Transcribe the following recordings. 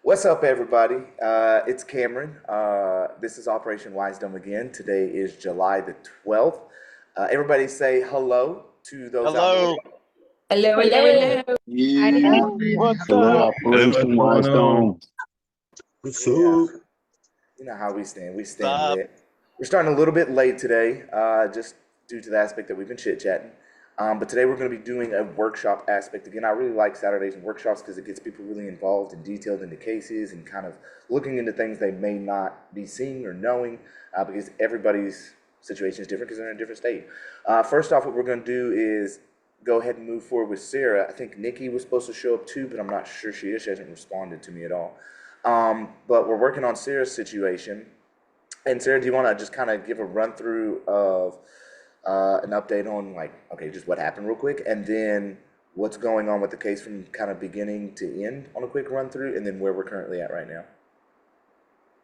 What's up, everybody? It's Cameron. This is Operation Wisedome again. Today is July the 12th. Everybody say hello to those out there. Hello. Hello, Hello. hello. Yeah, What's hello, up? Operation Wisedome. What's Yeah, up? you know how we stand. We What's stand up? lit. We're starting a little bit late today, just due to the aspect that we've been chit-chatting. But today we're going to be doing a workshop aspect. Again, I really like Saturdays and workshops because it gets people really involved and detailed into cases and kind of looking into things they may not be seeing or knowing, because everybody's situation is different because they're in a different state. First off, what we're going to do is go ahead and move forward with Sarah. I think Nikki was supposed to show up too, but I'm not sure she is. She hasn't responded to me at all. But we're working on Sarah's situation. And Sarah, do you want to just kind of give a run through of an update on, like, okay, just what happened real quick, and then what's going on with the case from kind of beginning to end on a quick run through, and then where we're currently at right now?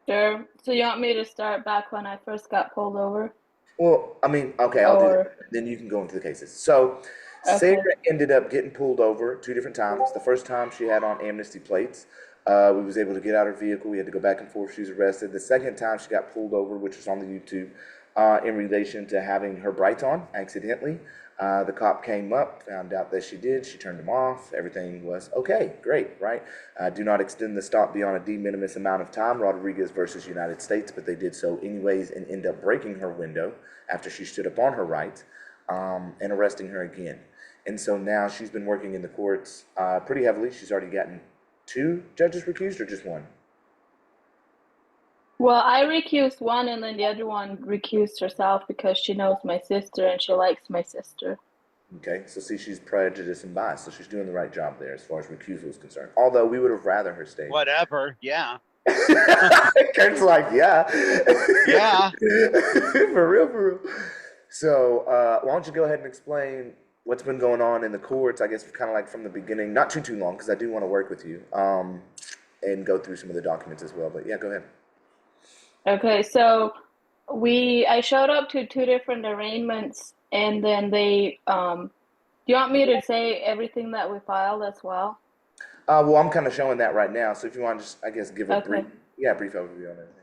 Sure. So you want me to start back when I first got pulled over? Well, I mean, okay, I'll do that. Or, Then you can go into the cases. So okay. Sarah ended up getting pulled over 2 different times. The first time she had on amnesty plates. We was able to get out her vehicle. We had to go back and forth. She was arrested. The second time she got pulled over, which was on the YouTube, in relation to having her brights on accidentally. The cop came up, found out that she did. She turned them off. Everything was okay, great, right? Do not extend the stop beyond a de minimis amount of time, Rodriguez versus United States, but they did so anyways and end up breaking her window after she stood up on her rights, and arresting her again. And so now she's been working in the courts pretty heavily. She's already gotten 2 judges recused, or just 1? Well, I recused one, and then the other one recused herself because she knows my sister and she likes my sister. Okay, so see, she's prejudiced and biased, so she's doing the right job there as far as recusal is concerned. Although we would have rather her stay. Whatever. Yeah. Kurt's like, yeah. Yeah. For real, for real. So, why don't you go ahead and explain what's been going on in the courts, I guess, kind of like from the beginning, not too long, because I do want to work with you, and go through some of the documents as well. But yeah, go ahead. Okay, so I showed up to 2 different arraignments, and then they, do you want me to say everything that we filed as well? Well, I'm kind of showing that right now, so if you want to just, I guess, give a Okay. brief overview on everything.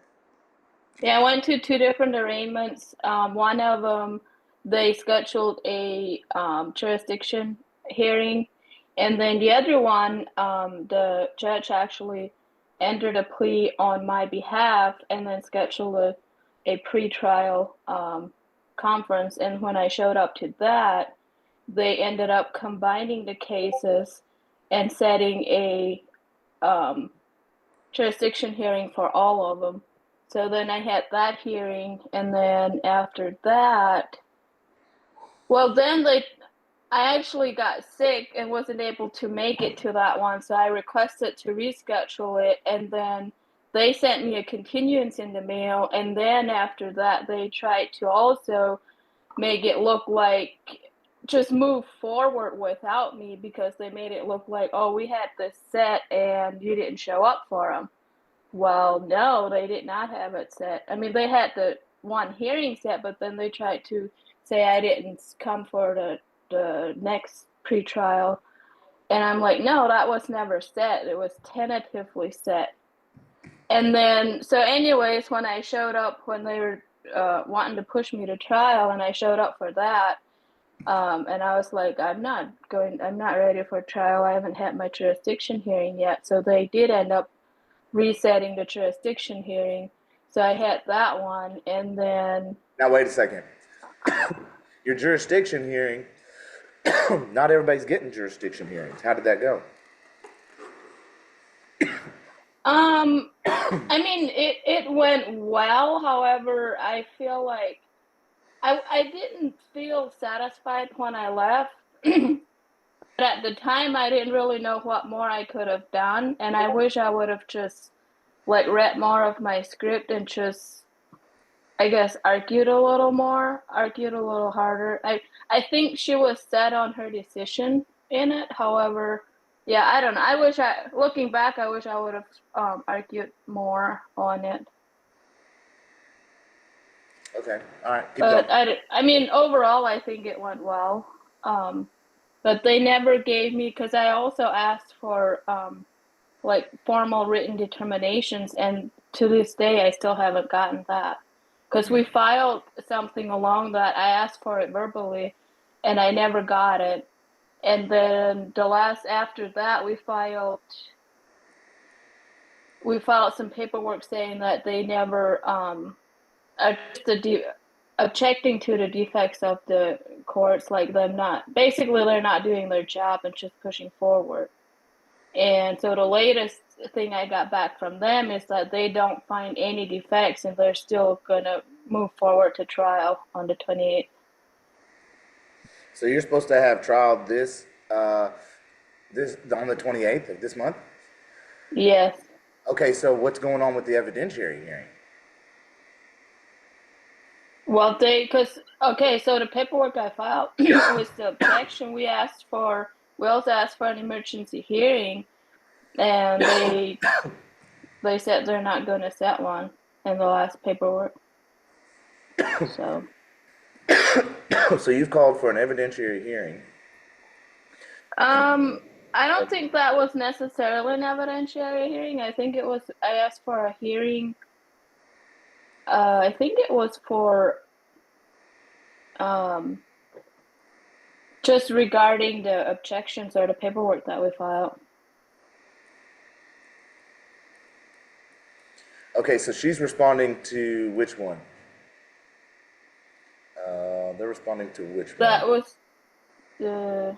Yeah, I went to 2 different arraignments. One of them, they scheduled a jurisdiction hearing, and then the other one, the judge actually entered a plea on my behalf and then scheduled a pre-trial conference. And when I showed up to that, they ended up combining the cases and setting a jurisdiction hearing for all of them. So then I had that hearing, and then after that, well, then I actually got sick and wasn't able to make it to that one, so I requested to reschedule it, and then they sent me a continuance in the mail, and then after that, they tried to also make it look like just move forward without me because they made it look like, oh, we had this set and you didn't show up for them. Well, no, they did not have it set. I mean, they had the one hearing set, but then they tried to say I didn't come for the next pretrial. And I'm like, no, that was never set. It was tentatively set. And then, so anyways, when I showed up, when they were wanting to push me to trial, and I showed up for that, and I was like, I'm not ready for trial. I haven't had my jurisdiction hearing yet. So they did end up resetting the jurisdiction hearing. So I had that one, and then... Now, wait a second. Your jurisdiction hearing, not everybody's getting jurisdiction hearings. How did that go? I mean, it went well. However, I feel like I didn't feel satisfied when I left. But at the time, I didn't really know what more I could have done, and I wish I would have just like read more of my script and just, I guess, argued a little more, argued a little harder. I think she was set on her decision in it. However, yeah, I don't know. Looking back, I wish I would have argued more on it. Okay, all right, keep But going. I mean, overall, I think it went well. But they never gave me, because I also asked for like formal written determinations, and to this day I still haven't gotten that. Because we filed something along that, I asked for it verbally, and I never got it. And then the last after that, we filed some paperwork saying that they never objecting to the defects of the courts, like them not basically they're not doing their job and just pushing forward. And so the latest thing I got back from them is that they don't find any defects and they're still gonna move forward to trial on the 28th. So you're supposed to have trial this on the 28th of this month? Yes. Okay, so what's going on with the evidentiary hearing? Well, so the paperwork I filed was the objection. We also asked for an emergency hearing, and they said they're not going to set one in the last paperwork. So. So you've called for an evidentiary hearing. I don't think that was necessarily an evidentiary hearing. I asked for a hearing. I think it was for just regarding the objections or the paperwork that we filed. Okay, so she's responding to which one? They're responding to which one? That was the.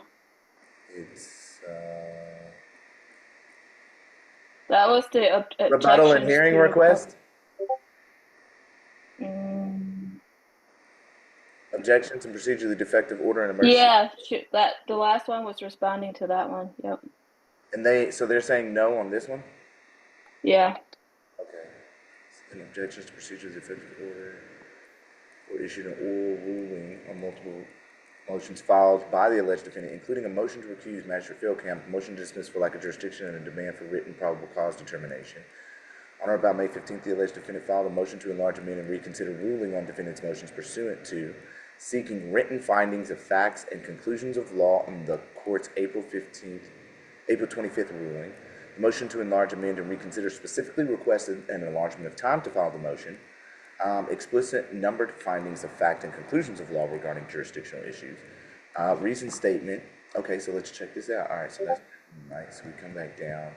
It's That was the rebuttal and hearing request. Objections and procedurally defective order and emergency. Yeah, the last one was responding to that one. Yep. And they're saying no on this one. Yeah. Okay. And objections to procedurally defective order, or issued an oral ruling on multiple motions filed by the alleged defendant, including a motion to recuse Magistrate Philcamp, motion to dismiss for lack of jurisdiction, and a demand for written probable cause determination. On or about May 15th, the alleged defendant filed a motion to enlarge, amend, and reconsider ruling on defendant's motions pursuant to seeking written findings of facts and conclusions of law on the court's April 25th ruling. The motion to enlarge, amend, and reconsider specifically requested an enlargement of time to file the motion, explicit numbered findings of fact and conclusions of law regarding jurisdictional issues, reason statement. Okay, so let's check this out. All right, so that's nice. We come back down,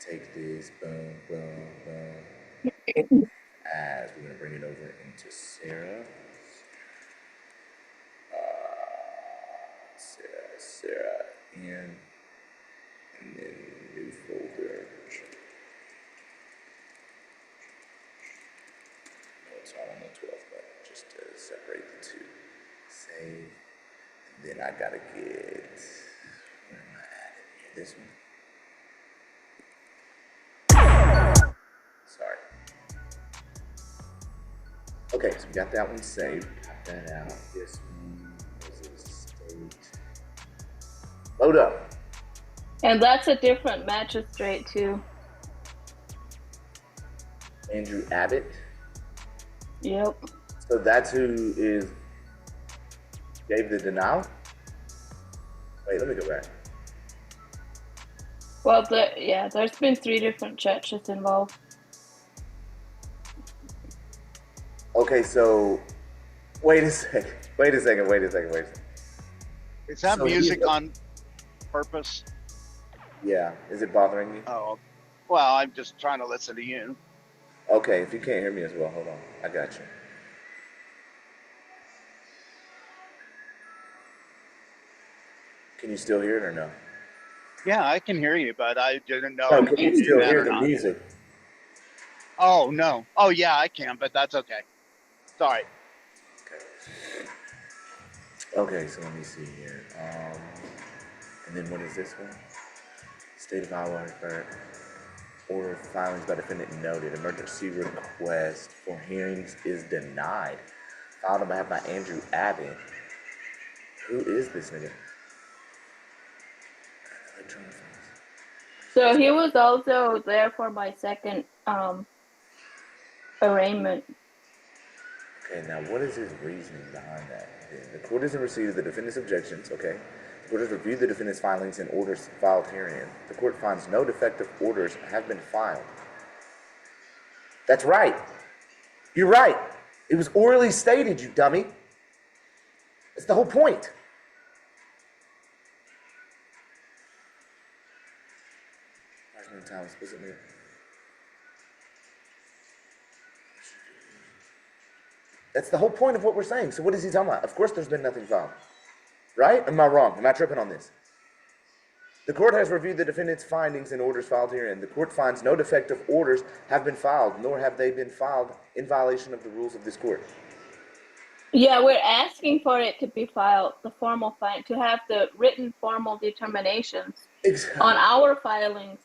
take this, boom, boom, boom. As we're gonna bring it over into Sarah. Sarah, and then new folder. No, it's not on the 12th, but just to separate the two. Save, and then I gotta get, where am I at in here? This one. Sorry. Okay, so we got that one saved. Cut that out. This one is state. Load up. And that's a different magistrate too. Andrew Abbott. Yep. So that's who gave the denial? Wait, let me go back. Well, there's been 3 different judges involved. Okay, so wait a second. Is that So music on purpose? Yeah, is it bothering you? Oh, well, I'm just trying to listen to you. Okay, if you can't hear me as well, hold on. I got you. Can you still hear it or no? Yeah, I can hear you, but I didn't know. No, can you did still that hear or the not. music? Oh, no. Oh, yeah, I can, but that's okay. Sorry. Okay, so let me see here. And then what is this one? State of Iowa order of filings by defendant noted. Emergency request for hearings is denied. Filed on behalf by Andrew Abbott. Who is this nigga? Electronic files. So he was also there for my second arraignment. Okay, now what is his reasoning behind that? The court is in receipt of the defendant's objections, okay? The court has reviewed the defendant's filings and orders filed herein. The court finds no defective orders have been filed. That's right. You're right. It was orally stated, you dummy. That's the whole point. Time explicitly. That's the whole point of what we're saying. So what is he talking about? Of course there's been nothing filed. Right? Am I wrong? Am I tripping on this? The court has reviewed the defendant's findings and orders filed herein. The court finds no defective orders have been filed, nor have they been filed in violation of the rules of this court. Yeah, we're asking for it to be filed, the formal to have the written formal determinations on our filings.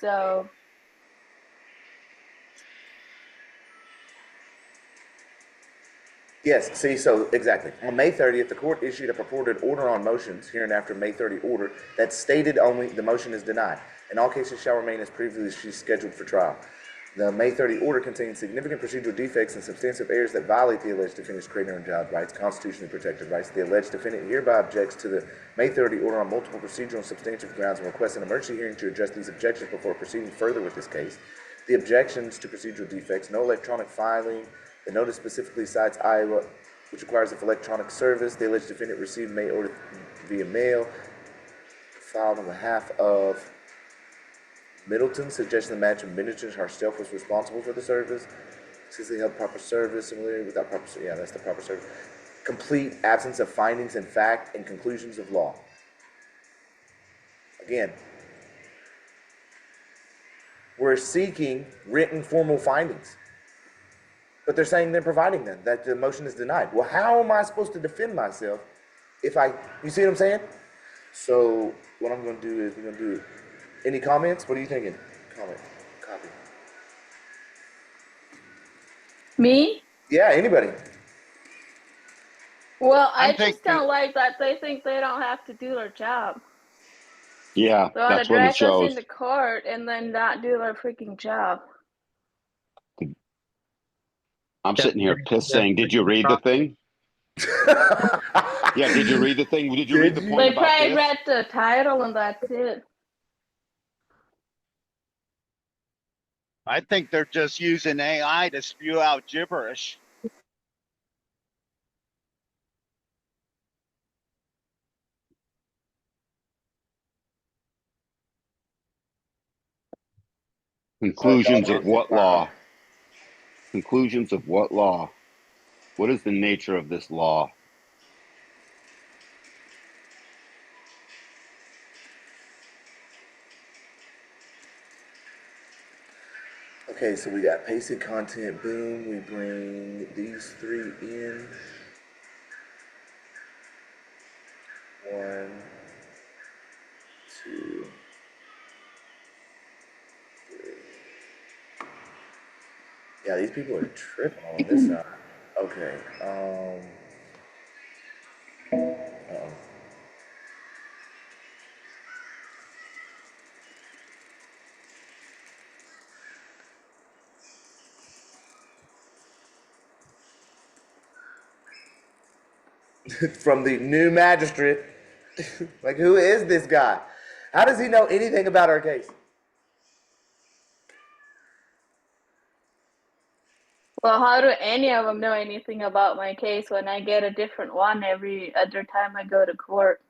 So yes, see, so exactly. On May 30th, the court issued a purported order on motions, hereinafter May 30 order, that stated only the motion is denied, and all cases shall remain as previously scheduled for trial. The May 30 order contains significant procedural defects and substantive errors that violate the alleged defendant's creator and child rights, constitutionally protected rights. The alleged defendant hereby objects to the May 30 order on multiple procedural and substantive grounds and requests an emergency hearing to address these objections before proceeding further with this case. The objections to procedural defects: no electronic filing. The notice specifically cites Iowa, which requires of electronic service. The alleged defendant received May order via mail, filed on behalf of Middleton, suggesting the match of Middleton herself was responsible for the service. Since they held proper service, similarly without proper, yeah, that's the proper service. Complete absence of findings in fact and conclusions of law. Again, we're seeking written formal findings, but they're saying they're providing them, that the motion is denied. Well, how am I supposed to defend myself if you see what I'm saying? So what I'm going to do is we're going to do, any comments? What are you thinking? Comment, copy. me? Yeah, anybody. Well, I I'm just thinking, don't like that they think they don't have to do their job. Yeah, They want to that's what it drag us shows. into court and then not do their freaking job. I'm sitting here pissed saying, did you read the thing? Yeah, did you read the thing? Did you read the point They about probably this? read the title and that's it. I think they're just using AI to spew out gibberish. Conclusions of what law? Conclusions of what law? What is the nature of this law? Okay, so we got pasted content, boom, we bring these three in. 1, 2, 3. Yeah, these people are tripping on this side. Okay, uh-oh. From the new magistrate. Like, who is this guy? How does he know anything about our case? Well, how do any of them know anything about my case when I get a different one every other time I go to court?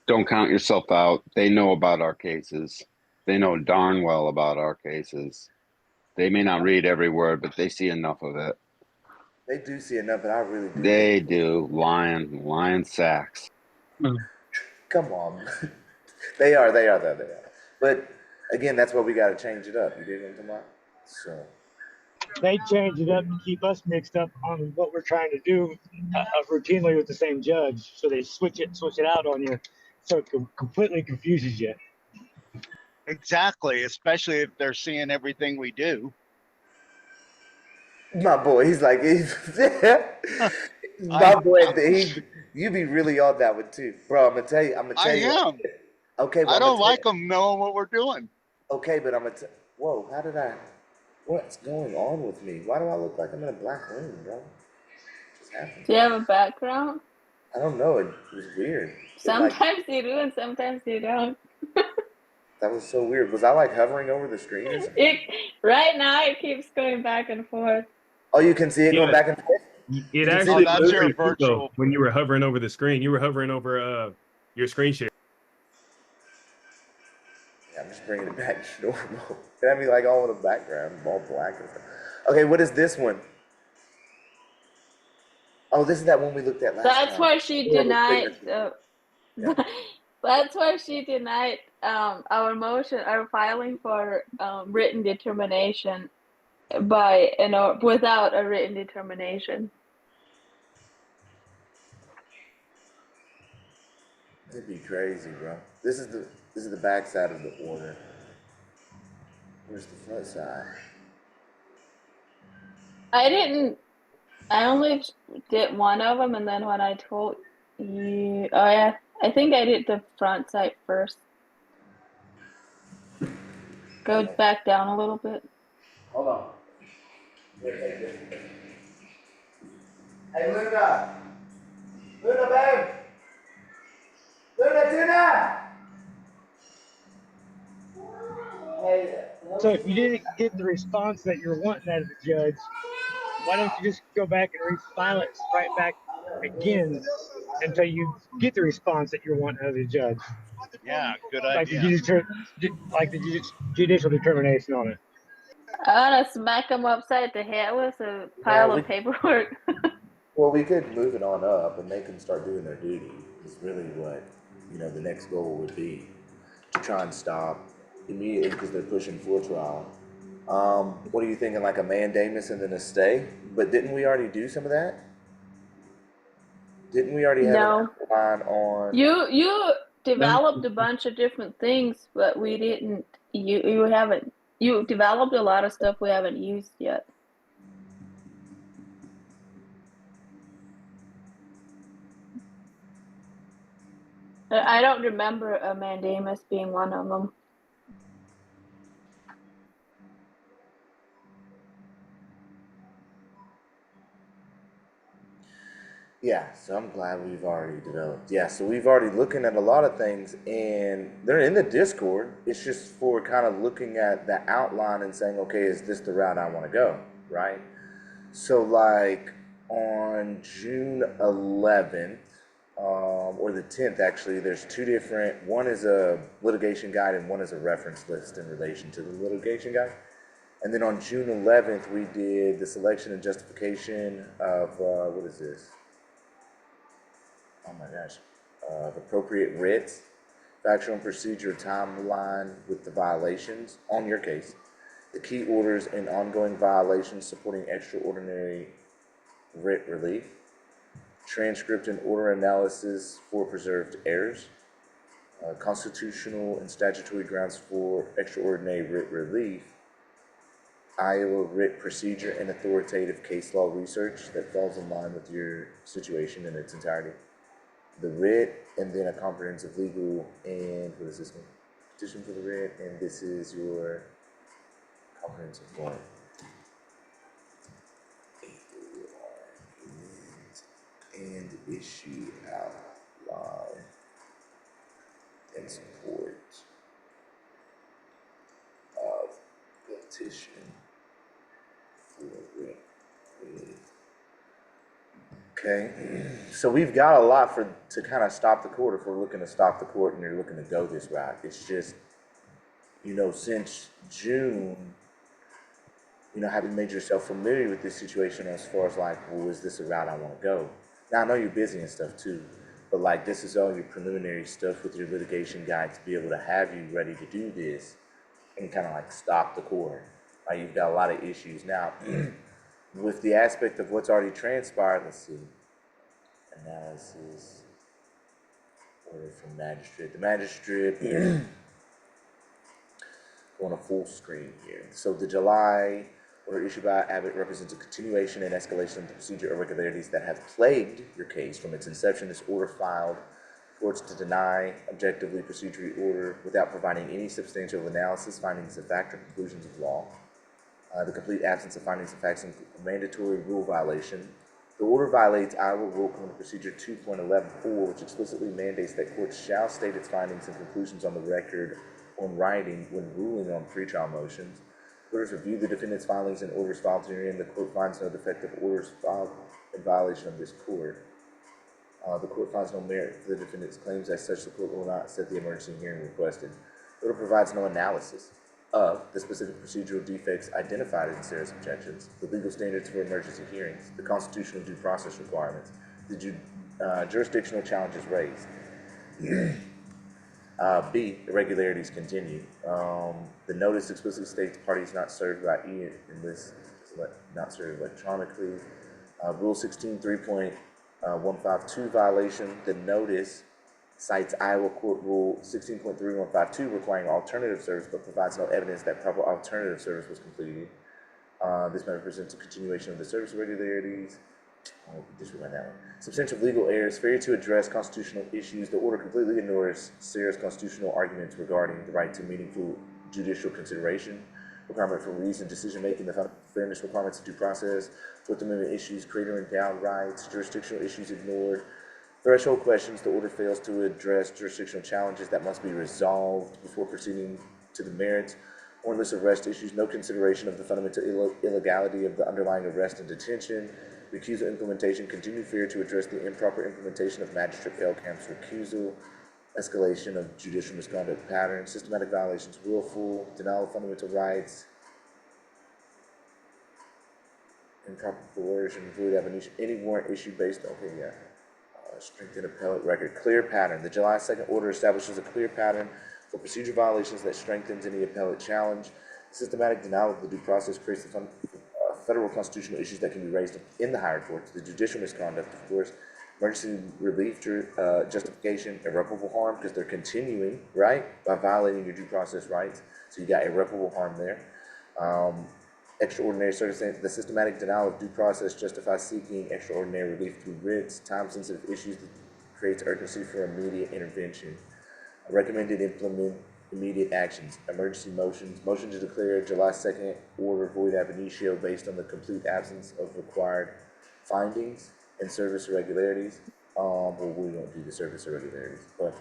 Don't count yourself out. They know about our cases. They know darn well about our cases. They may not read every word, but they see enough of it. They do see enough, but I really do. They do. Lion sacks. Come on. They are. But again, that's why we got to change it up. You dig what I'm talking about? So. They change it up to keep us mixed up on what we're trying to do routinely with the same judge. So they switch it out on you, so it completely confuses you. Exactly, especially if they're seeing everything we do. My boy, he's like, my boy, you be really on that one too, bro. I'm gonna tell you. I am. Okay, I don't like them knowing what we're doing. Okay, but I'm gonna. Whoa, how did I? What's going on with me? Why do I look like I'm in a black room, bro? happened? Do you have a background? I don't know. It was weird. Sometimes you do and sometimes you don't. That was so weird. Was I like hovering over the screen or something? Right now it keeps going back and forth. Oh, you can see it going Yeah. back and forth? It Oh, actually that's moved your pretty quick, though, virtual. when you were hovering over the screen. You were hovering over your screen share. Yeah, I'm just bringing it back to normal. It had me like all in the background, all black and stuff. Okay, what is this one? Oh, this is that one we looked at last That's time. why she Horrible denied. signature. Yeah. That's why she denied our motion, our filing for written determination without a written determination. It'd be crazy, bro. This is the back side of the order. Where's the front side? I only did one of them, and then when I told you, oh yeah, I think I did the front side first. Go back down a little bit. Hold on. Hey, Luna! Luna, babe! Luna, Tuna! Hey, So if you didn't get the response that you're wanting out of the judge, why don't you just go back and refile it right back again until you get the response that you're wanting out of the judge? Yeah, good Like idea. the judicial determination on it. I want to smack them upside the head with a pile of paperwork. well, we could move it on up, and they can start doing their duty. Is really what the next goal would be to try and stop immediately because they're pushing for trial. What are you thinking? Like a mandamus and then a stay? But didn't we already do some of that? Didn't we already have an outline on? You developed a bunch of different things, but we didn't. You haven't. You developed a lot of stuff we haven't used yet. I don't remember a mandamus being one of them. Yeah, so I'm glad we've already developed. Yeah, so we've already looking at a lot of things, and they're in the Discord. It's just for kind of looking at the outline and saying, okay, is this the route I want to go, right? So like on June 11th, or the 10th actually, there's two different, one is a litigation guide and one is a reference list in relation to the litigation guide. And then on June 11th, we did the selection and justification of, what is this? Oh my gosh, appropriate writs, factual and procedure timeline with the violations on your case, the key orders and ongoing violations supporting extraordinary writ relief, transcript and order analysis for preserved errors, constitutional and statutory grounds for extraordinary writ relief, Iowa writ procedure and authoritative case law research that falls in line with your situation in its entirety, the writ, and then a comprehensive legal, and what is this one? Petition for the writ, and this is your comprehensive form. And issue outline and support of petition for writ. Okay, so we've got a lot to kind of stop the court if we're looking to stop the court and you're looking to go this route. It's just, since June, having made yourself familiar with this situation as far as like, well, is this a route I want to go? Now, I know you're busy and stuff too, but like this is all your preliminary stuff with your litigation guide to be able to have you ready to do this and kind of like stop the court. Right? You've got a lot of issues now. With the aspect of what's already transpired, let's see. Analysis, order from magistrate. The magistrate, on a full screen here. So the July order issued by Abbott represents a continuation and escalation of the procedure irregularities that have plagued your case from its inception. This order filed courts to deny objectively procedurally order without providing any substantial analysis, findings of fact, or conclusions of law. The complete absence of findings of facts and mandatory rule violation, The order violates Iowa Rule Criminal Procedure 2.11.4, which explicitly mandates that courts shall state its findings and conclusions on the record on writing when ruling on pretrial motions. Orders review the defendant's filings and orders filed herein. The court finds no defective orders filed in violation of this court. The court finds no merit for the defendant's claims. As such, the court will not set the emergency hearing requested. The order provides no analysis of the specific procedural defects identified in Sarah's objections, the legal standards for emergency hearings, the constitutional due process requirements, the jurisdictional challenges raised. B, irregularities continue. The notice explicitly states parties not served by E in this, not served electronically. Rule 16, 3.152 violation. The notice cites Iowa Court Rule 16.3152 requiring alternative service, but provides no evidence that proper alternative service was completed. This matter presents a continuation of the service irregularities. I'll disregard that one. Substantial legal errors, failure to address constitutional issues. The order completely ignores Sarah's constitutional arguments regarding the right to meaningful judicial consideration, requirement for reasoned decision-making, the fairness requirements of due process, Fourth Amendment issues, creator endowed rights, jurisdictional issues ignored. Threshold questions, the order fails to address jurisdictional challenges that must be resolved before proceeding to the merits. Warrantless arrest issues, no consideration of the fundamental illegality of the underlying arrest and detention. Recusal implementation, continued failure to address the improper implementation of Magistrate Feldkamp's recusal. Escalation of judicial misconduct patterns, systematic violations, willful, denial of fundamental rights, improper coercion, void ab initio, any warrant issued based on, strengthened appellate record, clear pattern. The July 2nd order establishes a clear pattern for procedure violations that strengthens any appellate challenge. Systematic denial of the due process creates the federal constitutional issues that can be raised in the higher courts. The judicial misconduct, of course, emergency relief, justification, irreparable harm, because they're continuing, right, by violating your due process rights. So you got irreparable harm there. Extraordinary circumstance, the systematic denial of due process justifies seeking extraordinary relief through writs, time-sensitive issues that creates urgency for immediate intervention. Recommended implement immediate actions, emergency motions, motion to declare July 2nd order void ab initio based on the complete absence of required findings and service irregularities. Well, we won't do the service irregularities, but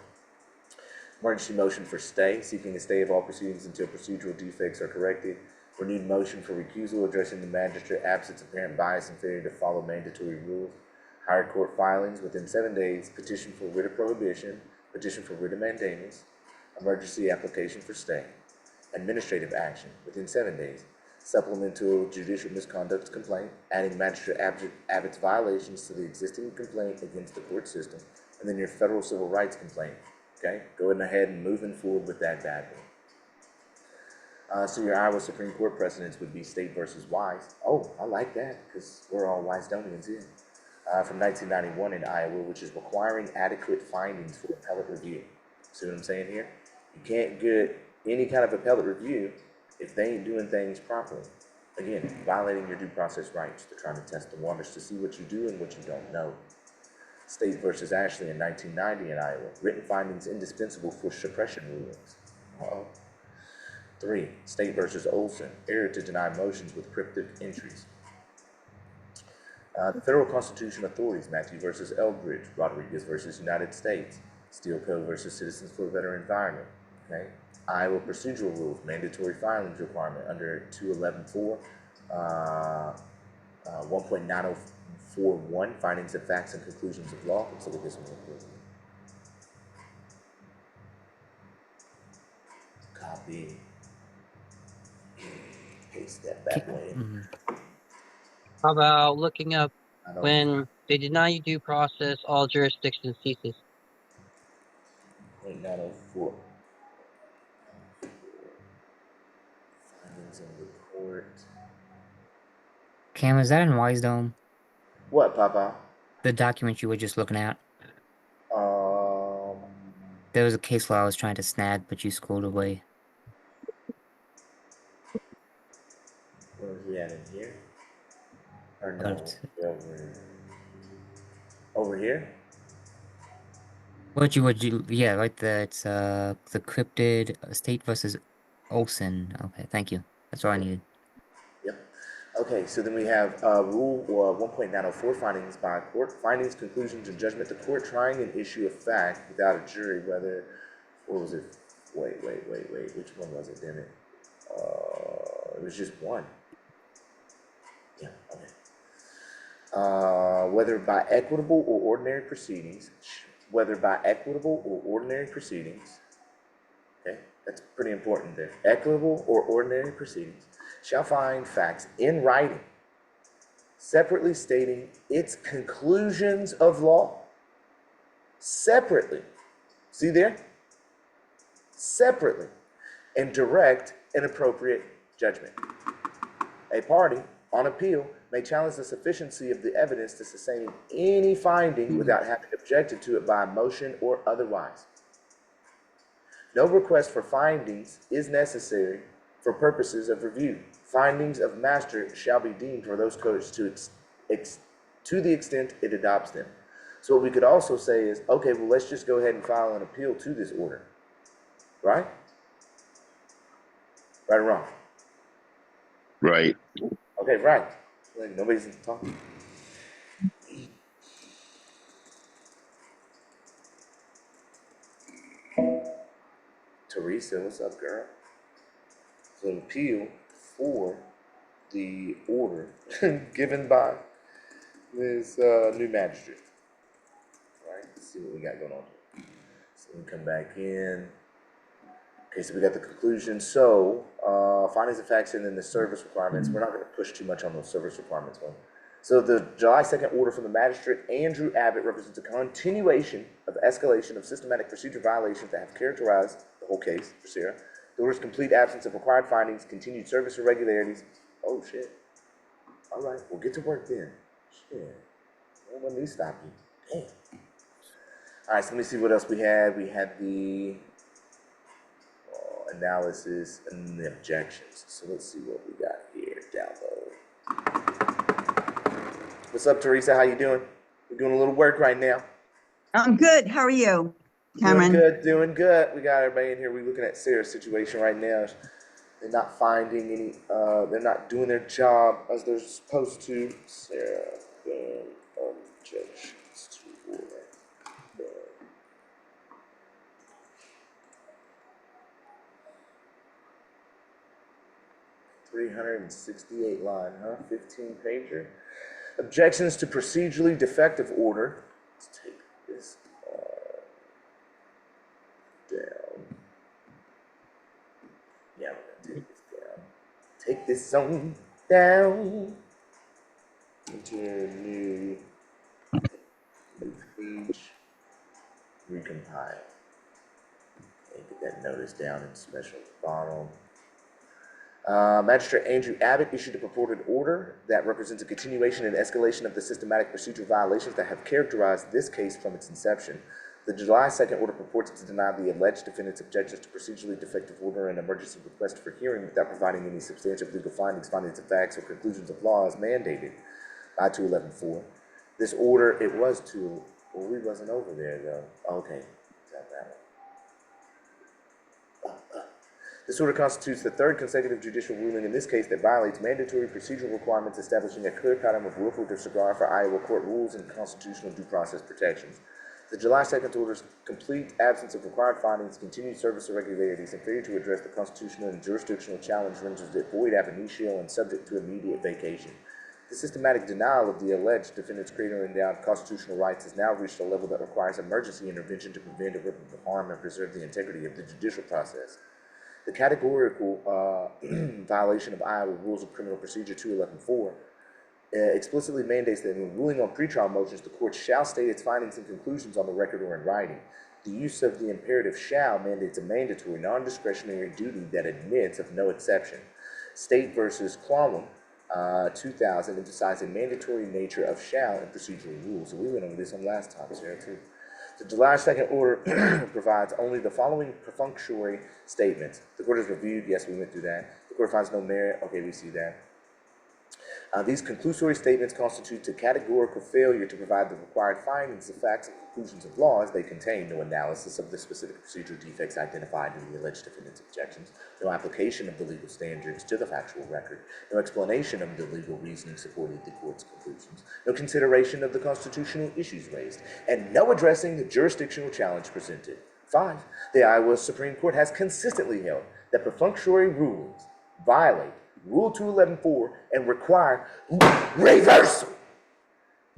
emergency motion for stay, seeking a stay of all proceedings until procedural defects are corrected. Renewed motion for recusal, addressing the magistrate absence, apparent bias, and failure to follow mandatory rules. Higher court filings within 7 days, petition for writ of prohibition, petition for writ of mandamus, emergency application for stay. Administrative action within 7 days, supplemental judicial misconduct complaint, adding Magistrate Abbott's violations to the existing complaint against the court system, and then your federal civil rights complaint. Okay, going ahead and moving forward with that bad one. So your Iowa Supreme Court precedents would be State versus Wise. Oh, I like that, because we're all Wisedomians here. From 1991 in Iowa, which is requiring adequate findings for appellate review. See what I'm saying here? You can't get any kind of appellate review if they ain't doing things properly. Again, violating your due process rights. They're trying to test the waters to see what you do and what you don't know. State versus Ashley in 1990 in Iowa. Written findings indispensable for suppression rulings. Uh-oh. 3. State versus Olson. Error to deny motions with cryptic entries. The federal constitution authorities. Matthew versus Eldridge. Rodriguez versus United States. Steele Co. versus Citizens for a Better Environment. Okay. Iowa procedural rules. Mandatory filings requirement under 211.4. 1.9041. Findings of facts and conclusions of law. Let's look at this one real quick. Copy. Paste that back way. How about looking up when they deny you due process, all jurisdiction ceases? 0.904. Findings in the court. Cam, is that in Wisedome? What, Papa? The document you were just looking at? There was a case law I was trying to snag, but you scrolled away. Where was he at in here? Or no, over here? Would you, yeah, right there, it's, the cryptid State versus Olson. Okay, thank you. That's all I needed. Yep. Okay, so then we have Rule 1.904, findings by court. Findings, conclusions, and judgment. The court trying an issue of fact without a jury, whether, what was it? Wait. Which one was it, damn it? It was just one. Yeah, okay. Whether by equitable or ordinary proceedings, okay, that's pretty important there. Equitable or ordinary proceedings shall find facts in writing, separately stating its conclusions of law. Separately. See there? Separately. And direct an appropriate judgment. A party on appeal may challenge the sufficiency of the evidence to sustain any finding without having objected to it by motion or otherwise. No request for findings is necessary for purposes of review. Findings of master shall be deemed for those courts to the extent it adopts them. So what we could also say is, okay, well, let's just go ahead and file an appeal to this order. Right? Right or wrong? Right. Okay, right. Like, nobody's talking. Teresa, what's up, girl? So an appeal for the order given by this new magistrate. Right? Let's see what we got going on here. So we come back in. Okay, so we got the conclusion. So findings of facts and then the service requirements. We're not going to push too much on those service requirements one. So the July 2nd order from the magistrate Andrew Abbott represents a continuation of escalation of systematic procedure violations that have characterized the whole case for Sarah. The order's complete absence of required findings, continued service irregularities. Oh shit. All right, we'll get to work then. Shit. Don't let me stop you. Damn. All right, so let me see what else we had. We had the analysis and the objections. So let's see what we got here. Download. What's up, Teresa? How you doing? We're doing a little work right now. I'm good. How are you, Cameron? Doing good. We got everybody in here. We're looking at Sarah's situation right now. They're not finding any, they're not doing their job as they're supposed to. Sarah, objections to order. 368 line, huh? 15 pager. Objections to procedurally defective order. Let's take this down. Yeah, we're gonna take this down. Take this zone down into a new page. Recompile. And get that notice down in special bottom. Magistrate Andrew Abbott issued a purported order that represents a continuation and escalation of the systematic procedure violations that have characterized this case from its inception. The July 2nd order purports to deny the alleged defendant's objections to procedurally defective order and emergency request for hearing without providing any substantive legal findings, findings of facts, or conclusions of law as mandated by 211.4. This order, it was well, we wasn't over there though. Okay, is that one? This order constitutes the third consecutive judicial ruling in this case that violates mandatory procedural requirements establishing a clear pattern of willful disregard for Iowa court rules and constitutional due process protections. The July 2nd order's complete absence of required findings, continued service irregularities, and failure to address the constitutional and jurisdictional challenge renders it void ab initio and subject to immediate vacation. The systematic denial of the alleged defendant's creator endowed constitutional rights has now reached a level that requires emergency intervention to prevent irreparable harm and preserve the integrity of the judicial process. The categorical violation of Iowa Rules of Criminal Procedure 211.4 explicitly mandates that in ruling on pretrial motions, the court shall state its findings and conclusions on the record or in writing. The use of the imperative shall mandates a mandatory, non-discretionary duty that admits of no exception. State versus Clonwell, 2000, emphasized the mandatory nature of shall in procedural rules. So we went over this on last time, Sarah, too. The July 2nd order provides only the following perfunctory statements. The court has reviewed, yes, we went through that. The court finds no merit, okay, we see that. These conclusory statements constitute a categorical failure to provide the required findings of facts and conclusions of law, as they contain no analysis of the specific procedural defects identified in the alleged defendant's objections, no application of the legal standards to the factual record, no explanation of the legal reasoning supporting the court's conclusions, no consideration of the constitutional issues raised, and no addressing the jurisdictional challenge presented. 5. The Iowa Supreme Court has consistently held that perfunctory rulings violate Rule 211.4 and require reversal.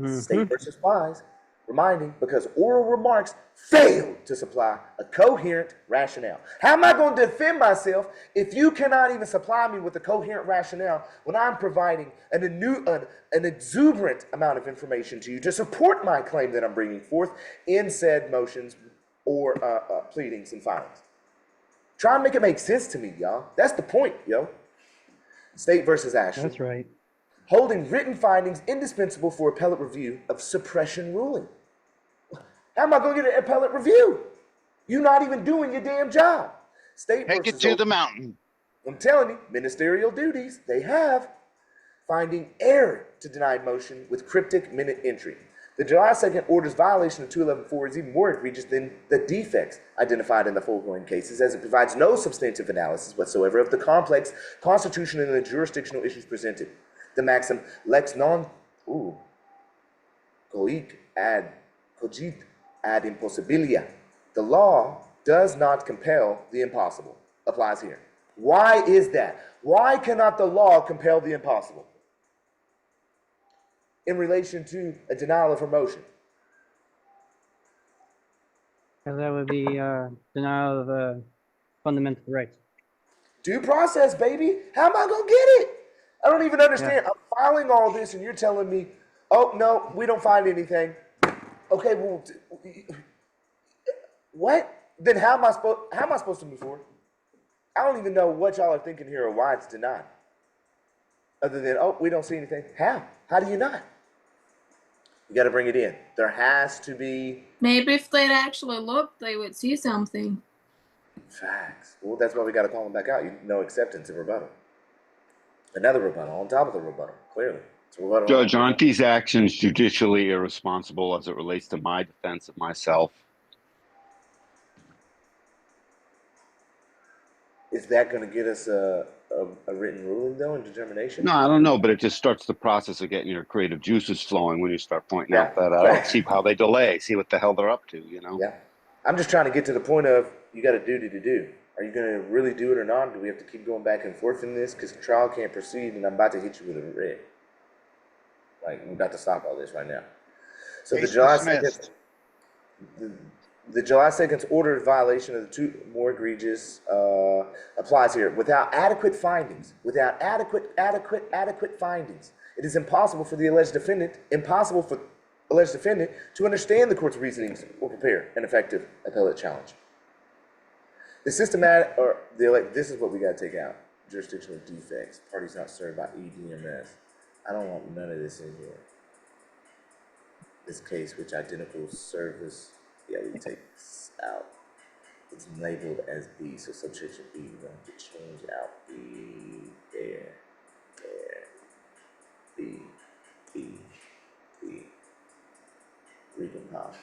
State versus Wise, reminding because oral remarks failed to supply a coherent rationale. How am I going to defend myself if you cannot even supply me with a coherent rationale when I'm providing an exuberant amount of information to you to support my claim that I'm bringing forth in said motions or pleadings and filings? Try and make it make sense to me, y'all. That's the point, yo. State versus Ashley. That's right. Holding written findings indispensable for appellate review of suppression ruling. How am I going to get an appellate review? You're not even doing your damn job. State Take it versus to Oakland. the mountain. I'm telling you, ministerial duties, they have. Finding error to denied motion with cryptic minute entry. The July 2nd order's violation of 211.4 is even more egregious than the defects identified in the foregoing cases, as it provides no substantive analysis whatsoever of the complex constitutional and the jurisdictional issues presented. The maxim lex non cogit ad impossibilia. The law does not compel the impossible. Applies here. Why is that? Why cannot the law compel the impossible in relation to a denial of her motion? Because that would be denial of fundamental rights. Due process, baby. How am I going to get it? I don't even understand. Yeah. I'm filing all this and you're telling me, oh, no, we don't find anything. Okay, well, what? Then how am I supposed to move forward? I don't even know what y'all are thinking here or why it's denied. Other than, oh, we don't see anything. How? How do you not? You got to bring it in. There has to be. Maybe if they'd actually looked, they would see something. Facts. Well, that's why we got to call them back out. No acceptance and rebuttal. Another rebuttal on top of the rebuttal, clearly. It's a rebuttal. Judge, aren't these actions judicially irresponsible as it relates to my defense of myself? Is that going to get us a written ruling, though, and determination? No, I don't know, but it just starts the process of getting your creative juices flowing when you start pointing out that see how they delay, see what the hell they're up to, you know? Yeah. I'm just trying to get to the point of you got a duty to do. Are you going to really do it or not? Do we have to keep going back and forth in this? Because the trial can't proceed, and I'm about to hit you with a writ. Like, we're about to stop all this right now. So the July 2nd, the July 2nd's ordered violation of the two more egregious applies here. Without adequate findings, adequate findings, it is impossible for the alleged defendant to understand the court's reasonings or prepare an effective appellate challenge. The systematic, this is what we got to take out. Jurisdictional defects. Parties not served by EDMS. I don't want none of this in here. This case, which identical service, yeah, we take this out. It's labeled as B, so subsection B, we're going to change out B, there, B, recompile.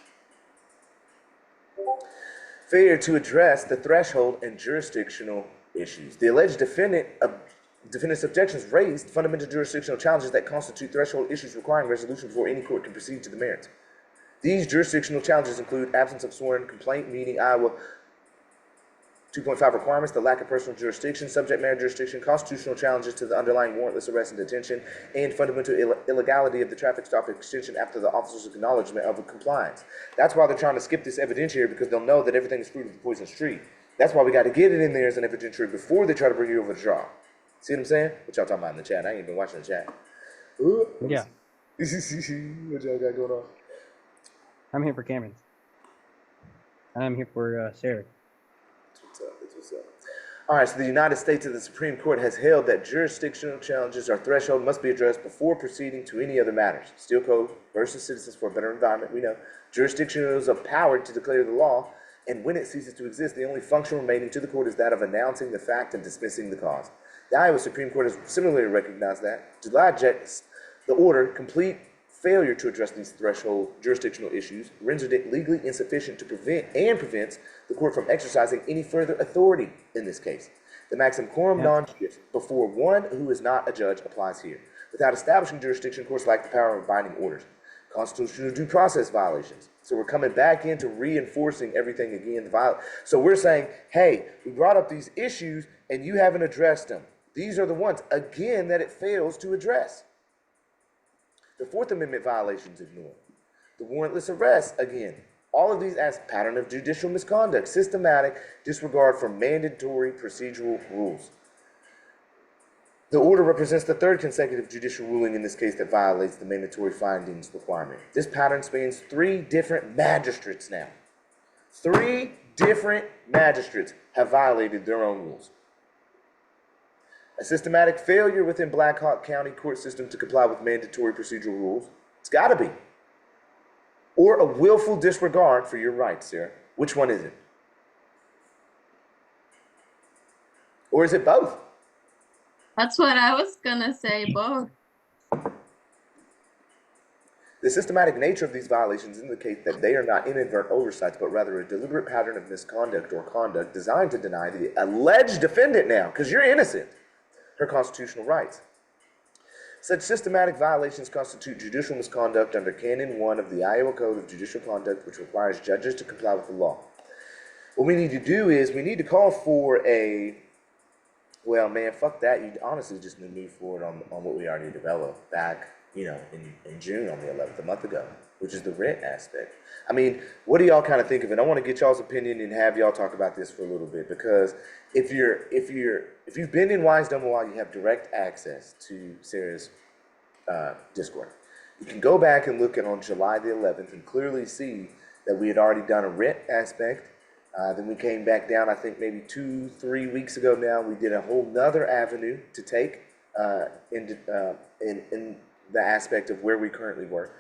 Failure to address the threshold and jurisdictional issues. The alleged defendant's objections raised fundamental jurisdictional challenges that constitute threshold issues requiring resolution before any court can proceed to the merits. These jurisdictional challenges include absence of sworn complaint, meeting Iowa 2.5 requirements, the lack of personal jurisdiction, subject matter jurisdiction, constitutional challenges to the underlying warrantless arrest and detention, and fundamental illegality of the traffic stop extension after the officer's acknowledgement of compliance. That's why they're trying to skip this evidentiary, because they'll know that everything is fruit of the poisonous tree. That's why we got to get it in there as an evidentiary before they try to bring you over the trial. See what I'm saying? What y'all talking about in the chat? I ain't even watching the chat. Ooh, yeah. What y'all got going on? I'm here for Cameron. I'm here for Sarah. What's up? All right, so the United States of the Supreme Court has held that jurisdictional challenges or threshold must be addressed before proceeding to any other matters. Steel Code versus Citizens for a Better Environment. We know jurisdictionals are powered to declare the law, and when it ceases to exist, the only function remaining to the court is that of announcing the fact and dismissing the cause. The Iowa Supreme Court has similarly recognized that. The order, complete failure to address these threshold jurisdictional issues, renders it legally insufficient to prevents the court from exercising any further authority in this case. The maxim quorum non jus before one who is not a judge applies here. Without establishing jurisdiction, courts lack the power of binding orders. Constitutional due process violations. So we're coming back into reinforcing everything again. So we're saying, hey, we brought up these issues and you haven't addressed them. These are the ones, again, that it fails to address. The Fourth Amendment violations ignored. The warrantless arrest, again, all of these as pattern of judicial misconduct, systematic disregard for mandatory procedural rules. The order represents the third consecutive judicial ruling in this case that violates the mandatory findings requirement. This pattern spans 3 different magistrates now. 3 different magistrates have violated their own rules. A systematic failure within Black Hawk County court system to comply with mandatory procedural rules. It's got to be. Or a willful disregard for your rights, Sarah. Which one is it? Or is it both? That's what I was gonna say, both. The systematic nature of these violations indicate that they are not inadvertent oversights, but rather a deliberate pattern of misconduct or conduct designed to deny the alleged defendant now, because you're innocent, her constitutional rights. Such systematic violations constitute judicial misconduct under Canon 1 of the Iowa Code of Judicial Conduct, which requires judges to comply with the law. What we need to do is we need to call for a, well, man, fuck that. You honestly just need to move forward on what we already developed back, you know, in June on the 11th, a month ago, which is the Writ aspect. I mean, what do y'all kind of think of it? I want to get y'all's opinion and have y'all talk about this for a little bit, because if you've been in Wisedome a while, you have direct access to Sarah's Discord. You can go back and look at on July the 11th and clearly see that we had already done a Writ aspect. Then we came back down, I think maybe 2-3 weeks ago now, we did a whole nother avenue to take in the aspect of where we currently were.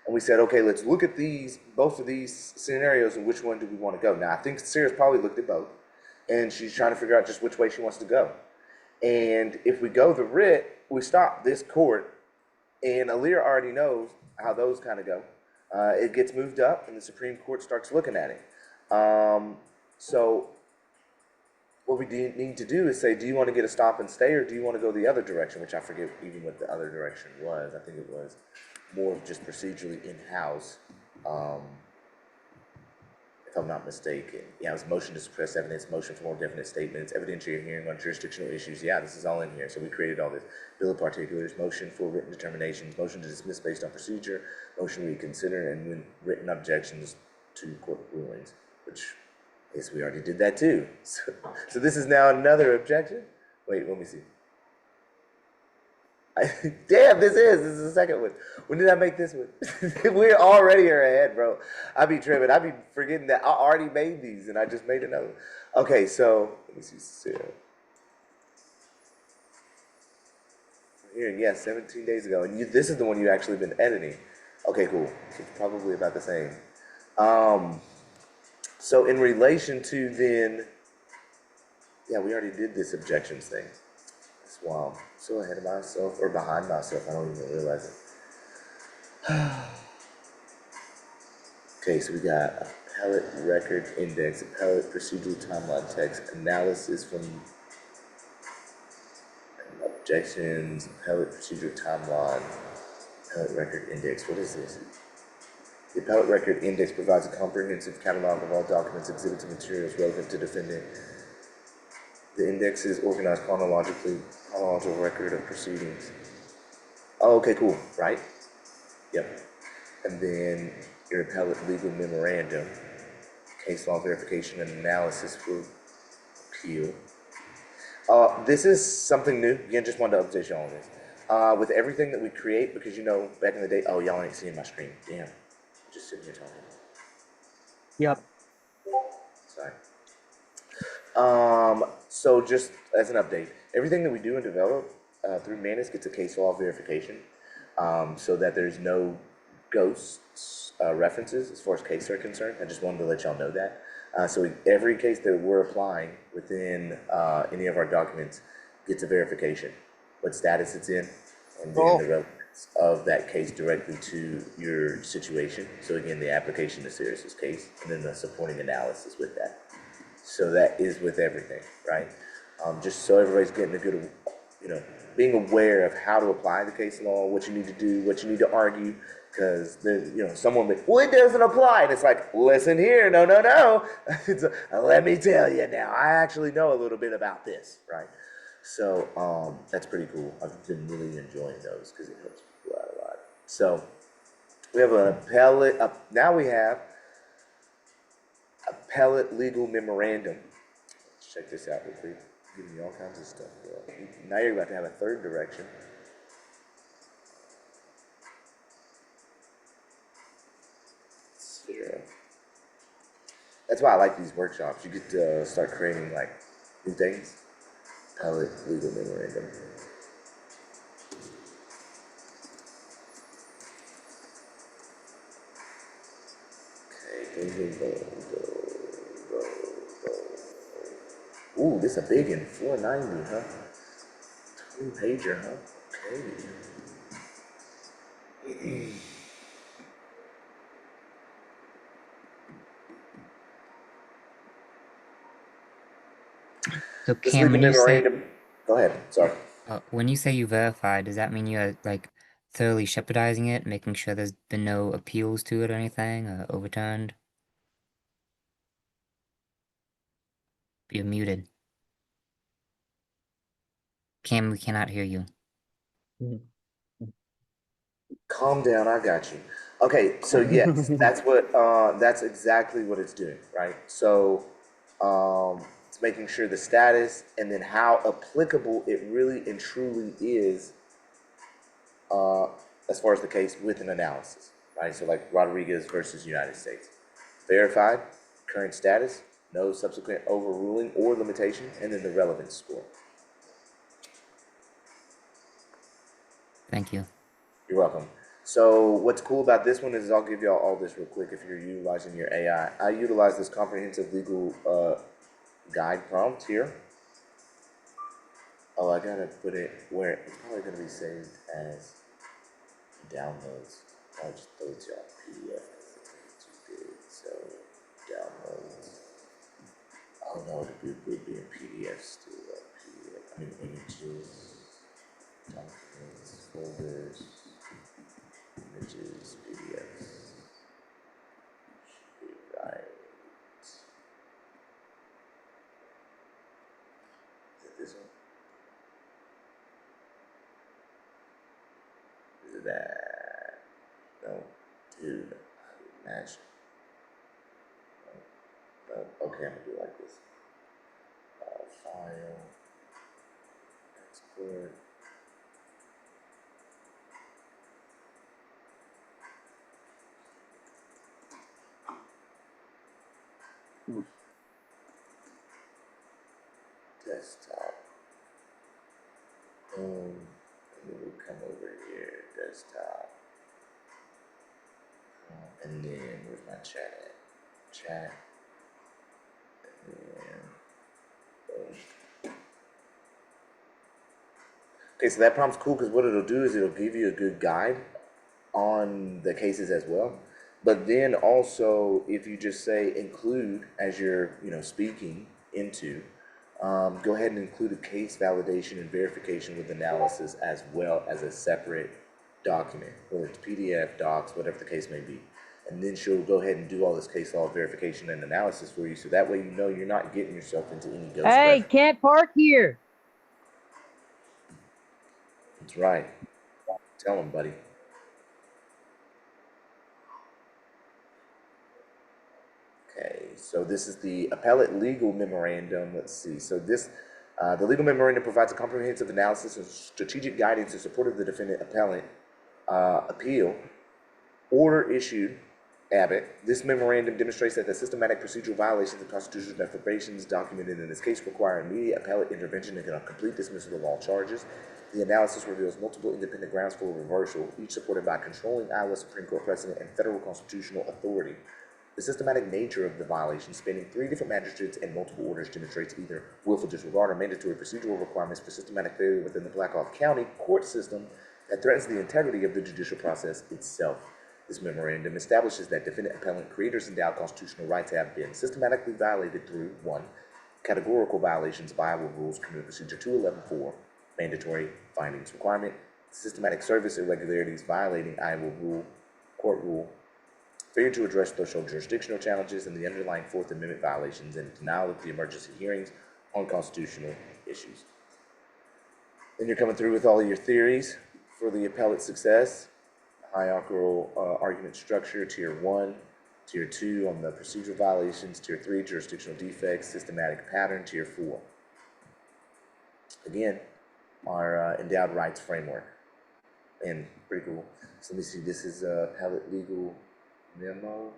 And we said, okay, let's look at both of these scenarios and which one do we want to go. Now, I think Sarah's probably looked at both, and she's trying to figure out just which way she wants to go. And if we go the Writ, we stop this court, and Aaliyah already knows how those kind of go. It gets moved up, and the Supreme Court starts looking at it. So what we need to do is say, do you want to get a stop and stay, or do you want to go the other direction, which I forget even what the other direction was. I think it was more of just procedurally in-house, if I'm not mistaken. Yeah, it was motion to suppress evidence, motion for more definite statements, evidentiary hearing on jurisdictional issues. Yeah, this is all in here. So we created all this. Bill of particulars, motion for written determinations, motion to dismiss based on procedure, motion to reconsider, and when written objections to court rulings, which I guess we already did that too. So this is now another objection? Wait, let me see. Damn, this is the second one. When did I make this one? We're already ahead, bro. I be tripping. I be forgetting that I already made these and I just made another one. Okay, so let me see. Sarah. Here, yeah, 17 days ago. And this is the one you actually been editing. Okay, cool. So it's probably about the same. So in relation to then, yeah, we already did this objections thing. That's wild. I'm so ahead of myself, or behind myself, I don't even realize it. Okay, so we got appellate record index, appellate procedural timeline text, analysis from objections, appellate procedural timeline, appellate record index. What is this? The appellate record index provides a comprehensive catalog of all documents, exhibits, and materials relevant to defendant. The index is organized chronological record of proceedings. Oh, okay, cool, right? Yep. And then your appellate legal memorandum, case law verification and analysis for appeal. This is something new. Again, just wanted to update you on this. With everything that we create, because you know, back in the day, oh, y'all ain't seeing my screen. Damn. Just sitting here talking. Yep. Sorry. So just as an update, everything that we do and develop through Manus gets a case law verification, so that there's no ghosts references as far as cases are concerned. I just wanted to let y'all know that. So every case that we're applying within any of our documents gets a verification, what status it's in, and then Cool. the relevance of that case directly to your situation. So again, the application to Sirius's case, and then the supporting analysis with that. So that is with everything, right? Just so everybody's getting a good, being aware of how to apply the case law, what you need to do, what you need to argue, because there's, someone that, well, it doesn't apply, and it's like, listen here, no. Let me tell you now, I actually know a little bit about this, right? So that's pretty cool. I've been really enjoying those because it helps people out a lot. So we have an appellate. Now we have appellate legal memorandum. Let's check this out real quick. Giving you all kinds of stuff. Now you're about to have a third direction. Yeah. That's why I like these workshops. You get to start creating like new things. Appellate legal memorandum. Okay, go. Ooh, this is a big one, 490, huh? 2-pager, huh? Okay. So This Cam, legal memorandum. Go ahead. Sorry. when you say you verified, does that mean you're like thoroughly shepherdizing it, making sure there's been no appeals to it or anything, overturned? You're muted. Cam, we cannot hear you. Calm down, I got you. Okay, so yes, that's exactly what it's doing, right? So it's making sure the status and then how applicable it really and truly is as far as the case with an analysis, right? So like Rodriguez versus United States. Verified, current status, no subsequent overruling or limitation, and then the relevance score. Thank you. You're welcome. So what's cool about this one is I'll give y'all all this real quick if you're utilizing your AI. I utilize this comprehensive legal guide prompt here. Oh, I gotta put it where it's probably gonna be saved as downloads. I'll just throw it to y'all PDF because it's too big. So downloads. Oh no, it would be in PDF still. PDF. I mean images, documents, folders. Images, PDFs. Right. Is it this one? Is it that? No, dude. Imagine. No. Okay, I'm gonna do it like this. File. Export. Desktop. And then we'll come over here, desktop. And then where's my chat at? Chat. And then boom. Okay, so that prompt's cool because what it'll do is it'll give you a good guide on the cases as well. But then also, if you just say include as you're, speaking into, go ahead and include a case validation and verification with analysis as well as a separate document, whether it's PDF, docs, whatever the case may be. And then she'll go ahead and do all this case law verification and analysis for you, so that way you're not getting yourself into any ghost. Hey, can't park here. That's right. Tell him, buddy. Okay, so this is the appellate legal memorandum. Let's see. So this, the legal memorandum provides a comprehensive analysis and strategic guidance in support of the defendant appellant appeal order issued. Abbott. This memorandum demonstrates that the systematic procedural violations of constitutional deprivations documented in this case require immediate appellate intervention and a complete dismissal of all charges. The analysis reveals multiple independent grounds for reversal, each supported by controlling Iowa Supreme Court precedent and federal constitutional authority. The systematic nature of the violation, spanning 3 different magistrates and multiple orders, demonstrates either willful disregard or mandatory procedural requirements for systematic failure within the Blackhawk County court system that threatens the integrity of the judicial process itself. This memorandum establishes that defendant appellant creators endowed constitutional rights have been systematically violated through 1. Categorical violations of Iowa Rules Criminal Procedure 211-4, mandatory findings requirement, systematic service irregularities violating Iowa court rule, failure to address threshold jurisdictional challenges and the underlying Fourth Amendment violations, and denial of the emergency hearings on constitutional issues. Then you're coming through with all of your theories for the appellate success, hierarchical argument structure, tier 1, tier 2 on the procedural violations, tier 3 jurisdictional defects, systematic pattern, tier 4. Again, our endowed rights framework, and pretty cool. So let me see, this is appellate legal memo,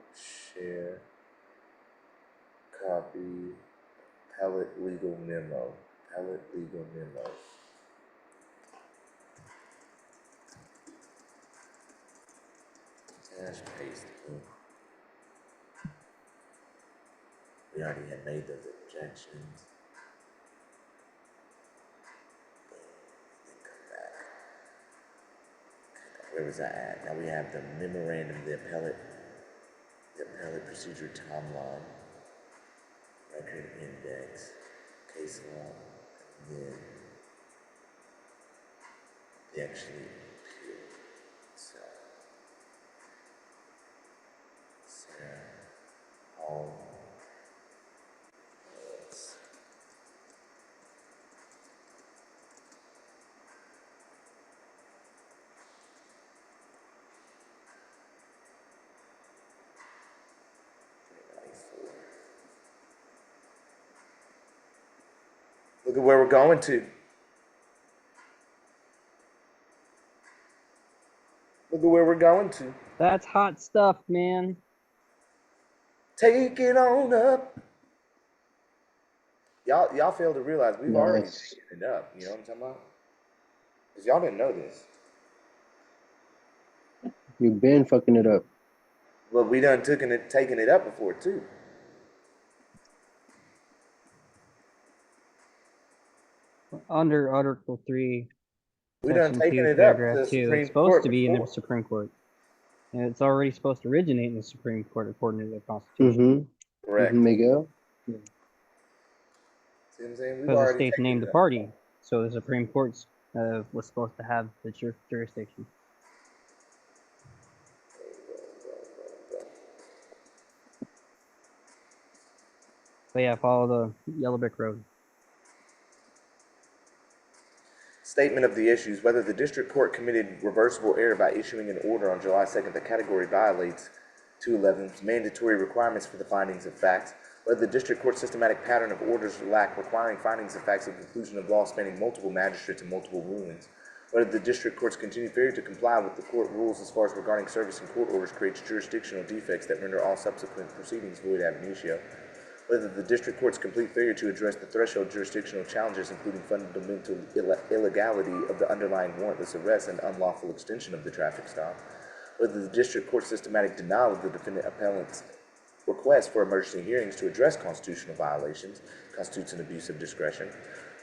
share, copy, appellate legal memo, appellate legal memo. Dash paste. We already had made those objections. Then come back. Where was that at? Now we have the memorandum, the appellate procedure timeline, record index, case law, and then they actually appeal. So, Sarah, all. Look at where we're going to. Look at where we're going to. That's hot stuff, man. Take it on up. Y'all fail to realize we've already taken it up. You know what I'm talking about? Because y'all didn't know this. You've been fucking it up. Well, we done taken it up before too. Under Article 3, We done Section taken 2, it up Paragraph to the 2, Supreme it's supposed Court to be in the before. Supreme Court. And it's already supposed to originate in the Supreme Court according to the Constitution. Correct. Miguel? See what I'm saying? We've Because the already states taken named it the up. party, so the Supreme Court was supposed to have the jurisdiction. But yeah, follow the yellow brick road. Statement of the issues, whether the district court committed reversible error by issuing an order on July 2nd that category violates 211's mandatory requirements for the findings of facts, whether the district court's systematic pattern of orders lack requiring findings of facts and conclusion of law spanning multiple magistrates and multiple rulings, whether the district court's continued failure to comply with the court rules as far as regarding service and court orders creates jurisdictional defects that render all subsequent proceedings void ab initio, whether the district court's complete failure to address the threshold jurisdictional challenges, including fundamental illegality of the underlying warrantless arrest and unlawful extension of the traffic stop, whether the district court's systematic denial of the defendant appellant's request for emergency hearings to address constitutional violations constitutes an abuse of discretion,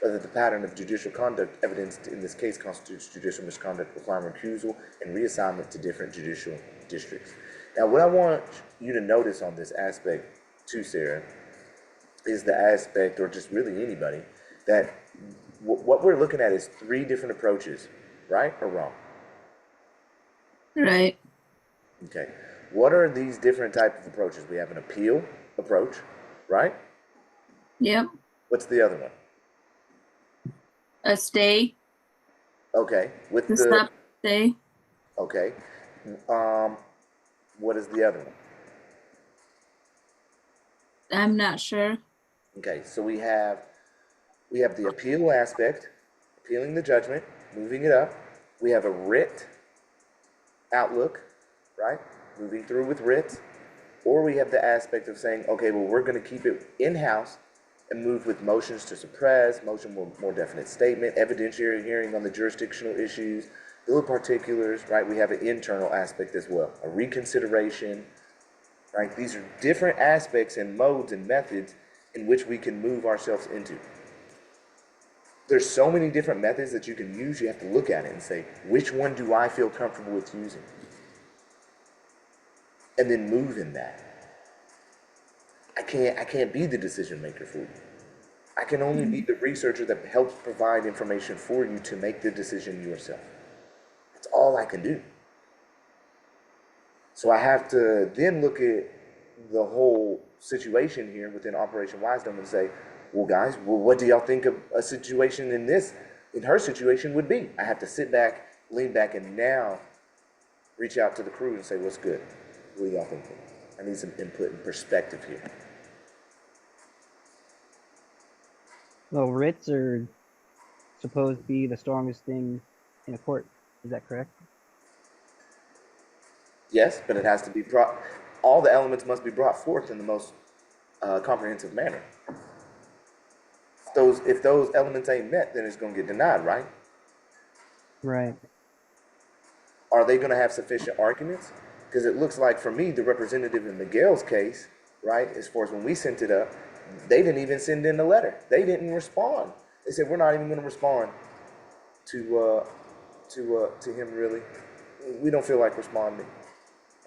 whether the pattern of judicial conduct evidenced in this case constitutes judicial misconduct requiring recusal and reassignment to different judicial districts. Now, what I want you to notice on this aspect too, Sarah, is the aspect, or just really anybody, that what we're looking at is 3 different approaches, right or wrong? Right. Okay. What are these different types of approaches? We have an appeal approach, right? Yep. What's the other one? A stay. Okay. With The the stop stay. okay. What is the other one? I'm not sure. Okay, so we have the appeal aspect, appealing the judgment, moving it up. We have a writ outlook, right? Moving through with writs. Or we have the aspect of saying, okay, well, we're going to keep it in-house and move with motions to suppress, motion with more definite statement, evidentiary hearing on the jurisdictional issues, bill of particulars, right? We have an internal aspect as well, a reconsideration, right? These are different aspects and modes and methods in which we can move ourselves into. There's so many different methods that you can use, you have to look at it and say, which one do I feel comfortable with using? And then move in that. I can't be the decision maker for you. I can only be the researcher that helps provide information for you to make the decision yourself. That's all I can do. So I have to then look at the whole situation here within Operation Wisedome and say, well, guys, what do y'all think of a situation in her situation would be? I have to sit back, lean back, and now reach out to the crew and say, what's good? What do y'all think? I need some input and perspective here. Well, writs are supposed to be the strongest thing in a court. Is that correct? Yes, but it has to be brought, all the elements must be brought forth in the most comprehensive manner. If those elements ain't met, then it's going to get denied, right? Right. Are they going to have sufficient arguments? Because it looks like, for me, the representative in Miguel's case, right, as far as when we sent it up, they didn't even send in the letter. They didn't respond. They said, we're not even going to respond to him, really. We don't feel like responding.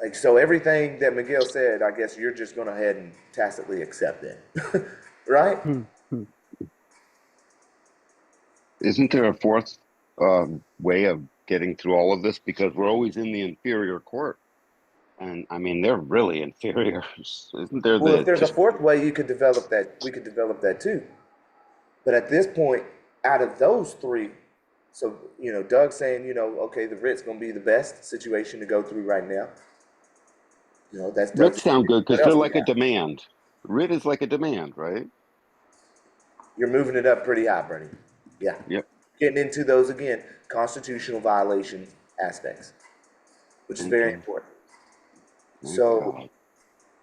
Like, so everything that Miguel said, I guess you're just going to ahead and tacitly accept it, right? Isn't there a fourth way of getting through all of this? Because we're always in the inferior court. And I mean, they're really inferior. Isn't there? Well, if there's a fourth way, you could develop that. We could develop that too. But at this point, out of those three, so, you know, Doug's saying, you know, okay, the writ's going to be the best situation to go through right now. You know, that's writs sound good because they're like a have? demand. Writ is like a demand, right? You're moving it up pretty high, Bernie. Yeah. Yep. Getting into those again, constitutional violation aspects, which is very important. So,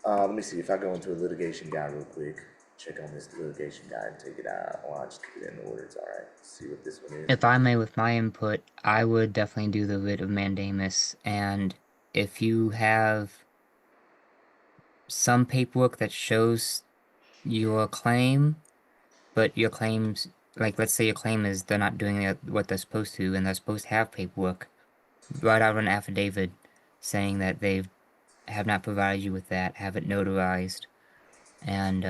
let me see if I go into a litigation guide real quick. Check on this litigation guide and take it out. Oh, I'll just keep it in the order. It's all right. Let's see what this one is. If I may, with my input, I would definitely do the writ of mandamus. And if you have some paperwork that shows your claim, but your claims, like let's say your claim is they're not doing what they're supposed to, and they're supposed to have paperwork, write out an affidavit saying that they have not provided you with that, have it notarized, and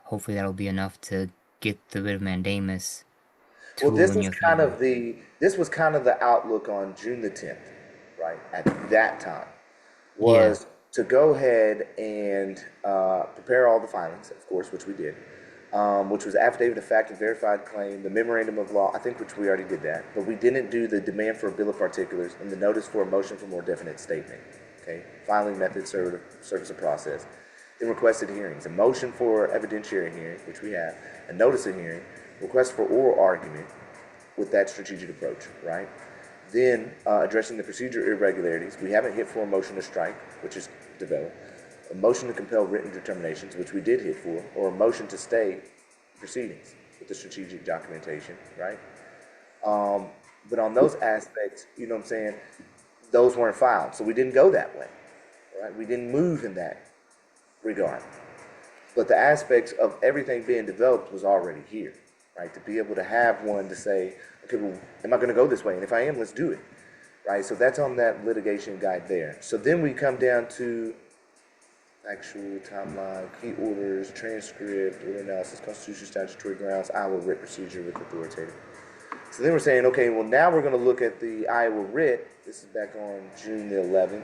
hopefully that'll be enough to get the writ of mandamus. Well, this was kind of the outlook on June the 10th, right? At that time, was to go ahead and prepare all the filings, of course, which we did, which was affidavit of fact and verified claim, the memorandum of law, I think, which we already did that, but we didn't do the demand for a bill of particulars and the notice for a motion for more definite statement. Okay, filing method, service of process. Then requested hearings, a motion for evidentiary hearing, which we have, a notice of hearing, request for oral argument with that strategic approach, right? Then addressing the procedure irregularities. We haven't hit for a motion to strike, which is developed, a motion to compel written determinations, which we did hit for, or a motion to stay proceedings with the strategic documentation, right? But on those aspects, you know what I'm saying, those weren't filed. So we didn't go that way, right? We didn't move in that regard. But the aspects of everything being developed was already here, right? To be able to have one to say, okay, well, am I going to go this way? And if I am, let's do it, right? So that's on that litigation guide there. So then we come down to actual timeline, key orders, transcript, order analysis, constitutional statutory grounds, Iowa writ procedure with authoritative. So then we're saying, okay, well, now we're going to look at the Iowa writ. This is back on June the 11th.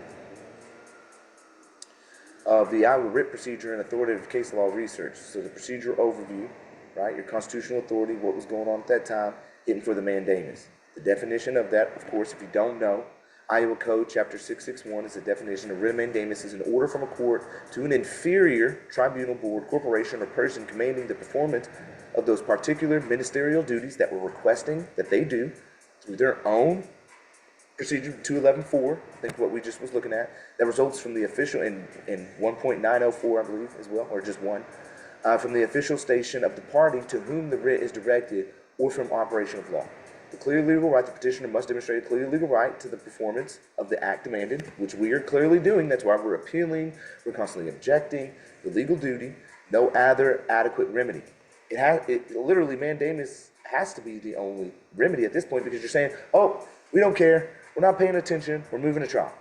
Of the Iowa writ procedure and authoritative case law research. So the procedural overview, right? Your constitutional authority, what was going on at that time, hitting for the mandamus. The definition of that, of course, if you don't know, Iowa Code Chapter 661 is the definition of writ of mandamus is an order from a court to an inferior tribunal, board, corporation, or person commanding the performance of those particular ministerial duties that we're requesting that they do through their own procedure 211.4, I think what we just was looking at, that results from the official in 1.904, I believe, as well, or just one, from the official station of the party to whom the writ is directed or from operation of law. The clear legal right, the petitioner must demonstrate a clear legal right to the performance of the act demanded, which we are clearly doing. That's why we're appealing, we're constantly objecting, the legal duty, no other adequate remedy. It literally, mandamus has to be the only remedy at this point, because you're saying, oh, we don't care, we're not paying attention, we're moving to trial.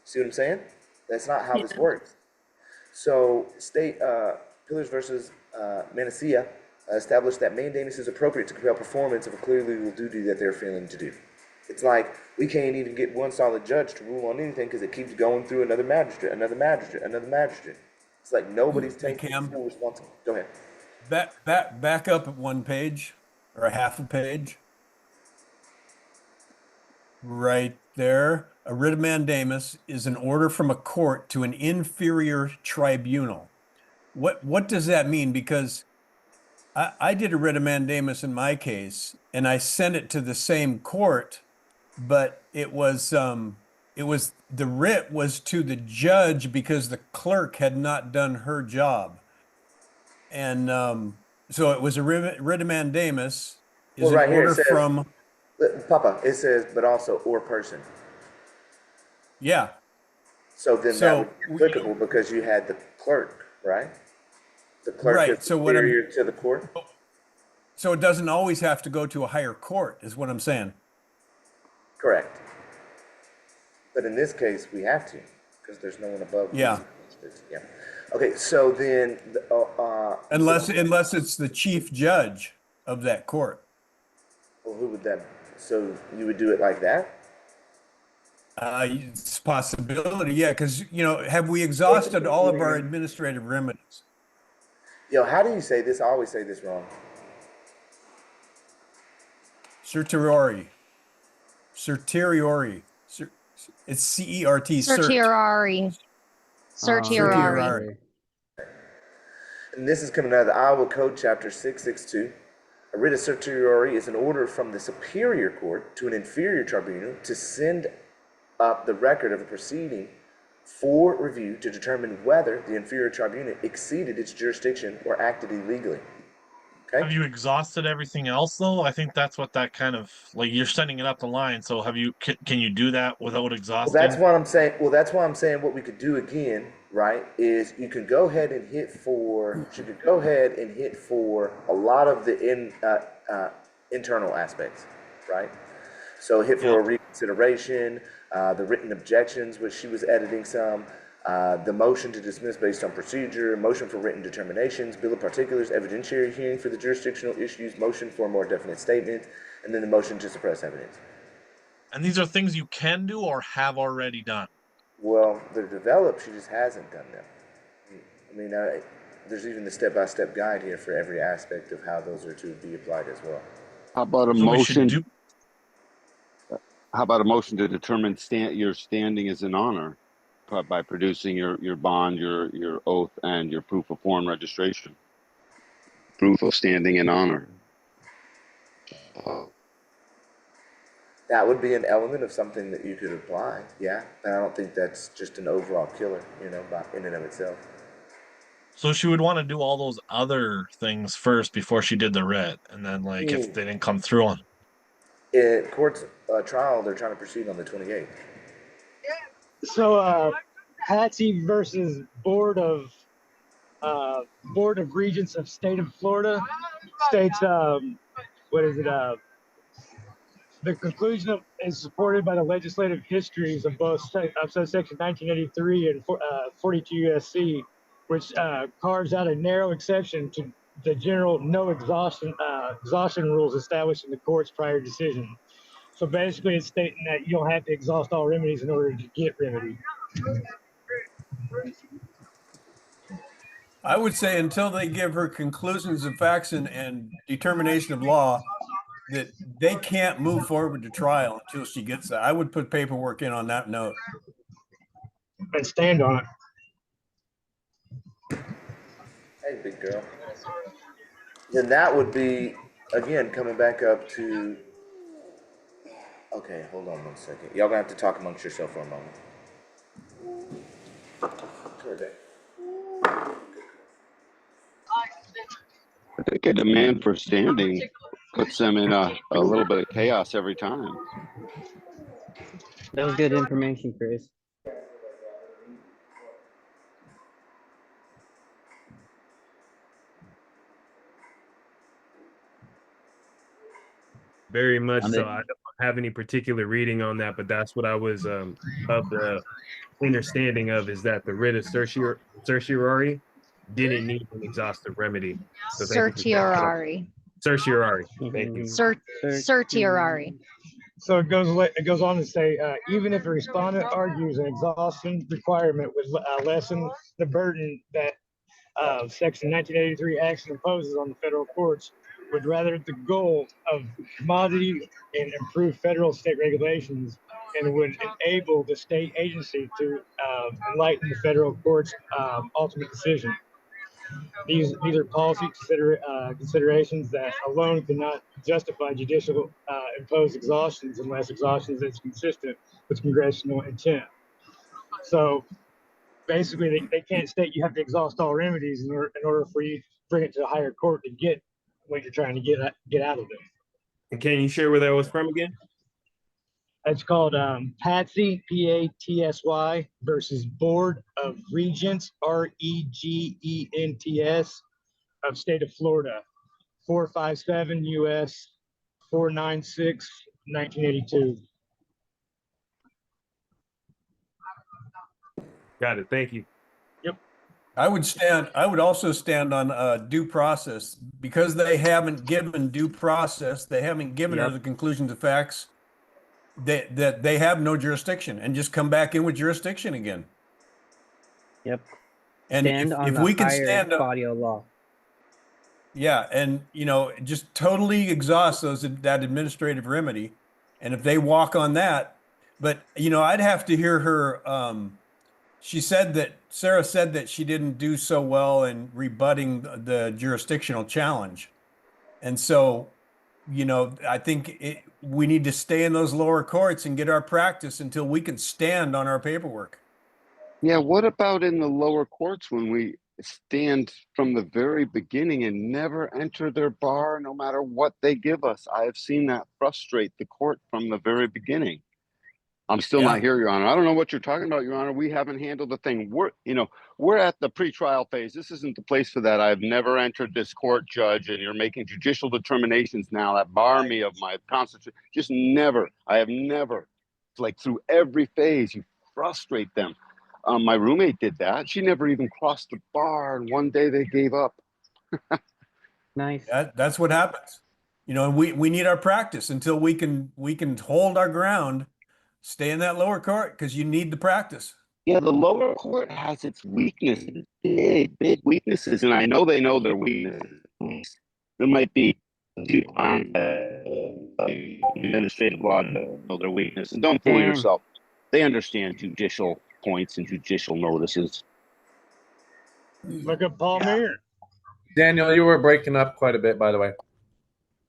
See what I'm saying? That's not how this works. So, Pillars versus Manassia established that mandamus is appropriate to compel performance of a clear legal duty that they're failing to do. It's like we can't even get one solid judge to rule on anything because it keeps going through another magistrate, another magistrate, another magistrate. It's like nobody's taking full responsibility. Go ahead. Back up at one page or a half a page. Right there. A writ of mandamus is an order from a court to an inferior tribunal. What does that mean? Because I did a writ of mandamus in my case, and I sent it to the same court, but it was the writ was to the judge because the clerk had not done her job, and so it was a writ of mandamus is well, right an order here it says, from Papa. It says, but also or person. Yeah. So then that would be applicable because you had the clerk, right? The clerk right. is superior to the court. So it doesn't always have to go to a higher court, is what I'm saying. Correct. But in this case, we have to, because there's no one above. Yeah. Yeah. Okay. So then, unless it's the chief judge of that court. Well, who would that? So you would do it like that? It's a possibility, yeah. Because have we exhausted all of our administrative remedies? Yo, how do you say this? I always say this wrong. Certiorari. Certiorari. It's C-E-R-T. Certiorari. Certiorari. And this is coming out of the Iowa Code, Chapter 662. A writ of certiorari is an order from the superior court to an inferior tribunal to send up the record of a proceeding for review to determine whether the inferior tribunal exceeded its jurisdiction or acted illegally. Okay. Have you exhausted everything else though? I think that's what that kind of like you're sending it up the line. So can you do that without exhausting? Well, that's what I'm saying. Well, that's why I'm saying what we could do again, right? Is you can go ahead and hit for. You could go ahead and hit for a lot of the internal aspects, right? So hit for a reconsideration, the written objections, which she was editing some. The motion to dismiss based on procedure, motion for written determinations, bill of particulars, evidentiary hearing for the jurisdictional issues, motion for a more definite statement, and then the motion to suppress evidence. And these are things you can do or have already done? Well, they're developed, she just hasn't done them. I mean, there's even the step-by-step guide here for every aspect of how those are to be applied as well. How about a motion? How about a motion to determine your standing as an honor by producing your bond, your oath, and your proof of foreign registration? Proof of standing in honor. That would be an element of something that you could apply, yeah. And I don't think that's just an overall killer, in and of itself. So she would want to do all those other things first before she did the writ, and then if they didn't come through on. In court's trial, they're trying to proceed on the 28th. So, Patsy versus Board of Regents of State of Florida states, the conclusion is supported by the legislative histories of both subsection 1983 and 42 USC, which carves out a narrow exception to the general no exhaustion rules established in the court's prior decision. So basically, it's stating that you don't have to exhaust all remedies in order to get remedy. I would say until they give her conclusions of facts and determination of law, that they can't move forward to trial until she gets that. I would put paperwork in on that note. And stand on it. Hey, big girl. Then that would be, again, coming back up to... Okay, hold on one second. Y'all gonna have to talk amongst yourself for a moment. I think a demand for standing Puts them in a little bit of chaos every time. That was good information, Chris. Very much so. I don't have any particular reading on that, but that's what I was of the understanding of, is that the writ of certiorari didn't need an exhaustive remedy. So Certiorari. Certiorari. Thank you. Certiorari. So it goes on to say, even if a respondent argues an exhaustion requirement would lessen the burden that Section 1983 action imposes on the federal courts, would rather the goal of commodity and improve federal state regulations, and would enable the state agency to enlighten the federal court's ultimate decision. These are policy considerations that alone cannot justify judicial imposed exhaustions unless exhaustion is consistent with congressional intent. So basically, they can't state you have to exhaust all remedies in order for you to bring it to a higher court to get what you're trying to get out of it. And can you share where that was from again? It's called Patsy, Patsy versus Board of Regents, Regents of State of Florida, 457 U.S. 496, 1982. Got it. Thank you. Yep. I would also stand on due process, because they haven't given due process. They haven't given her the conclusions of facts. That they have no jurisdiction, and just come back in with jurisdiction again. Yep. And if we can stand up, body of law. yeah, and just totally exhaust that administrative remedy, and if they walk on that, but I'd have to hear her. Sarah said that she didn't do so well in rebutting the jurisdictional challenge, and so I think we need to stay in those lower courts and get our practice until we can stand on our paperwork. Yeah, what about in the lower courts when we stand from the very beginning and never enter their bar no matter what they give us? I have seen that frustrate the court from the very beginning. I'm still not here, Your Honor. I don't know what you're talking about, Your Honor. We haven't handled the thing. We're at the pretrial phase. This isn't the place for that. I've never entered this court, Judge, and you're making judicial determinations now that bar me of my constitution. Just never. I have never. It's like through every phase, you frustrate them. My roommate did that. She never even crossed the bar, and one day they gave up. Nice. That's what happens. We need our practice until we can hold our ground. Stay in that lower court because you need the practice. Yeah, the lower court has its weaknesses, big weaknesses, and I know they know their weaknesses. There might be administrative law to know their weaknesses. Don't fool yourself. They understand judicial points and judicial notices. Look at Paul Mayer. Daniel, you were breaking up quite a bit, by the way.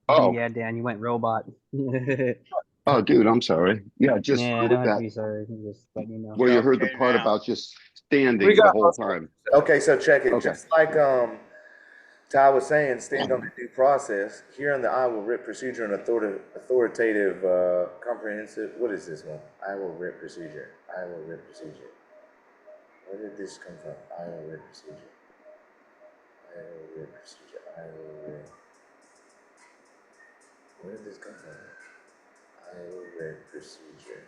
Oh. Yeah, Dan, you went robot. Oh, dude, I'm sorry. Yeah, just don't have to be sorry. Just let me know. Where you heard the part about just standing the whole time. Okay, so check it. Okay. Just like Ty was saying, stand on the due process. Here in the Iowa Writ Procedure and authoritative comprehensive. What is this one? Iowa Writ Procedure. Iowa Writ Procedure. Where did this come from? Iowa Writ Procedure. Iowa Writ Procedure. Iowa Writ. Where did this come from? Iowa Writ Procedure.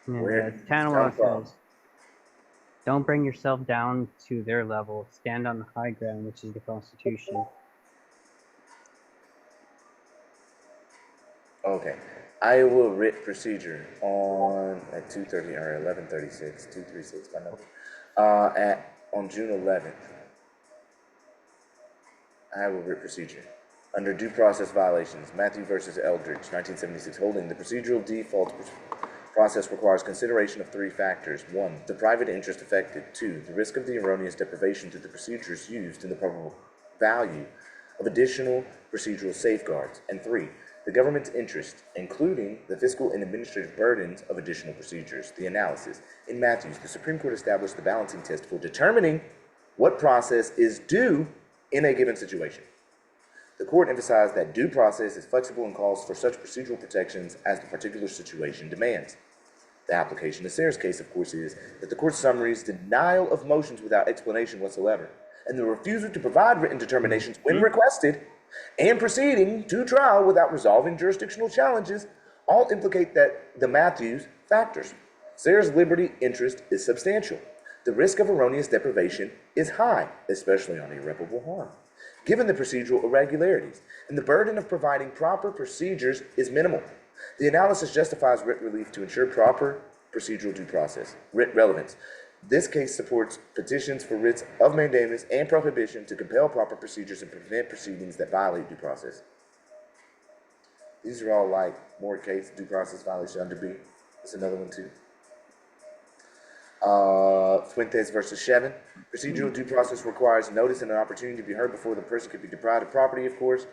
Yeah, canon law says, don't bring yourself down to their level. Stand on the high ground, which is the Constitution. Okay. Iowa Writ Procedure at 2:30 or 11:36, 236 by number. On June 11th. Iowa Writ Procedure. Under due process violations, Matthew versus Eldridge, 1976, holding the procedural default process requires consideration of three factors. 1, the private interest affected. 2, the risk of the erroneous deprivation to the procedures used and the probable value of additional procedural safeguards. And 3, the government's interest, including the fiscal and administrative burdens of additional procedures. The analysis. In Matthews, the Supreme Court established the balancing test for determining what process is due in a given situation. The court emphasized that due process is flexible and calls for such procedural protections as the particular situation demands. The application of Sayre's case, of course, is that the court's summary's denial of motions without explanation whatsoever, and the refusal to provide written determinations when requested, and proceeding to trial without resolving jurisdictional challenges, all implicate that the Matthews factors. Sayre's liberty interest is substantial. The risk of erroneous deprivation is high, especially on irreparable harm, given the procedural irregularities, and the burden of providing proper procedures is minimal. The analysis justifies writ relief to ensure proper procedural due process. Writ relevance. This case supports petitions for writs of mandamus and prohibition to compel proper procedures and prevent proceedings that violate due process. These are all like more case due process violation under B. That's another one too. Fuentes versus Shevin. Procedural due process requires notice and an opportunity to be heard before the person could be deprived of property, of course.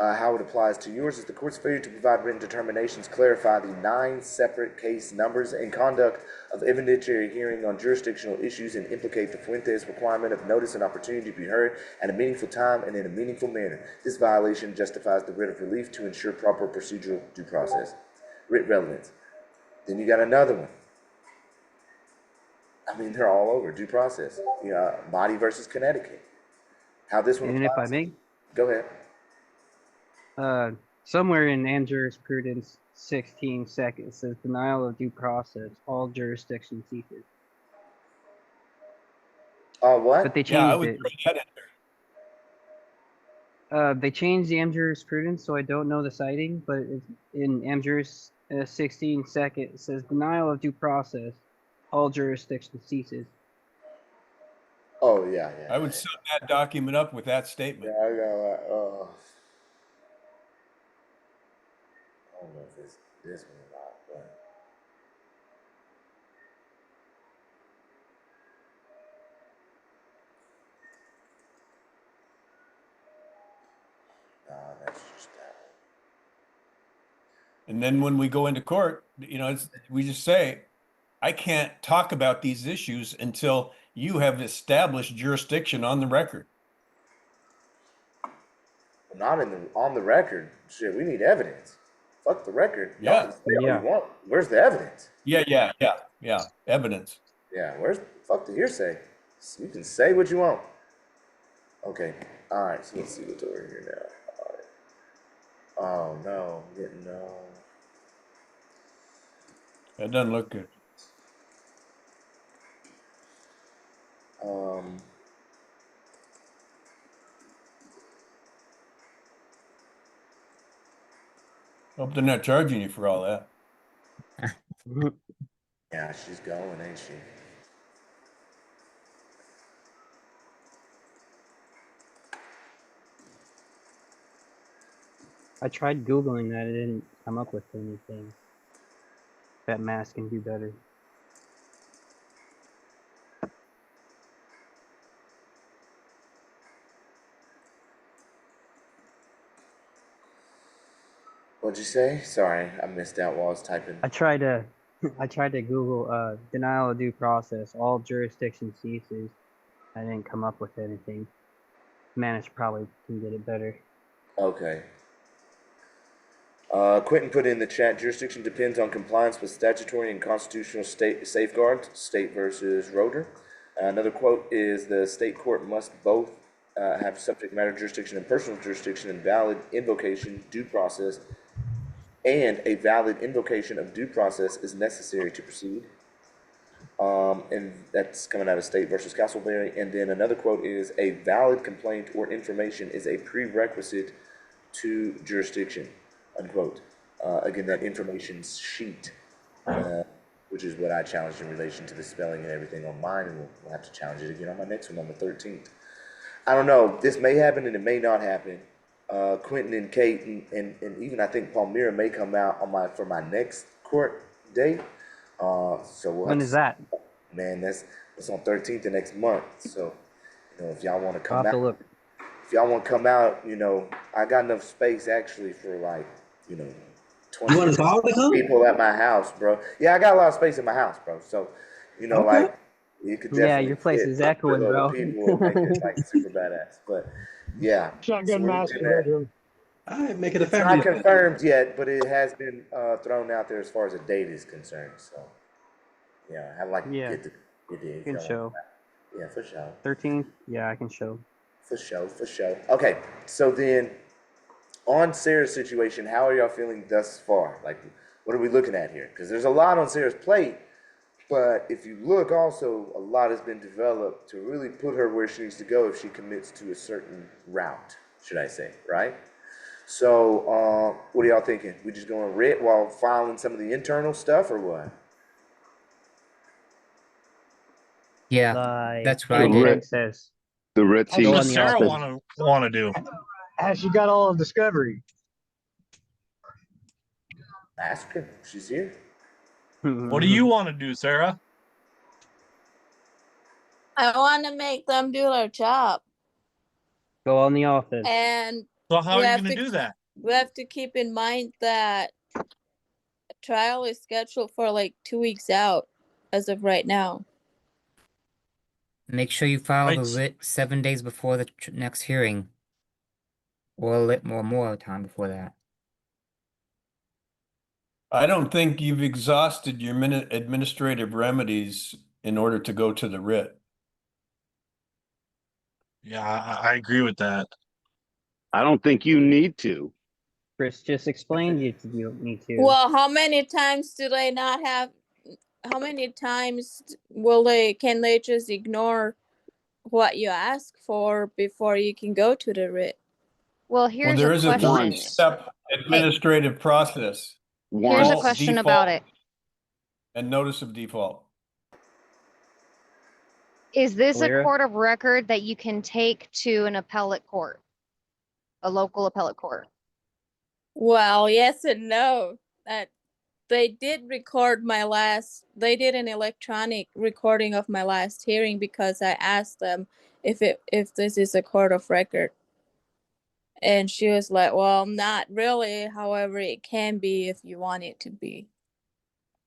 How it applies to yours is the court's failure to provide written determinations clarify the 9 separate case numbers and conduct of evidentiary hearing on jurisdictional issues and implicate the Fuentes requirement of notice and opportunity to be heard at a meaningful time and in a meaningful manner. This violation justifies the writ of relief to ensure proper procedural due process. Writ relevance. Then you got another one. I mean, they're all over. Due process. Body versus Connecticut. How this one And if I applies. may, Go ahead. somewhere in AM jurisprudence 16 seconds says denial of due process, all jurisdiction ceases. What? But they Yeah, I changed would it. throw that in there. They changed the AM jurisprudence, so I don't know the citing, but it's in AM juris 16 seconds it says denial of due process, all jurisdiction ceases. Oh, yeah. I would sum that document up with that statement. Yeah, I got I don't know if it's this one or not, but that's just that And then when we go into court, we just say, I can't talk about these issues until you have established jurisdiction on the record. one. Not on the record. Shit, we need evidence. Fuck the record. Y'all Yeah. can say all you want. Where's the evidence? Yeah. Evidence. Yeah, fuck the hearsay? You can say what you want. Okay. All right. So let's see what's over here now. All right. Oh no, didn't know. That doesn't look good. Hope they're not charging you for all that. Yeah, she's going, ain't she? I tried Googling that, it didn't come up with anything. That mask can do better. What'd you say? Sorry, I missed out while I was typing. I tried to Google denial of due process, all jurisdiction ceases. I didn't come up with anything. Managed probably can get it better. Okay. Quentin put in the chat, jurisdiction depends on compliance with statutory and constitutional state safeguards, state versus Roeder. Another quote is the state court must both have subject matter jurisdiction and personal jurisdiction and valid invocation, due process, and a valid invocation of due process is necessary to proceed. And that's coming out of State versus Castleberry. And then another quote is a valid complaint or information is a prerequisite to jurisdiction, unquote. Again, that information sheet, which is what I challenged in relation to the spelling and everything on mine, and we'll have to challenge it again on my next one on the 13th. I don't know, this may happen and it may not happen. Quentin and Kate and even I think Palmyra may come out on for my next court date. So When is that? Man, that's on 13th of next month. So, if y'all want to come I'll have out, to look. if y'all want to come out, I got enough space actually for 20 You want us all to come? people at my house, bro. Yeah, I got a lot of space in my house, bro. So, Okay. You could Yeah, definitely your place fit is with echoing, other bro. people and make it like super badass. But yeah, so Shotgun we're master looking at. bedroom. All right, make it a It's family. not confirmed yet, but it has been thrown out there as far as a date is concerned. So yeah, I like Yeah, get the you can detail. show. Yeah, for sure. 13th, yeah, I can show. For sure, for sure. Okay, so then on Sarah's situation, how are y'all feeling thus far? Like, what are we looking at here? Because there's a lot on Sarah's plate, but if you look also, a lot has been developed to really put her where she needs to go if she commits to a certain route, should I say, right? So, what are y'all thinking? We just going writ while filing some of the internal stuff, or what? Yeah, Like that's what I The did. writ, says. the writ What Go seems on does the Sarah office. want to do? Has she got all of discovery? Ask her. She's here. What do you want to do, Sarah? I want to make them do their job. Go on the office. And So how we are you have going to do that? We have to keep in mind that trial is scheduled for like 2 weeks out as of right now. Make sure you file the Right. writ 7 days before the next hearing, or more time before that. I don't think you've exhausted your administrative remedies in order to go to the writ. Yeah, I agree with that. I don't think you need to. Chris just explained you don't need to. Well, how many times do they not have? How many times can they just ignore what you ask for before you can go to the writ? Well, Well, here's there a is a question. three-step administrative process. Here's a Default, question about it. and notice of default. Is this a Valera? court of record that you can take to an appellate court? A local appellate court? Well, yes and no. They did record they did an electronic recording of my last hearing because I asked them if this is a court of record. And she was like, well, not really. However, it can be if you want it to be.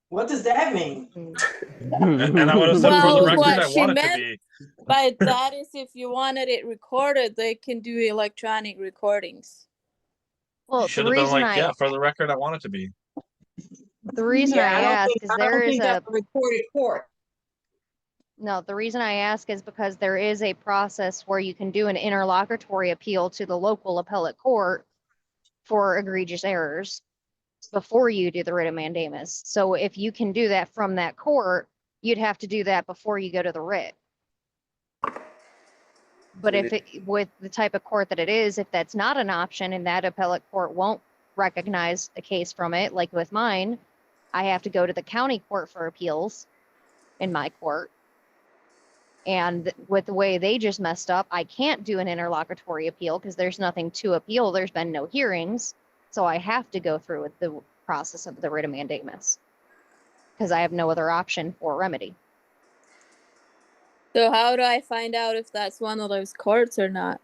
What does that mean? And I would have said, for the Well, record, what I she want it to meant be. by that is if you wanted it recorded, they can do electronic recordings. Well, You the should have been reason like, yeah, for the record, I want it to be. the reason Yeah, I I don't ask think, is I there don't is think that's a recorded court. no, the reason I ask is because there is a process where you can do an interlocutory appeal to the local appellate court for egregious errors before you do the writ of mandamus. So if you can do that from that court, you'd have to do that before you go to the writ. But if it, with the type of court that it is, if that's not an option and that appellate court won't recognize a case from it, like with mine, I have to go to the county court for appeals in my court. And with the way they just messed up, I can't do an interlocutory appeal because there's nothing to appeal. There's been no hearings. So I have to go through with the process of the writ of mandamus because I have no other option for remedy. So how do I find out if that's one of those courts or not?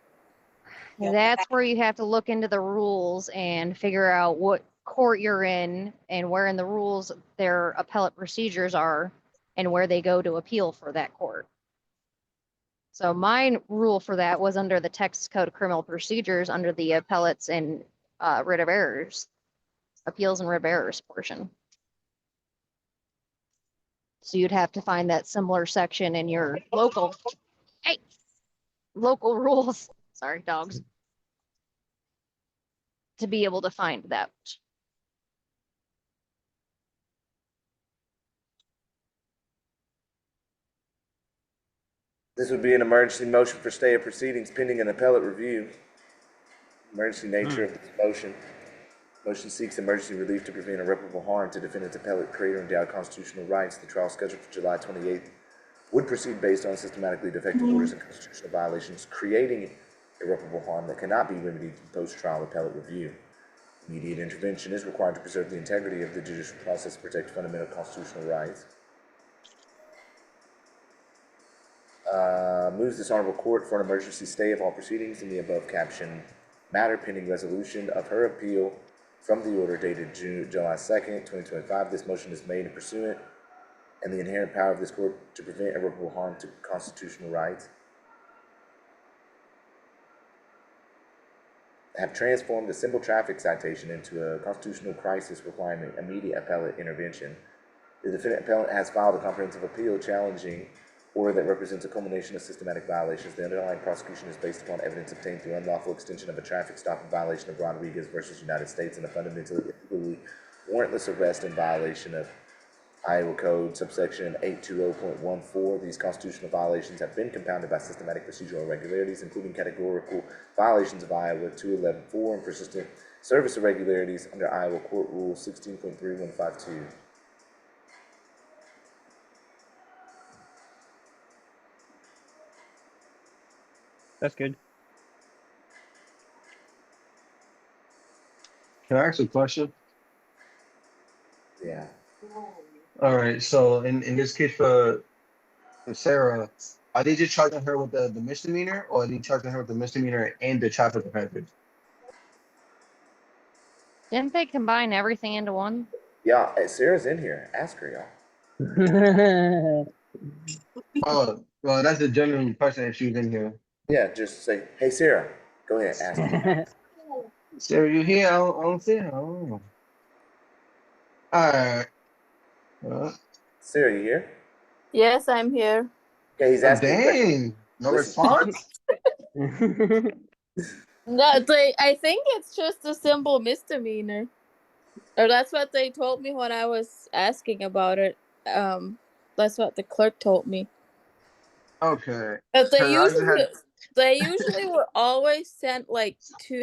That's where you have to look into the rules and figure out what court you're in and where in the rules their appellate procedures are and where they go to appeal for that court. So my rule for that was under the Texas Code of Criminal Procedures under the appellates and writ of errors, appeals and writ of errors portion. So you'd have to find that similar section in your local rules. Sorry, dogs. To be able to find that. This would be an emergency motion for stay of proceedings pending an appellate review. Emergency nature of this motion. Motion seeks emergency relief to prevent irreparable harm to defendant's appellate creator endowed constitutional rights. The trial scheduled for July 28th would proceed based on systematically defective orders and constitutional violations, creating irreparable harm that cannot be remedied in post-trial appellate review. Immediate intervention is required to preserve the integrity of the judicial process and protect fundamental constitutional rights. Moves this honorable court for an emergency stay of all proceedings in the above captioned matter pending resolution of her appeal from the order dated July 2nd, 2025. This motion is made in pursuant and the inherent power of this court to prevent irreparable harm to constitutional rights, have transformed a simple traffic citation into a constitutional crisis requiring immediate appellate intervention. The defendant appellant has filed a comprehensive appeal challenging order that represents a culmination of systematic violations. The underlying prosecution is based upon evidence obtained through unlawful extension of a traffic stop in violation of Rodriguez versus United States and a fundamentally illegally warrantless arrest in violation of Iowa Code subsection 820.14. These constitutional violations have been compounded by systematic procedural irregularities, including categorical violations of Iowa 211.4 and persistent service irregularities under Iowa Court Rule 16.3152. That's good. Can I ask a question? Yeah. All right. So in this case for Sarah, are they just charging her with the misdemeanor, or are they charging her with the misdemeanor and the traffic offense? Didn't they combine everything into one? Yeah, Sarah's in here. Ask her, y'all. Oh, well, that's a genuine question if she was in here. Yeah, just say, hey, Sarah, go ahead, ask her. Sarah, you here? I don't see her. I don't know. All right. Sarah, you here? Yes, I'm here. Okay, he's asking. Dang, no response? No, I think it's just a simple misdemeanor. Or that's what they told me when I was asking about it. That's what the clerk told me. Okay. But they I just usually were always sent like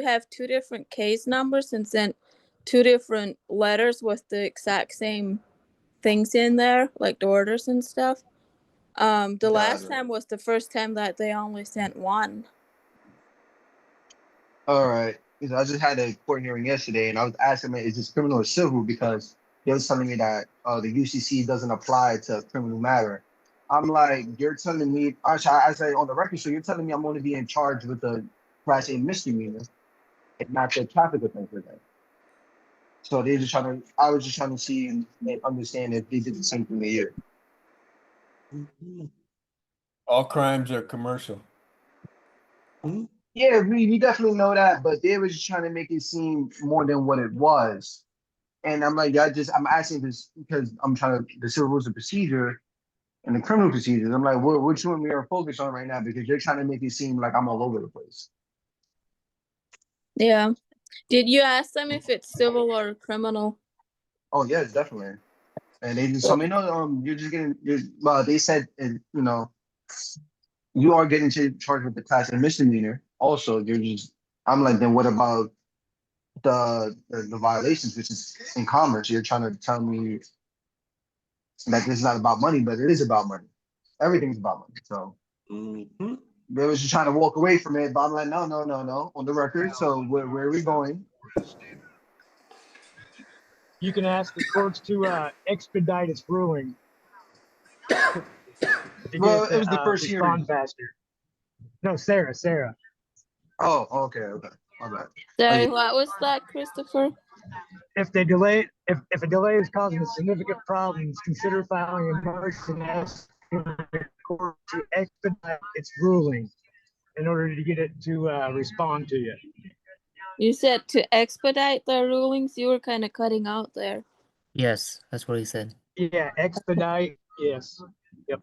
have two different case numbers and sent two different letters with the exact same things in there, like the orders and stuff. The last time was the first time that they only sent one. All right. Because I just had a court hearing yesterday, and I was asking them, is this criminal or civil? Because they was telling me that the UCC doesn't apply to criminal matter. I'm like, you're telling me, I say on the record, so you're telling me I'm going to be in charge with the Class A misdemeanor, and not the traffic offense with that. So they just trying to, I was just trying to see and understand if they did the same thing here. All crimes are commercial. Yeah, we definitely know that, but they were just trying to make it seem more than what it was. And I'm like, I'm asking this because I'm trying to, the civil rules of procedure and the criminal procedures. I'm like, which one we are focused on right now? Because you're trying to make it seem like I'm all over the place. Yeah. Did you ask them if it's civil or criminal? Oh, yes, definitely. And they just told me, no, you're just getting, well, they said, you know, you are getting charged with the Class A misdemeanor. Also, you're just, I'm like, then what about the violations, which is in commerce? You're trying to tell me that this is not about money, but it is about money. Everything's about money. So they was just trying to walk away from it, but I'm like, no, on the record. So where are we going? You can ask the courts to expedite its ruling. Well, it was the first respond hearing. faster. No, Sarah. Oh, okay. All right. Sorry, what was that, Christopher? If a delay is causing significant problems, consider filing a motion asking the court to expedite its ruling in order to get it to respond to you. You said to expedite the rulings. You were kind of cutting out there. Yes, that's what he said. Yeah, expedite. Yes. Yep.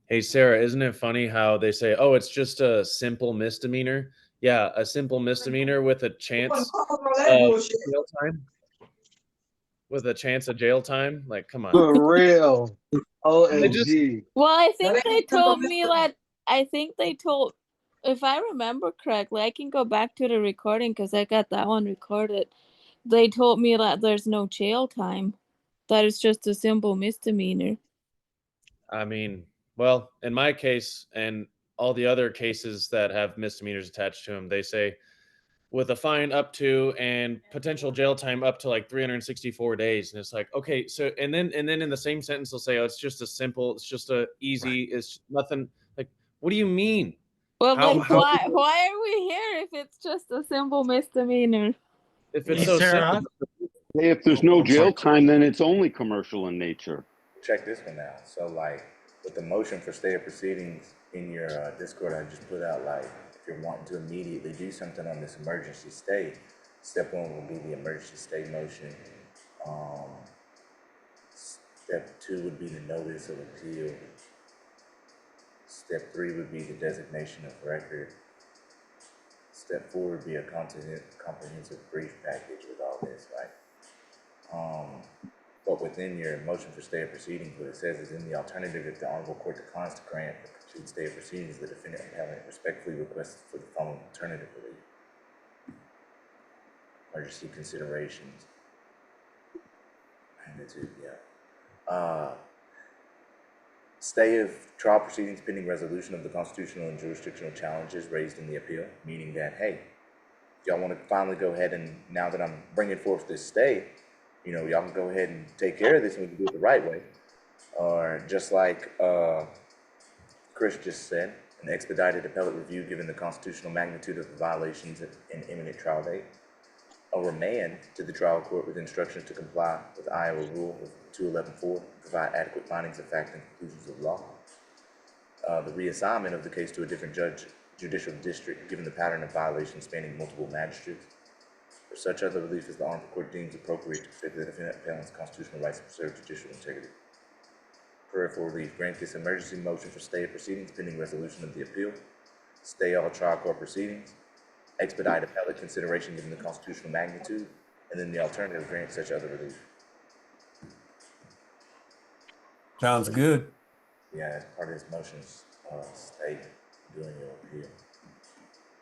Hey, Sarah, isn't it funny how they say, oh, it's just a simple misdemeanor? Yeah, a simple misdemeanor with a chance of jail time. With a chance of jail time? Like, come on. For real. OMG. Well, I think they told me that, if I remember correctly, I can go back to the recording because I got that one recorded. They told me that there's no jail time. That is just a simple misdemeanor. I mean, well, in my case and all the other cases that have misdemeanors attached to them, they say with a fine up to and potential jail time up to like 364 days. And it's like, okay, so and then in the same sentence they'll say, oh, it's just a easy, it's nothing. Like, what do you mean? Well, why are we here if it's just a simple misdemeanor? If it's Hey, so Sarah? simple, Hey, if there's no jail time, then it's only commercial in nature. Check this one out. So like with the motion for stay of proceedings in your Discord, I just put out like if you're wanting to immediately do something on this emergency stay, step one will be the emergency stay motion. Step two would be the notice of appeal. Step three would be the designation of record. Step four would be a comprehensive brief package with all this, right? But within your motion for stay of proceedings, what it says is in the alternative, if the Honorable Court declines to grant the complete stay of proceedings, the defendant appellant respectfully requests for the following alternative relief. Emergency considerations. Magnitude, yeah. Stay of trial proceedings pending resolution of the constitutional and jurisdictional challenges raised in the appeal, meaning that, hey, if y'all want to finally go ahead and, now that I'm bringing forth this stay, you know, y'all can go ahead and take care of this and we can do it the right way. Or just like Chris just said, an expedited appellate review given the constitutional magnitude of the violations and imminent trial date. A remand to the trial court with instructions to comply with Iowa Rule 211.4, provide adequate findings of fact and conclusions of law. The reassignment of the case to a different judicial district, given the pattern of violations spanning multiple magistrates. For such other relief as the Honorable Court deems appropriate to protect the defendant appellant's constitutional rights and preserve judicial integrity. Prayer for relief: grant this emergency motion for stay of proceedings pending resolution of the appeal. Stay all trial court proceedings. Expedite appellate consideration given the constitutional magnitude, and then the alternative, grant such other relief. Sounds good. Yeah, as part of this motion, stay doing your appeal.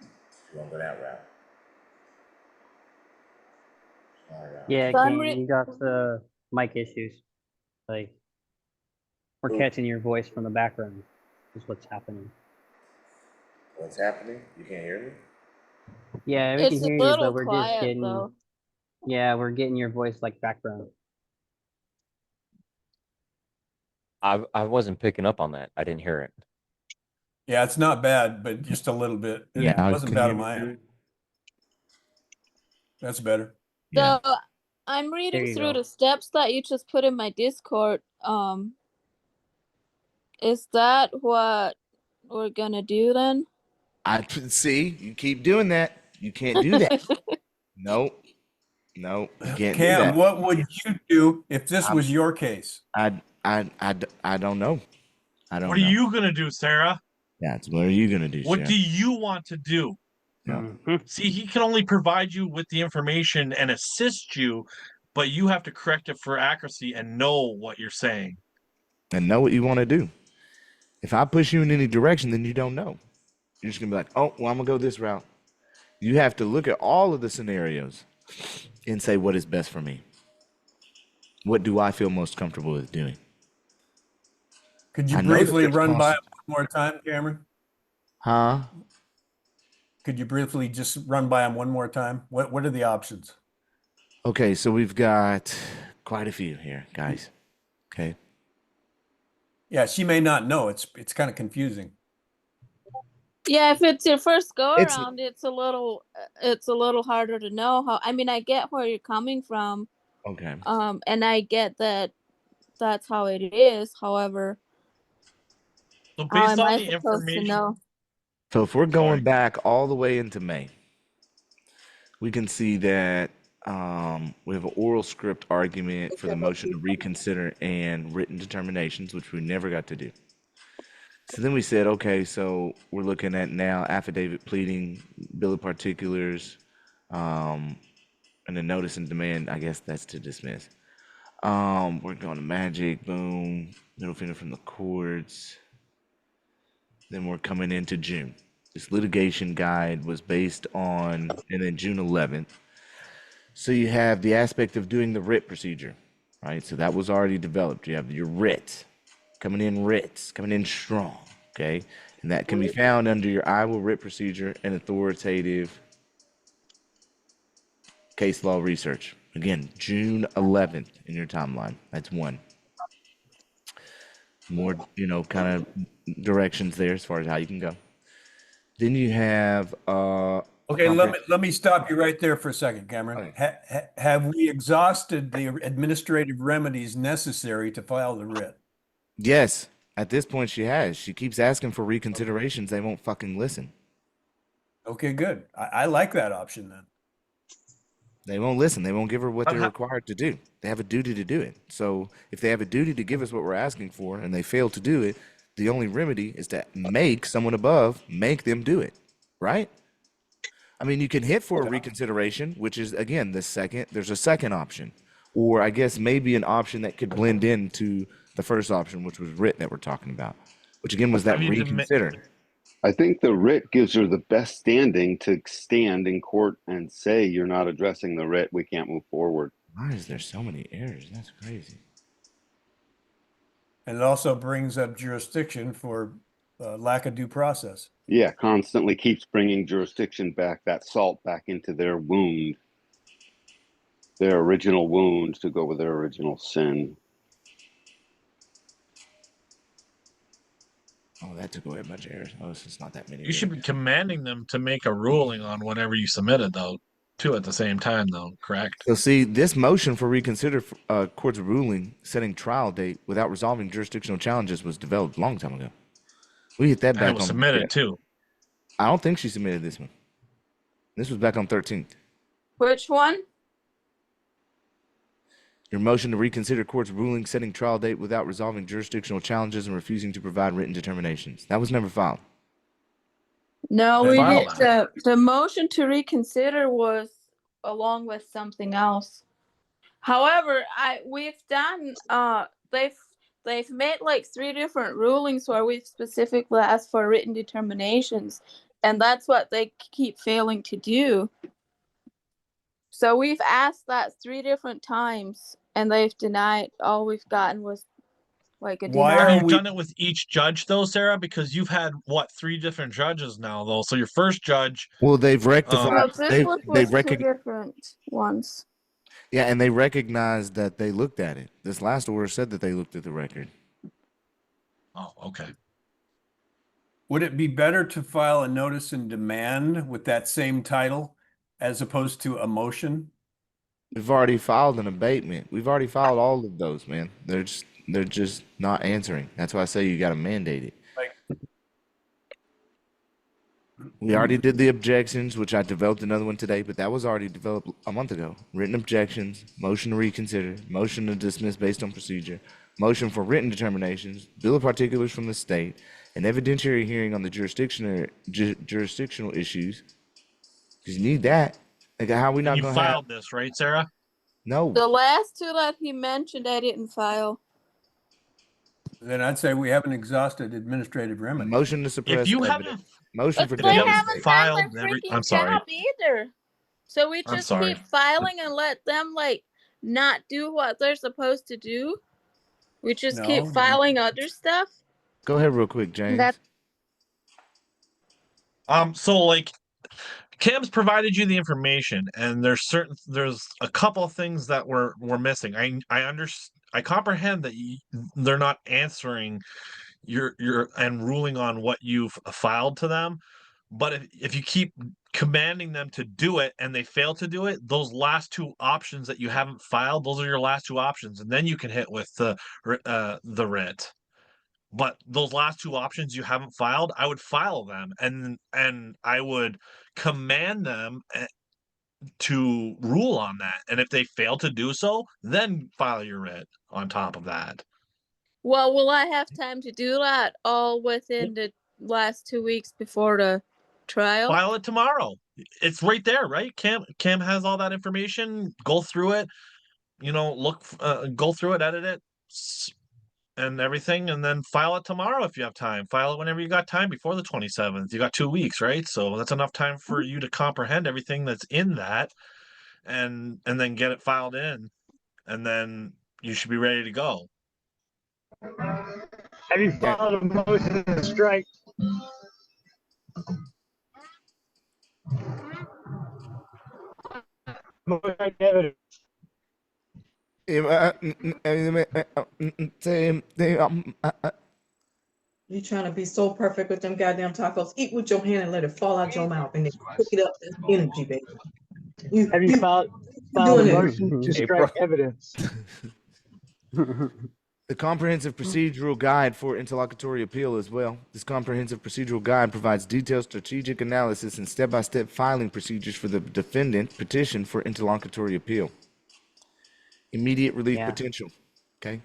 If you want to go that route. Yeah, So King, you got the mic issues. Like, we're catching your voice from the background. Is what's happening. What's happening? You can't hear me? Yeah, we it's can a hear you, little but we're just quiet getting. though. Yeah, we're getting your voice like background. I wasn't picking up on that. I didn't hear it. Yeah, it's not bad, but just a little bit. And Yeah, it wasn't bad on my end. That's better. So I'm reading you through go. the steps that you just put in my Discord. Is that what we're gonna do then? I see. You keep doing that. You can't do that. Nope. Nope. You can't do Cam, that. what would you do if this was your case? I don't know. I don't What know. are you gonna do, Sarah? That's what are you gonna do, What Sarah? do you want to do? Yeah. See, he can only provide you with the information and assist you, but you have to correct it for accuracy and know what you're saying. And know what you want to do. If I push you in any direction, then you don't know. You're just gonna be like, oh, well, I'm gonna go this route. You have to look at all of the scenarios and say what is best for me. What do I feel most comfortable with doing? Could you I know that briefly there's run by possi- it one more time, Cameron? Huh? Could you briefly just run by them one more time? What are the options? Okay, so we've got quite a few here, guys. Okay. Yeah, she may not know. It's kind of confusing. Yeah, if it's your first go It's- around, it's a little harder to know how. I mean, I get where you're coming from. Okay. And I get that that's how it is. However, So how based am on I the supposed to information, know? So if we're going back all the way into May, we can see that we have an oral script argument for the motion to reconsider and written determinations, which we never got to do. So then we said, okay, so we're looking at now affidavit pleading, bill of particulars, and the notice and demand. I guess that's to dismiss. We're going to magic, boom, middle finger from the courts. Then we're coming into June. This litigation guide was based on, and then June 11th. So you have the aspect of doing the writ procedure, right? So that was already developed. You have your writ, coming in strong, okay? And that can be found under your Iowa writ procedure and authoritative case law research. Again, June 11th in your timeline. That's one. More, kind of directions there as far as how you can go. Then you have Okay, let me stop you right there for a second, Cameron. Have we exhausted the administrative remedies necessary to file the writ? Yes, at this point she has. She keeps asking for reconsiderations. They won't fucking listen. Okay, good. I like that option then. They won't listen. They won't give her what they're required to do. They have a duty to do it. So if they have a duty to give us what we're asking for and they fail to do it, the only remedy is to make someone above make them do it, right? I mean, you can hit for a reconsideration, which is, again, there's a second option. Or I guess maybe an option that could blend into the first option, which was writ that we're talking about, which again was that reconsider. I think the writ gives her the best standing to stand in court and say, you're not addressing the writ, we can't move forward. Why is there so many errors? That's crazy. And it also brings up jurisdiction for lack of due process. Yeah, constantly keeps bringing jurisdiction back, that salt back into their wound, their original wound to go with their original sin. Oh, that took away a bunch of errors. Oh, it's not that many. You should be commanding them to make a ruling on whatever you submitted, though, too, at the same time, though, correct? So see, this motion for reconsider court's ruling setting trial date without resolving jurisdictional challenges was developed a long time ago. We hit that back and it was on submitted, too. I don't think she submitted this one. This was back on 13th. Which one? Your motion to reconsider court's ruling setting trial date without resolving jurisdictional challenges and refusing to provide written determinations. That was never filed. No, They we filed did. The motion to reconsider was along with something else. However, we've done they've made like 3 different rulings where we've specifically asked for written determinations, and that's what they keep failing to do. So we've asked that 3 different times, and they've denied. All we've gotten was like a denial. Have you done it with each judge, though, Sarah? Because you've had, 3 different judges now, though. So your first judge... Well, they've rectified. No, this one was 2 different ones. Yeah, and they recognized that they looked at it. This last order said that they looked at the record. Oh, okay. Would it be better to file a notice in demand with that same title as opposed to a motion? We've already filed an abatement. We've already filed all of those, man. They're just not answering. That's why I say you got to mandate it. We already did the objections, which I developed another one today, but that was already developed a month ago. Written objections, motion to reconsider, motion to dismiss based on procedure, motion for written determinations, bill of particulars from the state, an evidentiary hearing on the jurisdictional issues. Because you need that. Like, how are we not You going to filed this, right, Sarah? No. The last 2 that he mentioned, I didn't file. Then I'd say we haven't exhausted administrative remedy. Motion to suppress. If you evidence. haven't, motion for They deficit. haven't filed done their every- freaking I'm sorry. job either. So we I'm just sorry. keep filing and let them like not do what they're supposed to do. We just keep No. filing other stuff. Go ahead real quick, James. So like Cam's provided you the information, and there's a couple of things that we're missing. I comprehend that they're not answering your and ruling on what you've filed to them, but if you keep commanding them to do it and they fail to do it, those last 2 options that you haven't filed, those are your last 2 options, and then you can hit with the writ. But those last 2 options you haven't filed, I would file them, and I would command them to rule on that. And if they fail to do so, then file your writ on top of that. Well, will I have time to do that all within the last 2 weeks before the trial? File it tomorrow. It's right there, right? Cam has all that information. Go through it. Go through it, edit it, and everything, and then file it tomorrow if you have time. File it whenever you got time before the 27th. You got 2 weeks, right? So that's enough time for you to comprehend everything that's in that, and then get it filed in, and then you should be ready to go. Have you filed a motion to strike? Motion to evidence. You trying to be so perfect with them goddamn tacos. Eat with your hand and let it fall out your mouth and then cook it up. That's energy, baby. Have you filed a doing it. motion to strike evidence? The Comprehensive Procedural Guide for Interlocutory Appeal as well. This Comprehensive Procedural Guide provides detailed strategic analysis and step-by-step filing procedures for the defendant petition for interlocutory appeal. Immediate relief potential. Okay.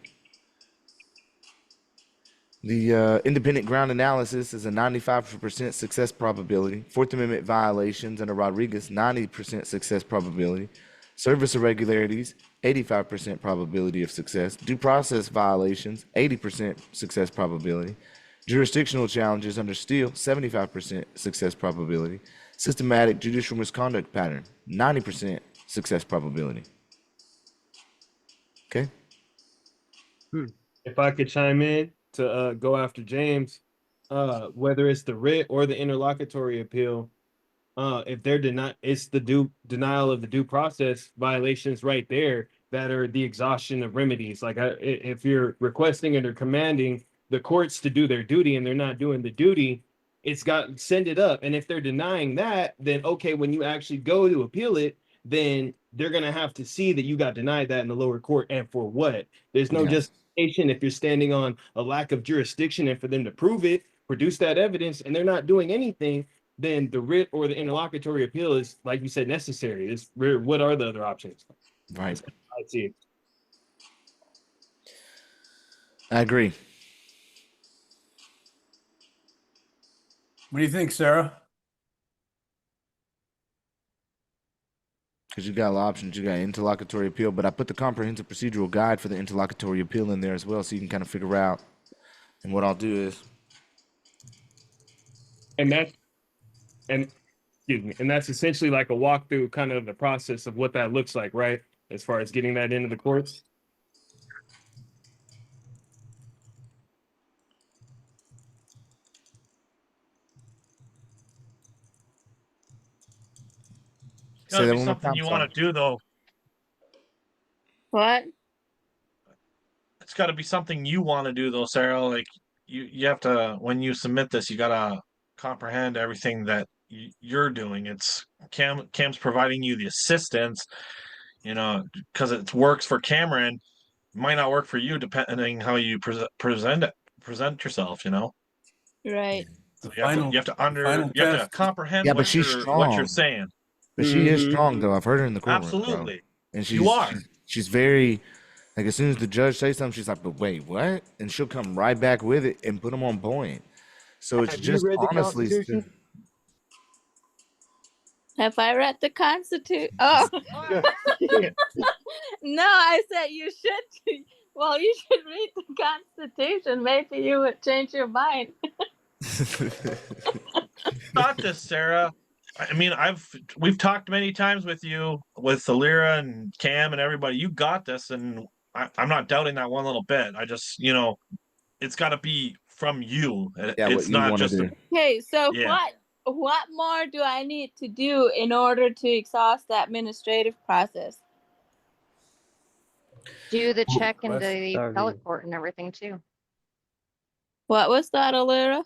The independent ground analysis is a 95% success probability. Fourth Amendment violations under Rodriguez, 90% success probability. Service irregularities, 85% probability of success. Due process violations, 80% success probability. Jurisdictional challenges under Steele, 75% success probability. Systematic judicial misconduct pattern, 90% success probability. Okay. If I could chime in to go after James, whether it's the writ or the interlocutory appeal, if they're denied, it's the denial of the due process violations right there that are the exhaustion of remedies. Like if you're requesting and or commanding the courts to do their duty and they're not doing the duty, it's got send it up. And if they're denying that, then okay, when you actually go to appeal it, then they're gonna have to see that you got denied that in the lower court and for what. There's no justification if you're standing on a lack of jurisdiction and for them to prove it, produce that evidence, and they're not doing anything. Then the writ or the interlocutory appeal is, like you said, necessary. What are the other options? Right. I see. I agree. What do you think, Sarah? Because you got a lot of options. You got interlocutory appeal, but I put the comprehensive procedural guide for the interlocutory appeal in there as well, so you can kind of figure out. And what I'll do is, and that's essentially like a walkthrough, kind of the process of what that looks like, right? As far as getting that into the courts. It's gotta be something you want to do, though. What? It's got to be something you want to do, though, Sarah. Like you have to, when you submit this, you gotta comprehend everything that you're doing. It's Cam's providing you the assistance, you know, because it works for Cameron, might not work for you depending how you present yourself. You know. Right. So you have to comprehend but what she's you're strong. saying. But she is strong, though. I've heard her in the courtroom. Absolutely. Bro. And you are. She's very, like, as soon as the judge says something, she's like, but wait, what? And she'll come right back with it and put them on point. So it's just honestly. Have I read the Constitution? Oh. No, I said you should. Well, you should read the Constitution. Maybe you would change your mind. Got this, Sarah. I mean, we've talked many times with you, with Alira and Cam and everybody. You got this, and I'm not doubting that one little bit. I just, it's got to be from you. It's not just. Okay, so what more do I need to do in order to exhaust the administrative process? Do the check into the appellate court and everything too. What was that, Alira?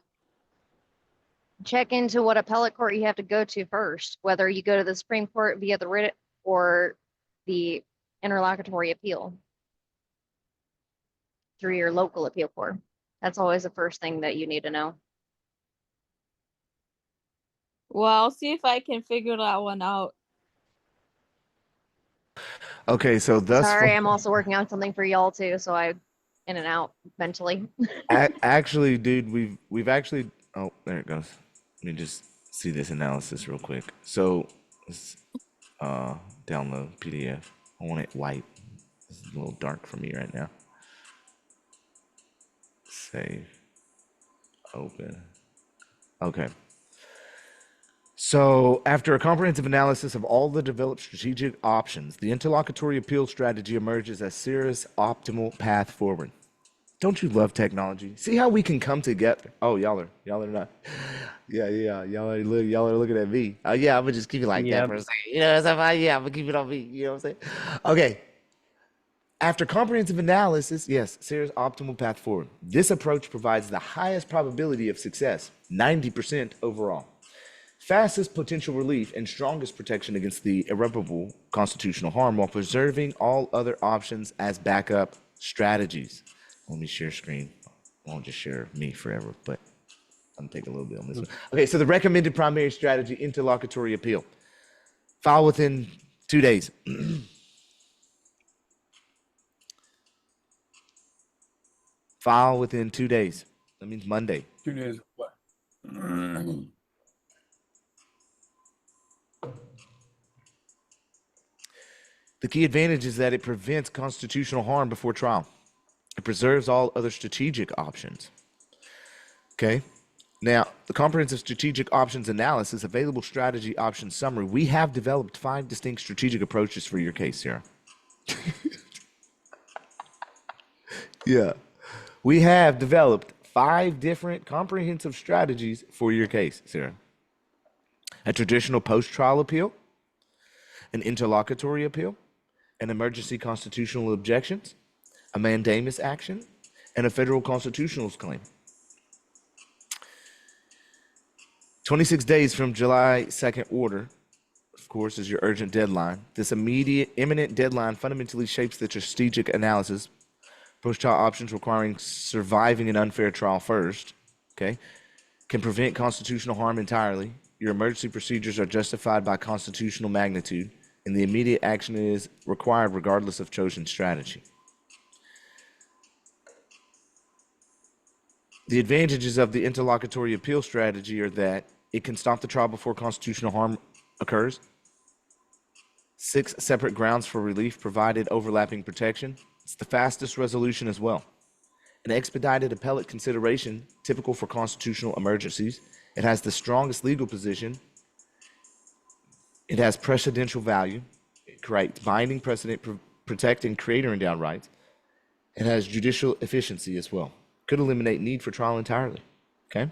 Check into what appellate court you have to go to first, whether you go to the Supreme Court via the writ or the interlocutory appeal through your local appeal court. That's always the first thing that you need to know. Well, I'll see if I can figure that one out. Okay, so Sorry, I'm also working on something for y'all too, so I in and out mentally. Actually, dude, we've actually. Oh, there it goes. Let me just see this analysis real quick. So, let's download PDF. I want it white. This is a little dark for me right now. Save. Open. Okay. So, after a comprehensive analysis of all the developed strategic options, the interlocutory appeal strategy emerges as Sarah's optimal path forward. Don't you love technology? See how we can come together. Oh, y'all are not. Yeah. Y'all are looking at me. Oh yeah, I'm gonna just keep it like that for a second. You know what I'm saying? Yeah, I'm gonna keep it on me. You know what I'm saying? Okay. After comprehensive analysis, yes, Sarah's optimal path forward. This approach provides the highest probability of success, 90% overall. Fastest potential relief and strongest protection against the irreparable constitutional harm while preserving all other options as backup strategies. Let me share screen. I won't just share me forever, but I'm gonna take a little bit on this one. Okay, so the recommended primary strategy, interlocutory appeal. File within 2 days. File within 2 days. That means Monday. 2 days. What? The key advantage is that it prevents constitutional harm before trial. It preserves all other strategic options. Okay. Now, the comprehensive strategic options analysis, available strategy options summary. We have developed 5 distinct strategic approaches for your case, Sarah. Yeah. We have developed 5 different comprehensive strategies for your case, Sarah. A traditional post-trial appeal, an interlocutory appeal, an emergency constitutional objections, a mandamus action, and a federal constitutional claim. 26 days from July 2nd order, of course, is your urgent deadline. This imminent deadline fundamentally shapes the strategic analysis. Post-trial options requiring surviving an unfair trial first, okay, can prevent constitutional harm entirely. Your emergency procedures are justified by constitutional magnitude, and the immediate action is required regardless of chosen strategy. The advantages of the interlocutory appeal strategy are that it can stop the trial before constitutional harm occurs. 6 separate grounds for relief provided overlapping protection. It's the fastest resolution as well. An expedited appellate consideration, typical for constitutional emergencies. It has the strongest legal position. It has precedential value. It creates binding precedent protecting creator endowed rights. It has judicial efficiency as well. Could eliminate need for trial entirely. Okay.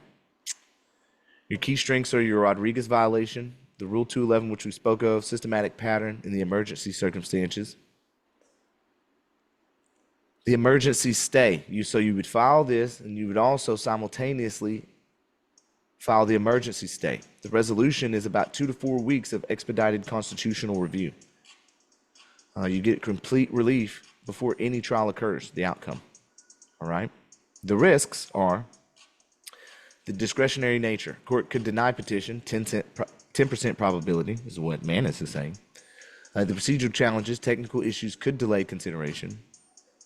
Your key strengths are your Rodriguez violation, the Rule 211, which we spoke of, systematic pattern in the emergency circumstances. The emergency stay. So you would file this, and you would also simultaneously file the emergency stay. The resolution is about 2 to 4 weeks of expedited constitutional review. You get complete relief before any trial occurs, the outcome. All right. The risks are the discretionary nature. Court could deny petition, 10% probability is what Manus is saying. The procedural challenges, technical issues could delay consideration.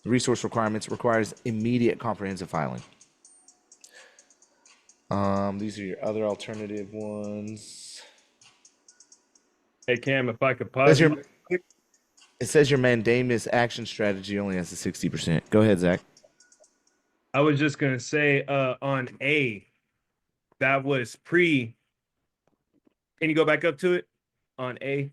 The resource requirements requires immediate comprehensive filing. These are your other alternative ones. Hey Cam, if I could pause you. It says your mandamus action strategy only has a 60%. Go ahead, Zach. I was just gonna say on A, that was pre. Can you go back up to it? On A,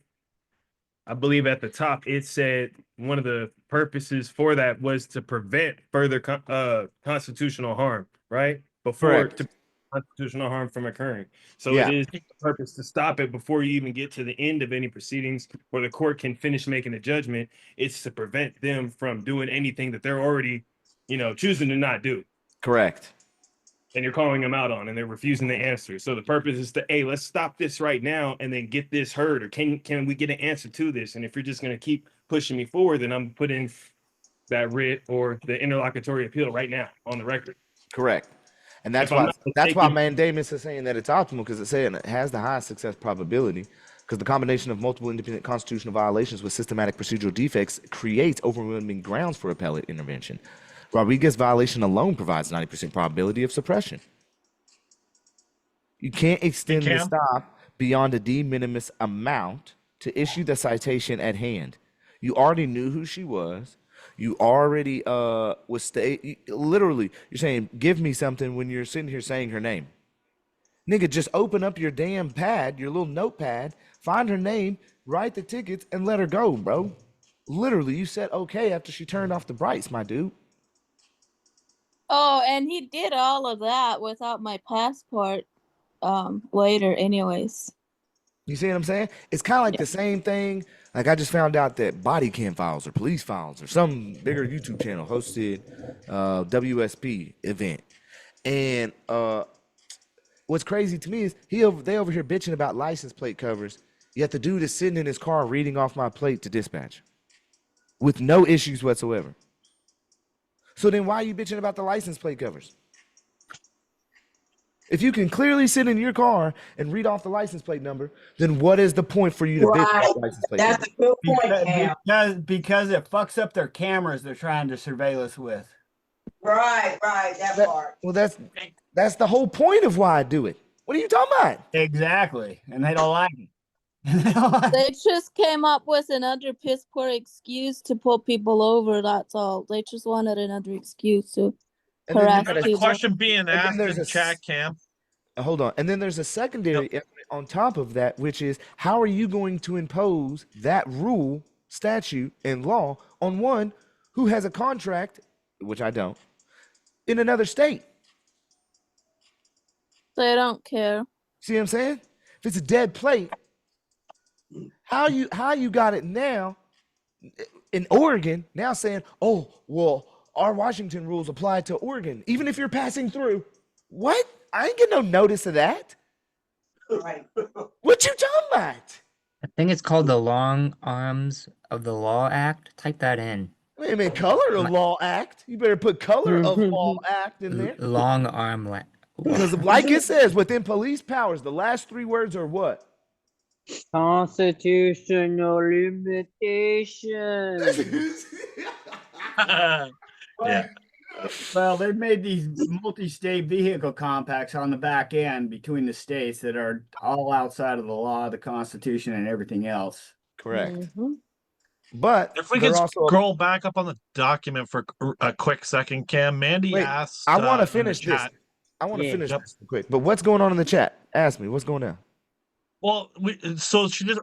I believe at the top it said one of the purposes for that was to prevent further constitutional harm, right? To constitutional harm from occurring. So Yeah. it is the purpose to stop it before you even get to the end of any proceedings where the court can finish making a judgment. It's to prevent them from doing anything that they're already, choosing to not do. Correct. And you're calling them out on, and they're refusing to answer. So the purpose is to, hey, let's stop this right now and then get this heard, or can we get an answer to this? And if you're just going to keep pushing me forward, then I'm putting that writ or the interlocutory appeal right now on the record. Correct. And that's why mandamus is saying that it's optimal, because it's saying it has the highest success probability, because the combination of multiple independent constitutional violations with systematic procedural defects creates overwhelming grounds for appellate intervention. Rodriguez violation alone provides 90% probability of suppression. You can't extend the stop beyond a de minimis amount to issue the citation at hand. You already knew who she was. You already literally, you're saying, give me something when you're sitting here saying her name. Nigga, just open up your damn pad, your little notepad, find her name, write the tickets, and let her go, bro. Literally, you said okay after she turned off the brights, my dude. Oh, and he did all of that without my passport later anyways. You see what I'm saying? It's kind of like the same thing. Like I just found out that body cam files or police files or some bigger YouTube channel hosted WSP event. And what's crazy to me is they over here bitching about license plate covers, yet the dude is sitting in his car reading off my plate to dispatch with no issues whatsoever. So then why are you bitching about the license plate covers? If you can clearly sit in your car and read off the license plate number, then what is the point for you to bitch about the license plate That's number? a good point, Cam. Because it fucks up their cameras they're trying to surveil us with. Right, that part. Well, that's the whole point of why I do it. What are you talking about? Exactly, and they don't like it. They just came up with another piss poor excuse to pull people over. That's all. They just wanted another excuse to harass There's a people. question being asked in chat, Cam. Hold on. And then there's a secondary element on top of that, which is how are you going to impose that rule, statute, and law on one who has a contract, which I don't, in another state? They don't care. See what I'm saying? If it's a dead plate, how you got it now in Oregon, now saying, oh, well, our Washington rules apply to Oregon, even if you're passing through. What? I ain't get no notice of that. Right. What you talking about? I think it's called the Long Arms of the Law Act. Type that in. Wait a minute, color of law act. You better put color of law act in there. Long arm. Because like it says, within police powers, the last three words are what? Constitutional limitations. Yeah. Well, they've made these multi-state vehicle compacts on the back end between the states that are all outside of the law, the Constitution, and everything else. Correct. But if we could scroll back up on the document for a quick second, Cam, Mandy asked. I want to finish this. I want to finish this quick. But what's going on in the chat? Ask me. What's going on? Well,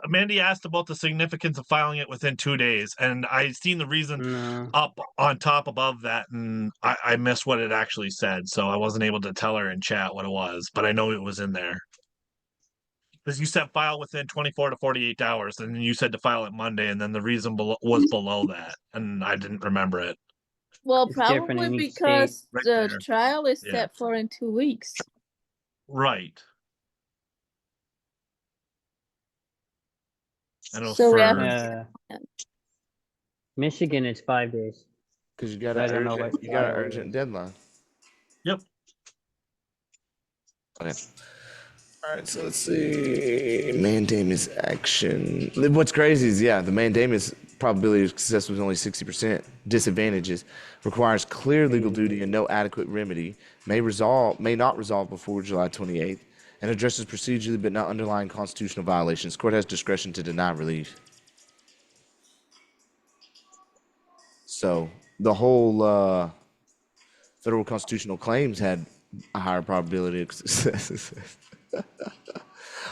Mandy asked about the significance of filing it within 2 days, and I seen the reason up on top above that, and I missed what it actually said, so I wasn't able to tell her in chat what it was, but I know it was in there. Because you said file within 24 to 48 hours, and then you said to file it Monday, and then the reason was below that, and I didn't remember it. Well, probably because the trial is set for in 2 weeks. Right. So Michigan, it's 5 days. Because you got an urgent deadline. Yep. Okay. All right, so let's see. Mandamus action. What's crazy is, the mandamus probability of success was only 60%. Disadvantages: requires clear legal duty and no adequate remedy. May not resolve before July 28th. And addresses procedurally but not underlying constitutional violations. Court has discretion to deny relief. So the whole federal constitutional claims had a higher probability of success.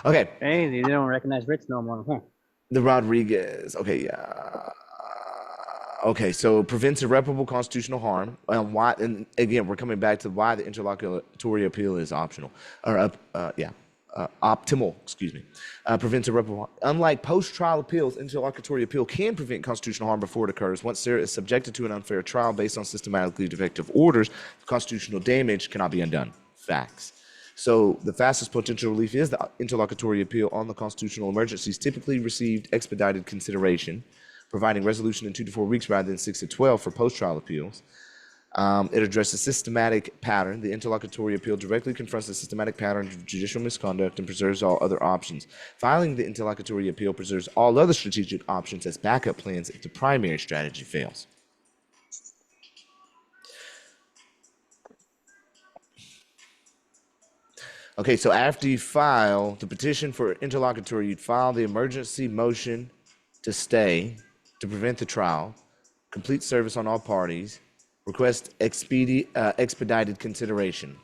Okay. Hey, they don't recognize writs no more, huh? The Rodriguez. Okay, yeah. Okay, so prevents irreparable constitutional harm. Why? And again, we're coming back to why the interlocutory appeal is optional, or optimal. Excuse me. Prevents irreparable. Unlike post-trial appeals, interlocutory appeal can prevent constitutional harm before it occurs. Once there is subjected to an unfair trial based on systematically defective orders, constitutional damage cannot be undone. Facts. So the fastest potential relief is the interlocutory appeal on the constitutional emergencies, typically received expedited consideration, providing resolution in 2 to 4 weeks rather than 6 to 12 for post-trial appeals. It addresses systematic pattern. The interlocutory appeal directly confronts the systematic pattern of judicial misconduct and preserves all other options. Filing the interlocutory appeal preserves all other strategic options as backup plans if the primary strategy fails. Okay, so after you file the petition for interlocutory, you'd file the emergency motion to stay, to prevent the trial, complete service on all parties, request expedited consideration.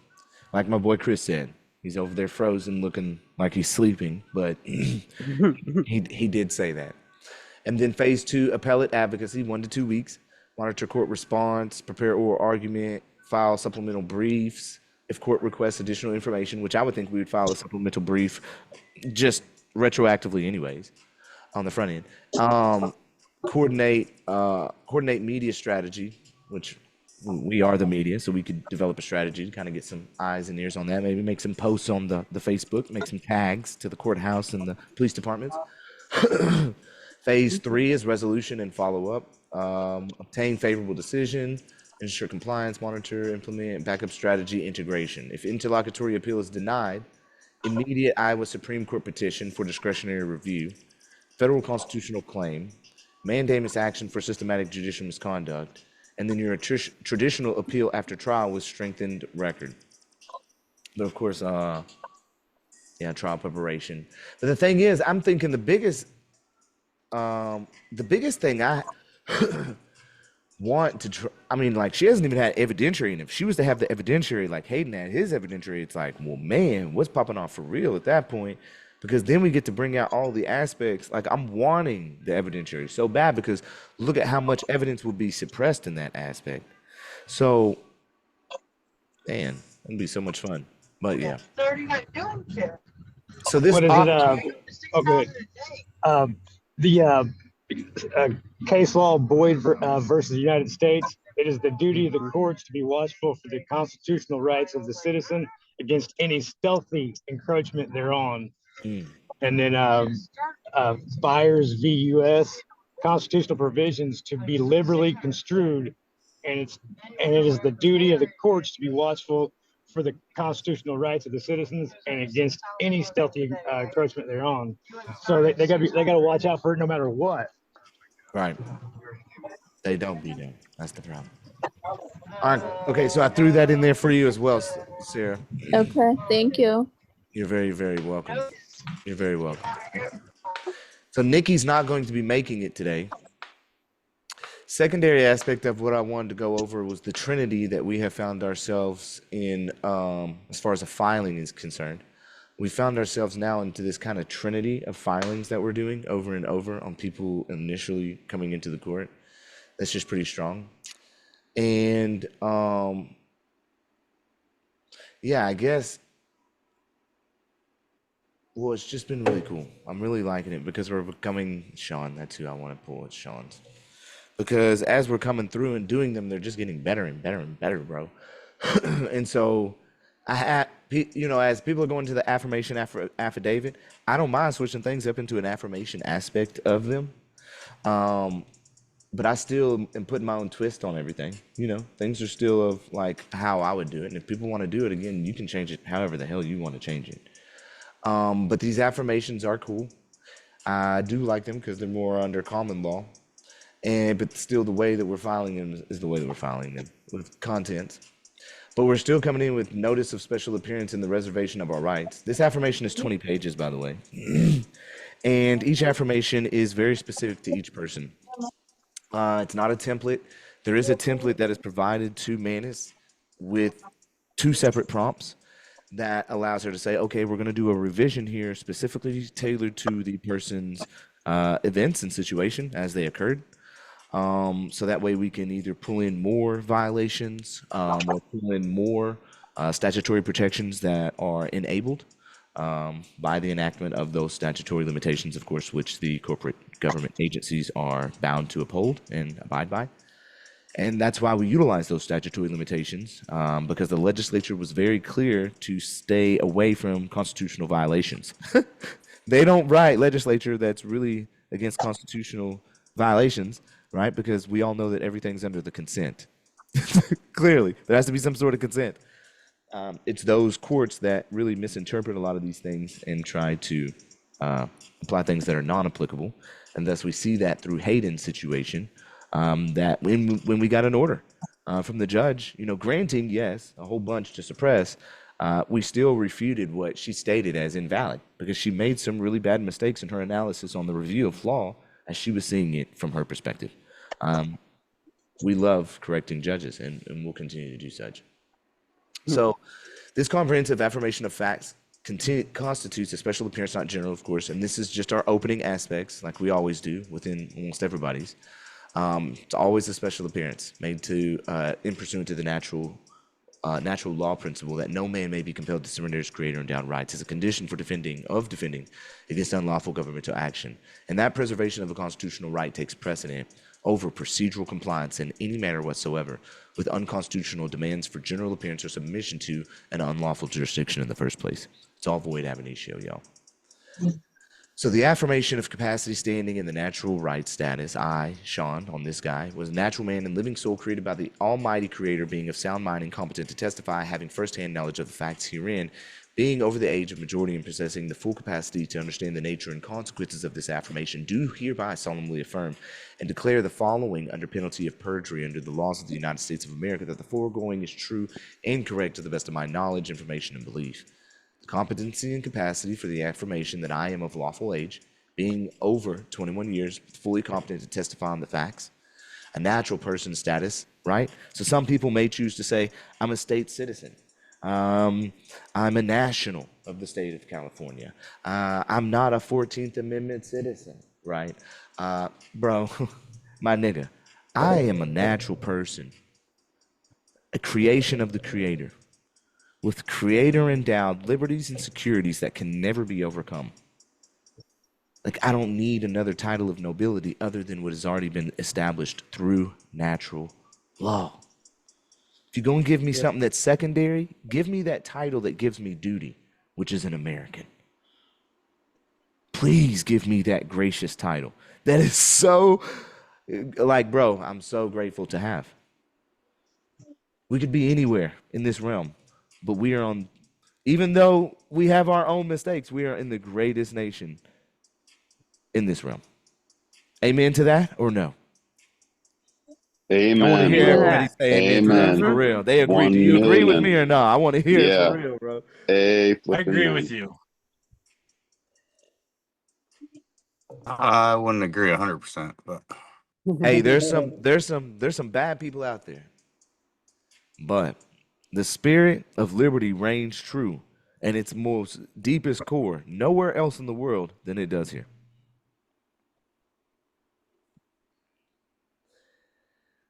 Like my boy Chris said, he's over there frozen looking like he's sleeping, but he did say that. And then phase 2, appellate advocacy, 1 to 2 weeks, monitor court response, prepare oral argument, file supplemental briefs. If court requests additional information, which I would think we would file a supplemental brief just retroactively anyways on the front end. Coordinate media strategy, which we are the media, so we could develop a strategy to kind of get some eyes and ears on that. Maybe make some posts on the Facebook, make some tags to the courthouse and the police departments. Phase 3 is resolution and follow up. Obtain favorable decision, ensure compliance, monitor, implement backup strategy, integration. If interlocutory appeal is denied, immediate Iowa Supreme Court petition for discretionary review, federal constitutional claim, mandamus action for systematic judicial misconduct, and then your traditional appeal after trial with strengthened record. But of course, trial preparation. But the thing is, I'm thinking the biggest thing I want to I mean, like, she hasn't even had evidentiary, and if she was to have the evidentiary like Hayden had his evidentiary, it's like, well, man, what's popping off for real at that point? Because then we get to bring out all the aspects. Like, I'm wanting the evidentiary so bad because look at how much evidence will be suppressed in that aspect. So, man, it'll be so much fun. But yeah. So this what is it? The case law Boyd versus the United States. It is the duty of the courts to be watchful for the constitutional rights of the citizen against any stealthy encroachment thereon. And then Byers v. U.S. constitutional provisions to be liberally construed, and it is the duty of the courts to be watchful for the constitutional rights of the citizens and against any stealthy encroachment thereon. So they gotta watch out for it no matter what. Right. They don't be there. That's the problem. All right. Okay, so I threw that in there for you as well, Sarah. Okay, thank you. You're very, very welcome. You're very welcome. So Nikki's not going to be making it today. Secondary aspect of what I wanted to go over was the trinity that we have found ourselves in as far as a filing is concerned. We found ourselves now into this kind of trinity of filings that we're doing over and over on people initially coming into the court. That's just pretty strong. And yeah, I guess, well, it's just been really cool. I'm really liking it because we're becoming Sean. That's who I want to pull. It's Sean's. Because as we're coming through and doing them, they're just getting better and better and better, bro. And so as people are going to the affirmation affidavit, I don't mind switching things up into an affirmation aspect of them. But I still am putting my own twist on everything. Things are still of like how I would do it. And if people want to do it again, you can change it however the hell you want to change it. But these affirmations are cool. I do like them because they're more under common law. But still the way that we're filing them is the way that we're filing them with contents. But we're still coming in with notice of special appearance in the reservation of our rights. This affirmation is 20 pages, by the way. And each affirmation is very specific to each person. It's not a template. There is a template that is provided to Manus with 2 separate prompts that allows her to say, okay, we're going to do a revision here specifically tailored to the person's events and situation as they occurred. So that way we can either pull in more violations or pull in more statutory protections that are enabled by the enactment of those statutory limitations, of course, which the corporate government agencies are bound to uphold and abide by. And that's why we utilize those statutory limitations, because the legislature was very clear to stay away from constitutional violations. They don't write legislature that's really against constitutional violations, right? Because we all know that everything's under the consent. Clearly, there has to be some sort of consent. It's those courts that really misinterpret a lot of these things and try to apply things that are non-applicable. And thus we see that through Hayden's situation, that when we got an order from the judge, granting, yes, a whole bunch to suppress, we still refuted what she stated as invalid because she made some really bad mistakes in her analysis on the review of law as she was seeing it from her perspective. We love correcting judges and we'll continue to do such. So this comprehensive affirmation of facts constitutes a special appearance, not general, of course, and this is just our opening aspects like we always do within almost everybody's. It's always a special appearance made to in pursuant to the natural natural law principle that no man may be compelled to surrender his creator endowed rights as a condition for defending against unlawful governmental action, and that preservation of a constitutional right takes precedent over procedural compliance in any manner whatsoever with unconstitutional demands for general appearance or submission to an unlawful jurisdiction in the first place. It's all void ab initio, y'all. So the affirmation of capacity, standing, and the natural right status, I, Sean, on this guy, was a natural man and living soul created by the almighty creator, being of sound mind and competent to testify, having firsthand knowledge of the facts herein, being over the age of majority and possessing the full capacity to understand the nature and consequences of this affirmation, do hereby solemnly affirm and declare the following under penalty of perjury under the laws of the United States of America, that the foregoing is true and correct to the best of my knowledge, information, and belief. The competency and capacity for the affirmation that I am of lawful age, being over 21 years, fully competent to testify on the facts, a natural person status, right? So some people may choose to say, I'm a state citizen. I'm a national of the state of California. I'm not a 14th Amendment citizen, right? Bro, my nigga, I am a natural person, a creation of the creator, with creator-endowed liberties and securities that can never be overcome. Like, I don't need another title of nobility other than what has already been established through natural law. If you're going to give me something that's secondary, give me that title that gives me duty, which is an American. Please give me that gracious title. That is so, like, bro, I'm so grateful to have. We could be anywhere in this realm, but we are on, even though we have our own mistakes, we are in the greatest nation in this realm. Amen to that or no? Amen. I want to hear everybody say amen to that for real. They agree. Do you agree with me or no? I want to hear it for real, bro. I agree with you. I wouldn't agree 100%, but Hey, there's some bad people out there, but the spirit of liberty reigns true and its most deepest core nowhere else in the world than it does here.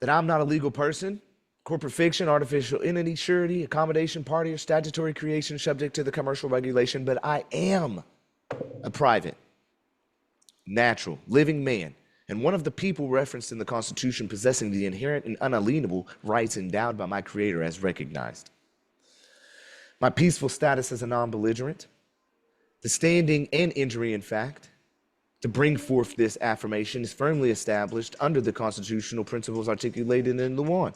That I'm not a legal person, corporate fiction, artificial entity, surety, accommodation, party, or statutory creation subject to the commercial regulation, but I am a private, natural, living man, and one of the people referenced in the Constitution possessing the inherent and unalienable rights endowed by my Creator as recognized. My peaceful status as a non-belligerent, the standing and injury in fact, to bring forth this affirmation is firmly established under the constitutional principles articulated in the one.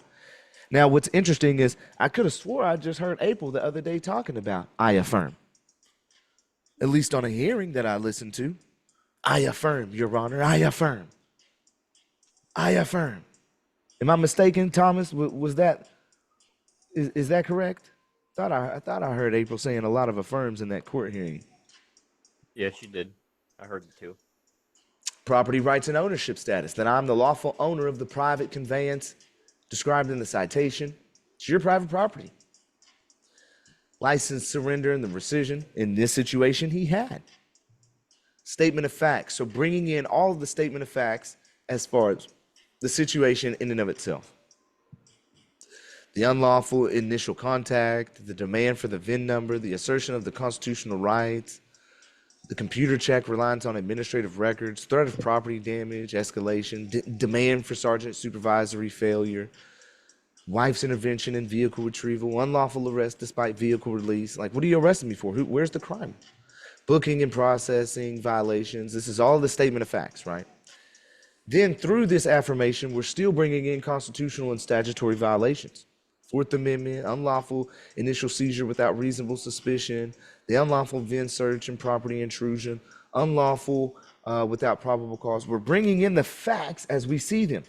Now, what's interesting is I could have swore I just heard April the other day talking about I affirm. At least on a hearing that I listened to. I affirm, Your Honor, I affirm. I affirm. Am I mistaken, Thomas? Was that, is that correct? I thought I heard April saying a lot of affirms in that court hearing. Yes, you did. I heard it too. Property rights and ownership status, that I'm the lawful owner of the private conveyance described in the citation. It's your private property. License surrender and the rescission. In this situation, he had. Statement of facts. So bringing in all of the statement of facts as far as the situation in and of itself. The unlawful initial contact, the demand for the VIN number, the assertion of the constitutional rights, the computer check reliance on administrative records, threat of property damage, escalation, demand for sergeant supervisory failure, wife's intervention in vehicle retrieval, unlawful arrest despite vehicle release. Like, what are you arresting me for? Where's the crime? Booking and processing violations. This is all the statement of facts, right? Then through this affirmation, we're still bringing in constitutional and statutory violations. Fourth Amendment, unlawful initial seizure without reasonable suspicion, the unlawful VIN search and property intrusion, unlawful without probable cause. We're bringing in the facts as we see them.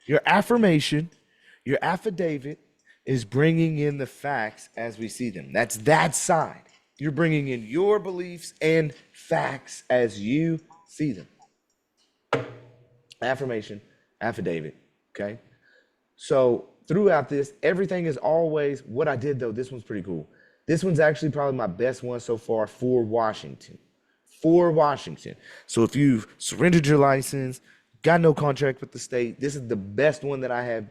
Your affirmation, your affidavit is bringing in the facts as we see them. That's that side. You're bringing in your beliefs and facts as you see them. Affirmation, affidavit, okay? So throughout this, everything is always what I did, though. This one's pretty cool. This one's actually probably my best one so far for Washington. For Washington. So if you've surrendered your license, got no contract with the state, this is the best one that I have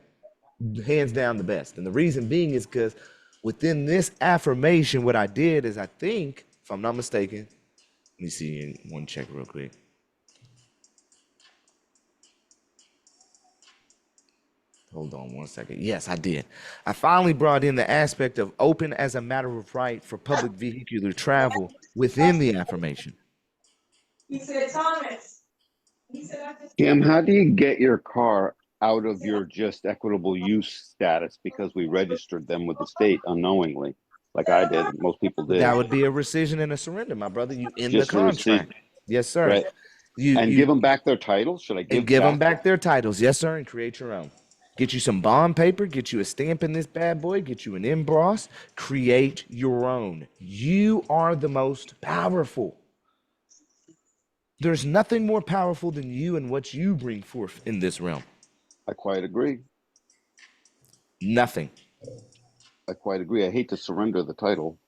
hands down the best. And the reason being is because within this affirmation, what I did is I think, if I'm not mistaken, let me see one check real quick. Hold on one second. Yes, I did. I finally brought in the aspect of open as a matter of right for public vehicular travel within the affirmation. He said, Thomas. Cam, how do you get your car out of your just equitable use status because we registered them with the state unknowingly, like I did, most people did? That would be a rescission and a surrender, my brother. You end Just the a receipt. contract. Yes, sir. Right. You Give them back their titles? Should I give them back their titles? Yes, sir, and create your own. Get you some bond paper, get you a stamp in this bad boy, get you an emboss, create your own. You are the most powerful. There's nothing more powerful than you and what you bring forth in this realm. I quite agree. Nothing. I quite agree. I hate to surrender the title.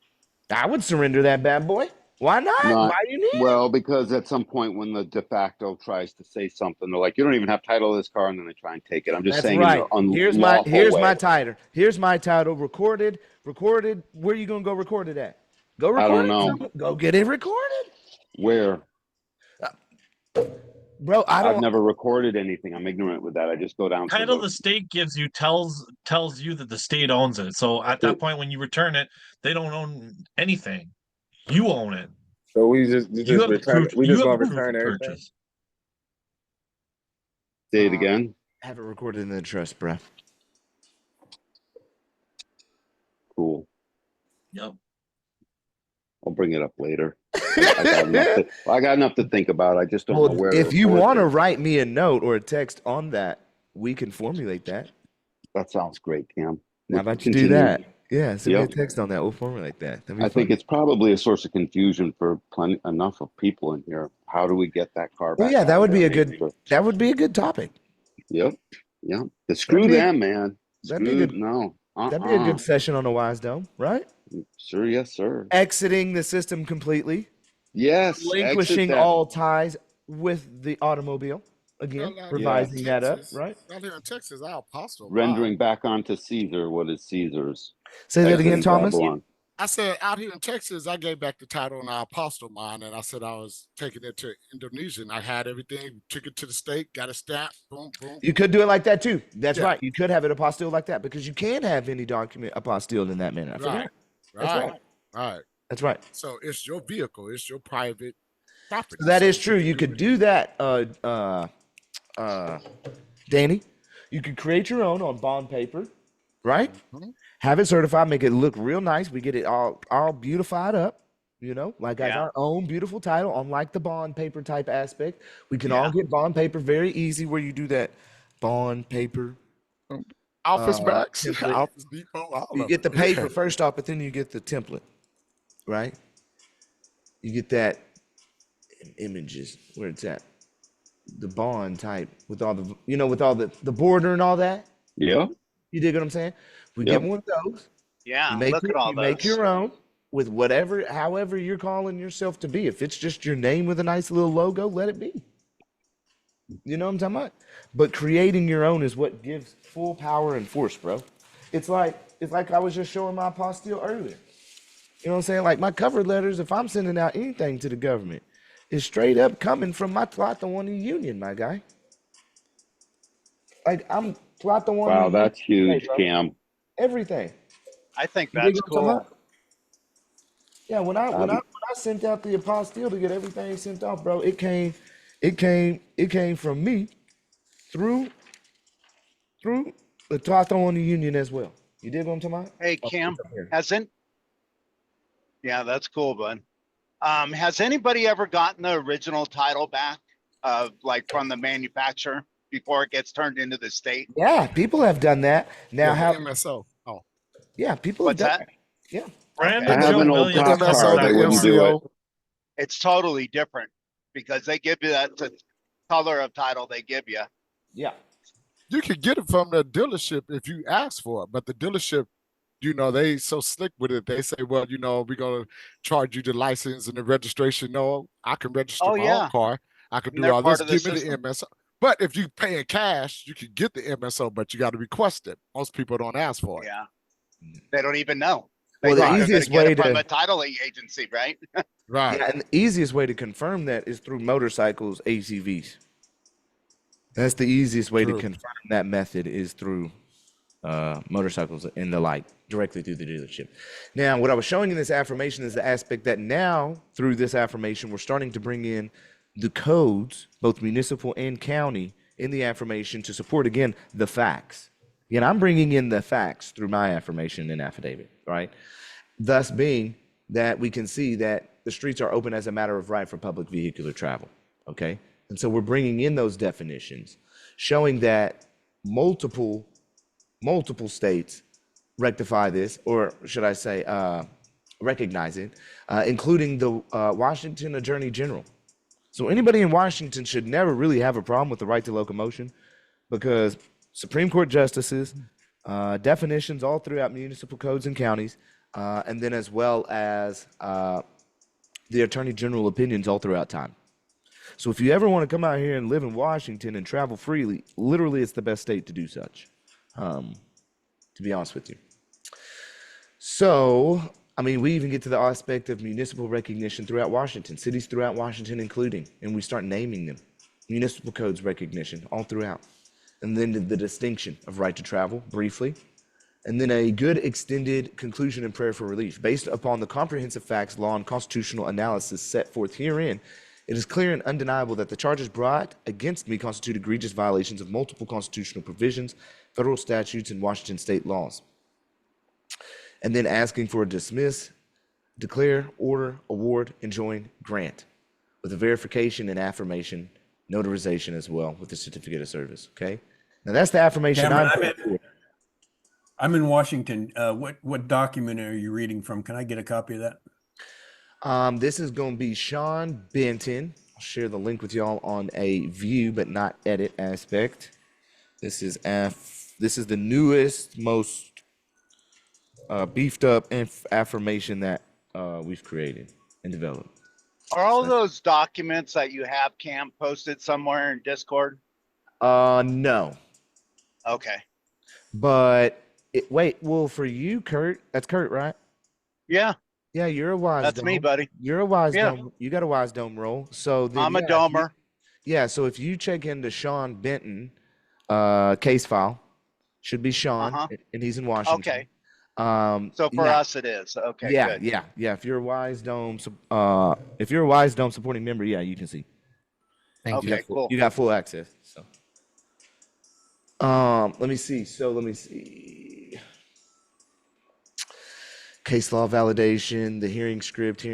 I would surrender that bad boy. Why not? Why do you need Well, because at some point when the de facto tries to say something, they're like, you don't even have title of this car, and then they try and take it. I'm just That's saying right. in Here's my title. Here's my title. Recorded. Where are you gonna go record it at? Go record I don't know. Go get it recorded. Where? Bro, I've never recorded anything. I'm ignorant with that. I just go down. Title the state gives you tells you that the state owns it. So at that point, when you return it, they don't own anything. You own it. So we just return. We just gonna return everything. Purchase. Say it again. Have it recorded in the trust, bro. Cool. Yep. I'll bring it up later. I got enough to think about. I just don't know where. If you want to write me a note or a text on that, we can formulate that. That sounds great, Cam. How about you do that? Yeah, send me a text on that. We'll formulate that. I think it's probably a source of confusion for enough of people in here. How do we get that car back? Well, yeah, that would be a good topic. Yep. Screw them, man. That'd be a good session on a Wisedome, right? Sure, yes, sir. Exiting the system completely. Yes. Relinquishing all ties with the automobile. Again, revising that up, right? Out here in Texas, our apostle. Rendering back onto Caesar what is Caesar's. Say that again, Thomas. I said out here in Texas, I gave back the title on our apostle mine, and I said I was taking it to Indonesia, and I had everything, took it to the state, got a stamp, boom, boom. You could do it like that too. That's right. You could have it apostilled like that because you can have any document apostilled in that manner. Right. That's right. So it's your vehicle, it's your private property. So that is true. You could do that, Danny. You could create your own on bond paper, right? Mm-hmm. Have it certified, make it look real nice. We get it all beautified up, like as our own beautiful title, unlike the bond paper type aspect. We can all get bond paper very easy where you do that bond paper. Office Max, template. Office Depot. You get the paper first off, but then you get the template, right? You get that in images where it's at. The bond type with all the, with all the border and all that. Yeah. You dig what I'm saying? We get one of those. Yeah. Look at all those. Make your own with however you're calling yourself to be. If it's just your name with a nice little logo, let it be. You know what I'm talking about? But creating your own is what gives full power and force, bro. It's like I was just showing my apostille earlier. You know what I'm saying? Like my cover letters, if I'm sending out anything to the government, is straight up coming from my Tlatelolco Union, my guy. Like I'm Tlatelolco. Wow, that's huge, Cam. Everything. I think that's cool. Yeah, when I sent out the apostille to get everything sent off, bro, it came from me through the Tlatelolco Union as well. You dig what I'm talking about? Hey, Cam, yeah, that's cool, bud. Has anybody ever gotten the original title back from the manufacturer before it gets turned into the state? Yeah, people have done that. Now MSO. Oh. Yeah, people have done that. Yeah. Brandon Joe Williams. It's totally different because they give you that color of title they give you. Yeah. You can get it from the dealership if you ask for it, but the dealership, they so slick with it. They say, well, we're going to charge you the license and the registration. No, I can register my own car. I can do all this. Give me the MSO. But if you pay in cash, you can get the MSO, but you got to request it. Most people don't ask for it. Yeah. They don't even know. They Well, the think they're easiest gonna way get it from to a titling agency, right? Right. yeah, and the easiest way to confirm that is through motorcycles ACVs. That's the easiest way to True. confirm that method is through motorcycles and the like, directly through the dealership. Now, what I was showing in this affirmation is the aspect that now, through this affirmation, we're starting to bring in the codes, both municipal and county, in the affirmation to support, again, the facts. Again, I'm bringing in the facts through my affirmation and affidavit, right? Thus being that we can see that the streets are open as a matter of right for public vehicular travel, okay? And so we're bringing in those definitions, showing that multiple states rectify this, or should I say, recognize it, including the Washington Attorney General. So anybody in Washington should never really have a problem with the right to locomotion, because Supreme Court justices, definitions all throughout municipal codes and counties, and then as well as the Attorney General opinions all throughout time. So if you ever want to come out here and live in Washington and travel freely, literally it's the best state to do such, to be honest with you. So, I mean, we even get to the aspect of municipal recognition throughout Washington, cities throughout Washington including, and we start naming them. Municipal codes recognition all throughout. And then the distinction of right to travel, briefly. And then a good extended conclusion and prayer for relief. Based upon the comprehensive facts, law, and constitutional analysis set forth herein, it is clear and undeniable that the charges brought against me constitute egregious violations of multiple constitutional provisions, federal statutes, and Washington state laws. And then asking for a dismiss, declare, order, award, enjoin, grant, with a verification and affirmation, notarization as well with the certificate of service. Okay. Now that's the affirmation. Cameron, I'm in Washington. What document are you reading from? Can I get a copy of that? This is going to be Sean Benton. I'll share the link with y'all on a view but not edit aspect. This is the newest, most beefed up affirmation that we've created and developed. Are all those documents that you have, Cam, posted somewhere in Discord? No. Okay. But wait, well, for you, Kurt, that's Kurt, right? Yeah. Yeah, you're a Wisedome. That's me, buddy. You're a Wisedome. Yeah. You got a Wisedome role. So then, I'm a domer. So if you check into Sean Benton case file, should be Sean, and he's in Washington. Okay. So for us it is. Okay. Yeah, good. yeah. If you're a Wisedome, supporting member, yeah, you can see. Thank you. Okay, cool. You got full access. So let me see. Case law validation, the hearing script,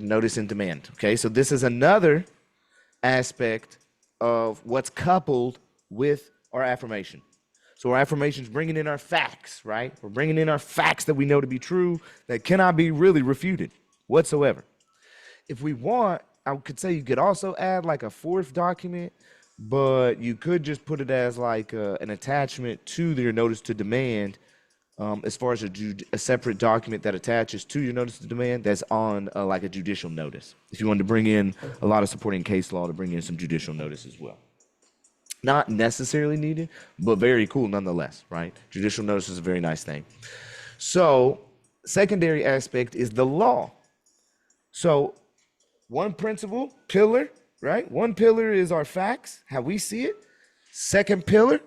notice and demand. Okay, so this is another aspect of what's coupled with our affirmation. So our affirmation is bringing in our facts, right? We're bringing in our facts that we know to be true, that cannot be really refuted whatsoever. If we want, I could say you could also add like a fourth document, but you could just put it as like an attachment to your notice to demand, as far as a separate document that attaches to your notice to demand that's on like a judicial notice. If you wanted to bring in a lot of supporting case law, to bring in some judicial notice as well. Not necessarily needed, but very cool nonetheless, right? Judicial notice is a very nice thing. So secondary aspect is the law. So one principle, pillar, right? One pillar is our facts, how we see it. Second pillar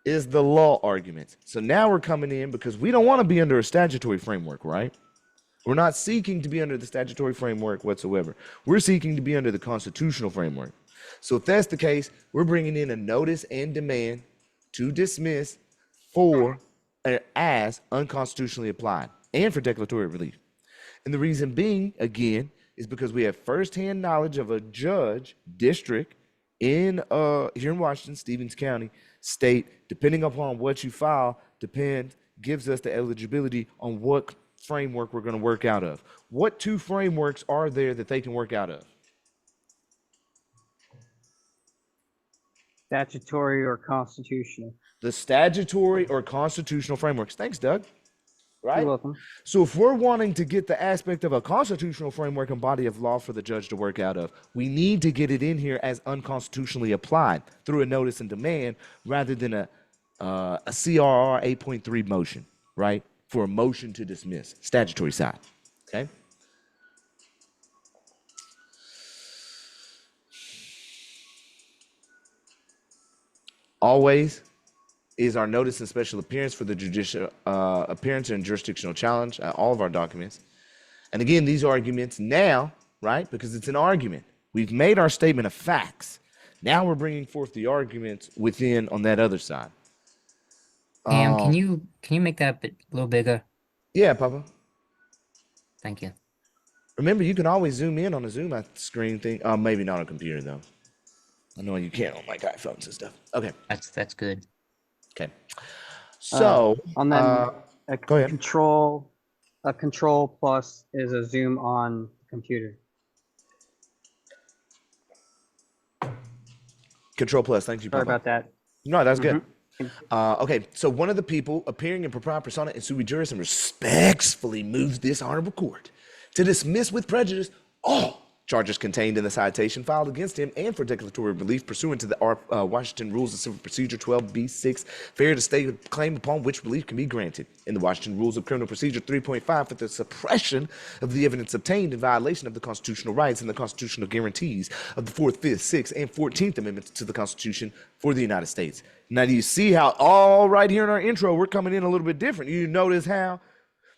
is the law arguments. So now we're coming in because we don't want to be under a statutory framework, right? We're not seeking to be under the statutory framework whatsoever. We're seeking to be under the constitutional framework. So if that's the case, we're bringing in a notice and demand to dismiss for as unconstitutionally applied and for declaratory relief. And the reason being, again, is because we have firsthand knowledge of a judge district in here in Washington, Stevens County, state, depending upon what you file, gives us the eligibility on what framework we're going to work out of. What two frameworks are there that they can work out of? Statutory or constitutional? The statutory or constitutional frameworks. Thanks, Doug. right? You're welcome. So if we're wanting to get the aspect of a constitutional framework and body of law for the judge to work out of, we need to get it in here as unconstitutionally applied through a notice and demand rather than a CRR 8.3 motion, right? For a motion to dismiss, statutory side, okay? Always is our notice and special appearance for the judicial appearance and jurisdictional challenge, all of our documents. And again, these arguments now, right, because it's an argument. We've made our statement of facts. Now we're bringing forth the arguments within on that other side. Cam, can you make that a little bigger? Yeah, Papa. Thank you. Remember, you can always zoom in on a Zoom screen thing. Maybe not on a computer, though. I know you can't on like iPhones and stuff. Okay. That's good. Okay. So, and then a go ahead. Control plus is a zoom on computer. Control plus, thank you, Sorry Papa. about that. No, that's good. Okay, so one of the people appearing in propria persona and sui juris and respectfully moves this honorable court to dismiss with prejudice all charges contained in the citation filed against him and for declaratory relief pursuant to the Washington Rules of Civil Procedure 12b6, fair to state a claim upon which relief can be granted. In the Washington Rules of Criminal Procedure 3.5 for the suppression of the evidence obtained in violation of the constitutional rights and the constitutional guarantees of the 4th, 5th, 6th, and 14th Amendments to the Constitution for the United States. Now, do you see how all right here in our intro, we're coming in a little bit different? You notice how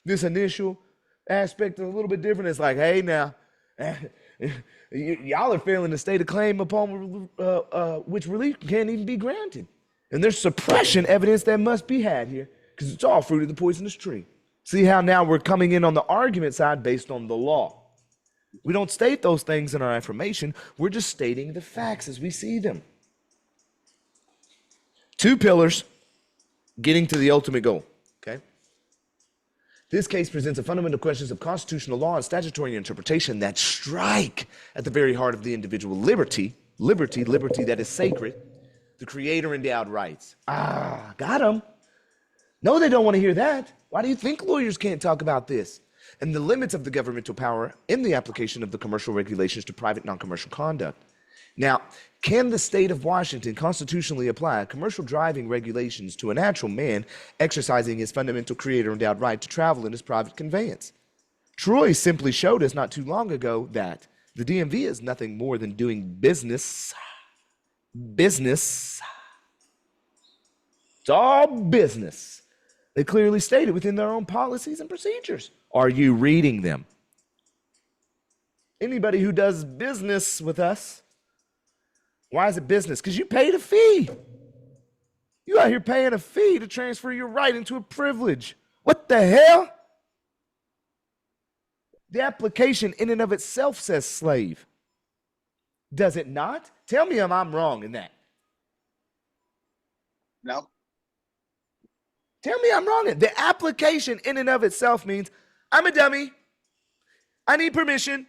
this initial aspect is a little bit different. It's like, hey, now, y'all are failing to state a claim upon which relief can't even be granted. And there's suppression evidence that must be had here because it's all fruit of the poisonous tree. See how now we're coming in on the argument side based on the law. We don't state those things in our affirmation. We're just stating the facts as we see them. Two pillars getting to the ultimate goal, okay? This case presents a fundamental questions of constitutional law and statutory interpretation that strike at the very heart of the individual liberty that is sacred, the creator endowed rights. Got them. No, they don't want to hear that. Why do you think lawyers can't talk about this? And the limits of the governmental power in the application of the commercial regulations to private non-commercial conduct. Now, can the state of Washington constitutionally apply commercial driving regulations to a natural man exercising his fundamental creator-endowed right to travel in his private conveyance? Troy simply showed us not too long ago that the DMV is nothing more than doing business. Business. It's all business. They clearly stated within their own policies and procedures. Are you reading them? Anybody who does business with us, why is it business? Because you paid a fee. You out here paying a fee to transfer your right into a privilege. What the hell? The application in and of itself says slave. Does it not? Tell me if I'm wrong in that. No. Tell me I'm wrong. The application in and of itself means I'm a dummy. I need permission.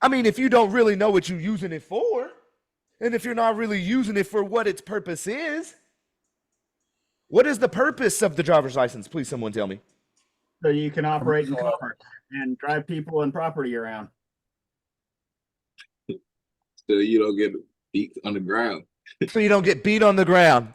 I mean, if you don't really know what you're using it for, and if you're not really using it for what its purpose is, what is the purpose of the driver's license? Please, someone tell me. So you can operate in cars and drive people and property around. So you don't get beat on the ground. So you don't get beat on the ground.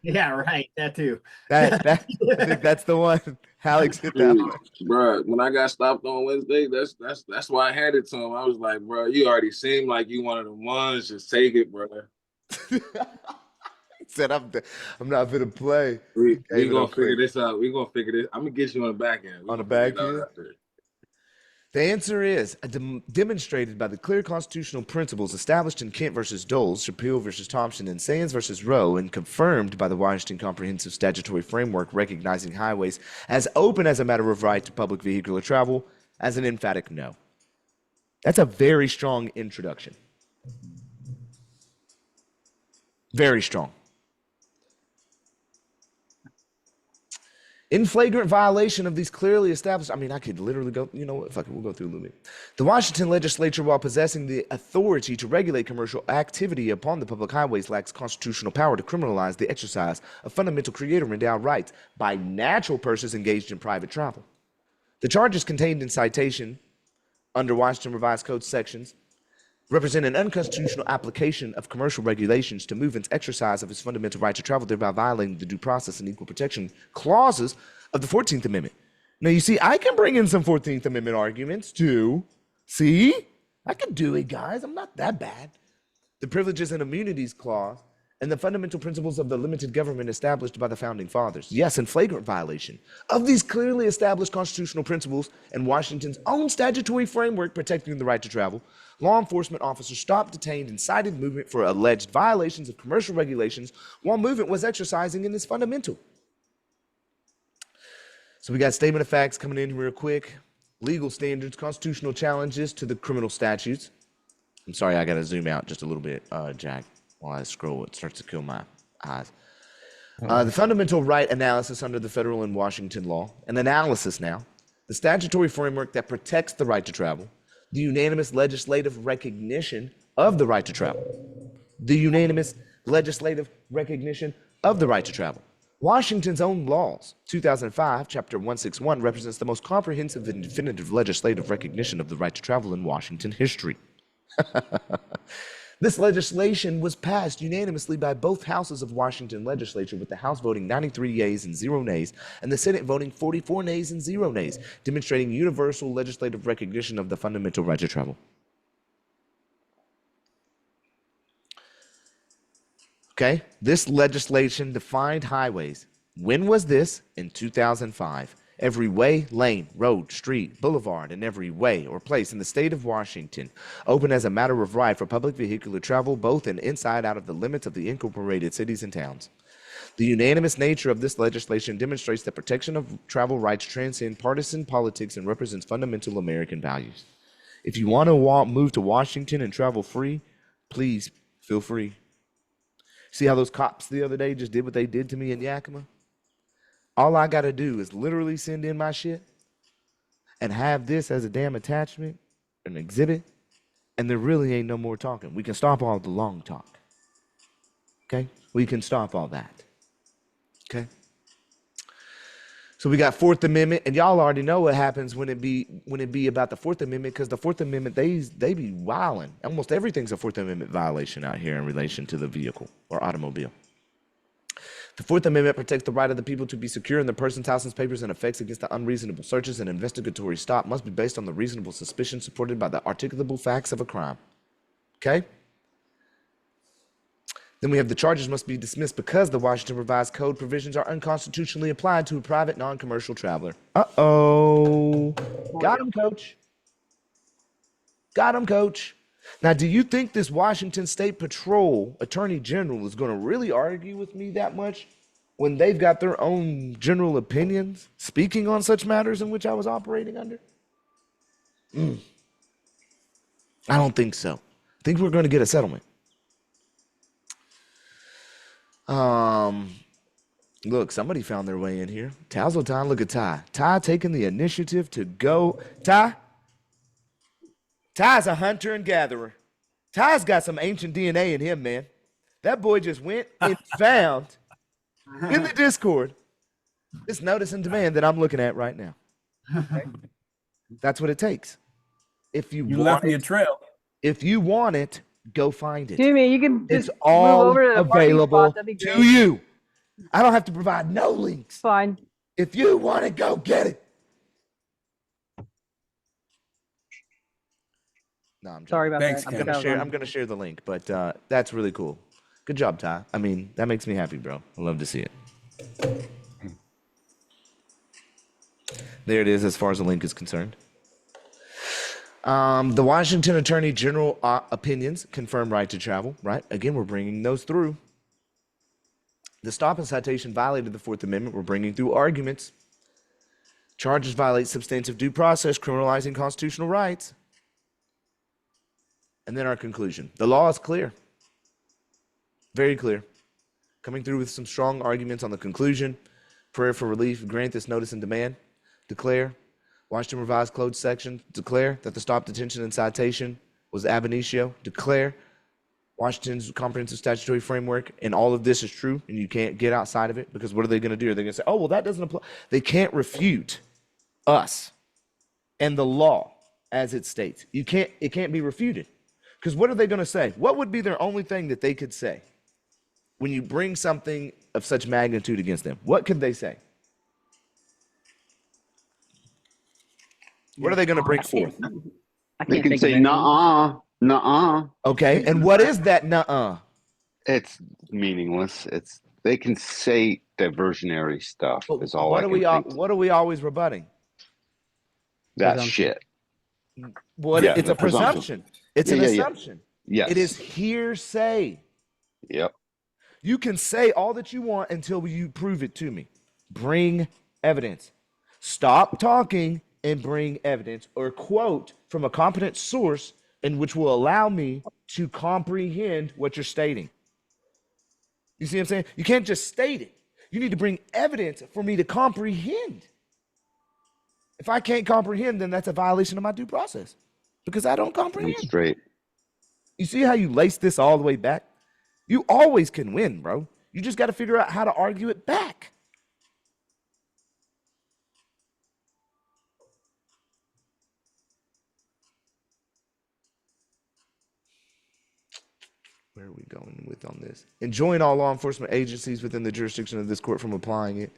Yeah, right. That too. I think that's the one. Alex hit that one. Bro, when I got stopped on Wednesday, that's why I had it to him. I was like, bro, you already seem like you one of the ones. Just take it, bro. He said, I'm not gonna play. We gonna figure this out. We gonna figure this. I'm gonna get you on the back end. On the back end? The answer is demonstrated by the clear constitutional principles established in Kent versus Doles, Shapiro versus Thompson, and Sands versus Rowe, and confirmed by the Washington Comprehensive Statutory Framework recognizing highways as open as a matter of right to public vehicular travel as an emphatic no. That's a very strong introduction. Very strong. In flagrant violation of these clearly established, I mean, I could literally go, you know what, fuck it, we'll go through a little bit. The Washington legislature, while possessing the authority to regulate commercial activity upon the public highways, lacks constitutional power to criminalize the exercise of fundamental creator-endowed rights by natural persons engaged in private travel. The charges contained in citation under Washington Revised Code sections represent an unconstitutional application of commercial regulations to movements' exercise of his fundamental right to travel, thereby violating the due process and equal protection clauses of the 14th Amendment. Now, you see, I can bring in some 14th Amendment arguments too. See? I can do it, guys. I'm not that bad. The Privileges and Immunities Clause and the fundamental principles of the limited government established by the Founding Fathers. Yes, in flagrant violation of these clearly established constitutional principles and Washington's own statutory framework protecting the right to travel, law enforcement officers stopped, detained, and cited movement for alleged violations of commercial regulations while movement was exercising in its fundamental. So we got statement of facts coming in real quick. Legal standards, constitutional challenges to the criminal statutes. I'm sorry, I got to zoom out just a little bit, Jack. While I scroll, it starts to kill my eyes. The fundamental right analysis under the federal and Washington law, an analysis now, the statutory framework that protects the right to travel, the unanimous legislative recognition of the right to travel, the unanimous legislative recognition of the right to travel. Washington's own laws, 2005, Chapter 161, represents the most comprehensive and definitive legislative recognition of the right to travel in Washington history. This legislation was passed unanimously by both houses of Washington legislature, with the House voting 93 yeas and 0 nays, and the Senate voting 44 nays and 0 nays, demonstrating universal legislative recognition of the fundamental right to travel. Okay, this legislation defined highways. When was this? In 2005. Every way, lane, road, street, boulevard, and every way or place in the state of Washington open as a matter of right for public vehicular travel, both in inside out of the limits of the incorporated cities and towns. The unanimous nature of this legislation demonstrates that protection of travel rights transcend partisan politics and represents fundamental American values. If you want to move to Washington and travel free, please feel free. See how those cops the other day just did what they did to me in Yakima? All I got to do is literally send in my shit and have this as a damn attachment, an exhibit, and there really ain't no more talking. We can stop all the long talk. Okay? We can stop all that. Okay? So we got Fourth Amendment, and y'all already know what happens when it be about the Fourth Amendment, because the Fourth Amendment, they be wilding. Almost everything's a Fourth Amendment violation out here in relation to the vehicle or automobile. The Fourth Amendment protects the right of the people to be secure in their persons, houses, papers, and effects against the unreasonable searches, and investigatory stop must be based on the reasonable suspicion supported by the articulable facts of a crime. Okay? Then we have the charges must be dismissed because the Washington Revised Code provisions are unconstitutionally applied to a private, non-commercial traveler. Uh-oh. Got him, coach. Got him, coach. Now, do you think this Washington State Patrol Attorney General is going to really argue with me that much when they've got their own general opinions speaking on such matters in which I was operating under? I don't think so. I think we're going to get a settlement. Look, somebody found their way in here. Tazzle Ty, look at Ty. Ty taking the initiative to go. Ty's a hunter and gatherer. Ty's got some ancient DNA in him, man. That boy just went and found in the Discord this notice and demand that I'm looking at right now. Okay? That's what it takes. If you left me a trail. If you want it, go find it. Jimmy, you can just It's all move over to the parking available spot. That'd be to great. you. I don't have to provide no links. Fine. If you want it, go get it. No, I'm joking. Sorry about Thanks, that. Cam. I'm gonna share the link, but that's really cool. Good job, Ty. I mean, that makes me happy, bro. I love to see it. There it is, as far as the link is concerned. The Washington Attorney General opinions confirm right to travel. Right, again, we're bringing those through. The stop and citation violated the Fourth Amendment. We're bringing through arguments. Charges violate substantive due process, criminalizing constitutional rights. And then our conclusion. The law is clear. Very clear. Coming through with some strong arguments on the conclusion. Prayer for relief. Grant this notice and demand. Declare. Washington Revised Code section. Declare that the stop, detention, and citation was ab initio. Declare Washington's comprehensive statutory framework, and all of this is true, and you can't get outside of it, because what are they going to do? Are they going to say, oh, well, that doesn't apply? They can't refute us and the law as it states. It can't be refuted. Because what are they going to say? What would be their only thing that they could say when you bring something of such magnitude against them? What could they say? What are they going to bring forth? They can say nuh-uh, nuh-uh. Okay, and what is that nuh-uh? It's meaningless. They can say diversionary stuff. Is all What I are can we think. what are we always rebutting? That's shit. What? Yeah, It's the a presumption. It's an assumption. Yes. It is hearsay. Yep. You can say all that you want until you prove it to me. Bring evidence. Stop talking and bring evidence or quote from a competent source in which will allow me to comprehend what you're stating. You see what I'm saying? You can't just state it. You need to bring evidence for me to comprehend. If I can't comprehend, then that's a violation of my due process because I don't comprehend. Straight. You see how you lace this all the way back? You always can win, bro. You just got to figure out how to argue it back. Where are we going with on this? Enjoin all law enforcement agencies within the jurisdiction of this court from applying it.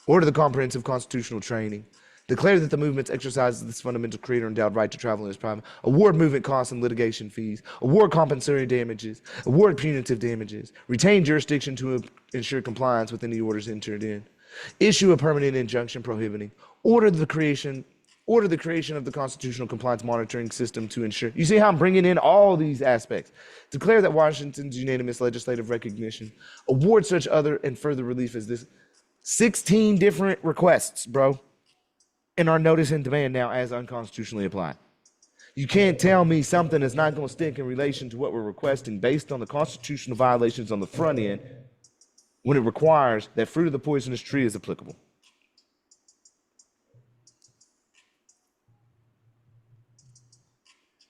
Order the comprehensive constitutional training. Declare that the movement exercises this fundamental creator endowed right to travel in its private. Award movement costs and litigation fees. Award compensatory damages. Award punitive damages. Retain jurisdiction to ensure compliance with any orders entered in. Issue a permanent injunction prohibiting. Order the creation of the constitutional compliance monitoring system to ensure. You see how I'm bringing in all these aspects. Declare that Washington's unanimous legislative recognition. Award such other and further relief as this. 16 different requests, bro. And our notice and demand now as unconstitutionally applied. You can't tell me something is not going to stick in relation to what we're requesting based on the constitutional violations on the front end when it requires that fruit of the poisonous tree is applicable.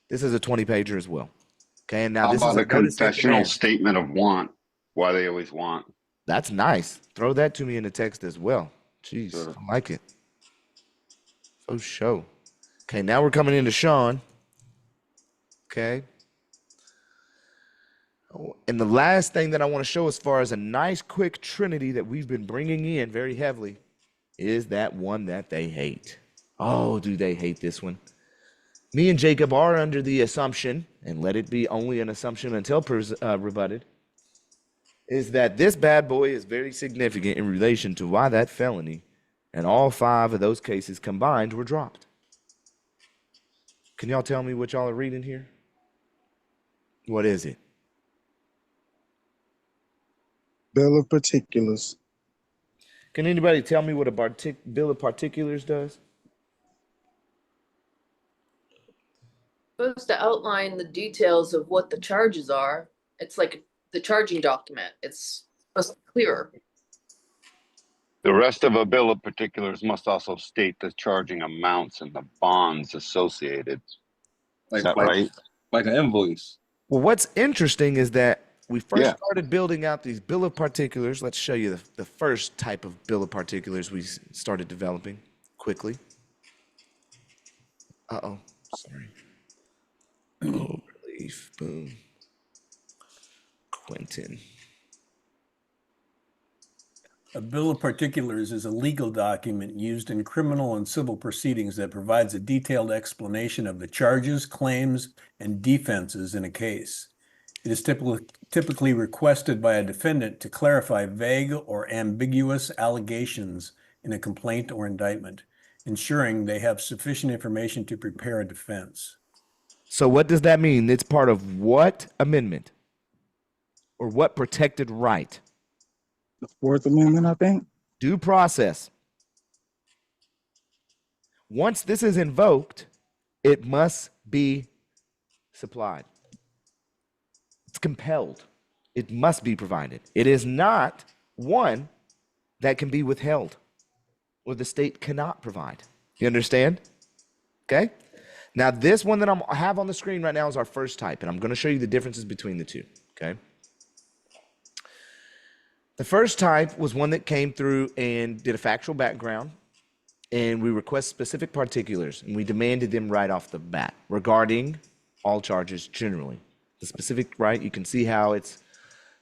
This is a 20-pager as well. Okay, and now How this about is a a notice and confessional demand. statement of want? Why they always want. That's nice. Throw that to me in the text as well. Jeez, I like it. Oh, show. Okay, now we're coming into Sean. Okay. Oh, and the last thing that I want to show as far as a nice quick trinity that we've been bringing in very heavily is that one that they hate. Oh, do they hate this one? Me and Jacob are under the assumption, and let it be only an assumption until rebutted, is that this bad boy is very significant in relation to why that felony and all 5 of those cases combined were dropped. Can y'all tell me what y'all are reading here? What is it? Bill of Particulars. Can anybody tell me what a bill of particulars does? Supposed to outline the details of what the charges are. It's like the charging document. It's supposed to be clearer. The rest of a bill of particulars must also state the charging amounts and the bonds associated. Is that right? Like an invoice. Well, what's interesting is that we first started building out these bill of particulars. Let's show you the first type of bill of particulars we started developing quickly. Uh-oh, sorry. Oh, relief, boom. Quentin. A bill of particulars is a legal document used in criminal and civil proceedings that provides a detailed explanation of the charges, claims, and defenses in a case. It is typically requested by a defendant to clarify vague or ambiguous allegations in a complaint or indictment, ensuring they have sufficient information to prepare a defense. So what does that mean? It's part of what amendment? Or what protected right? The Fourth Amendment, I think. Due process. Once this is invoked, it must be supplied. It's compelled. It must be provided. It is not one that can be withheld or the state cannot provide. You understand? Okay? Now, this one that I have on the screen right now is our first type, and I'm going to show you the differences between the two. Okay? The first type was one that came through and did a factual background and we request specific particulars, and we demanded them right off the bat regarding all charges generally. The specific, right, you can see how it's,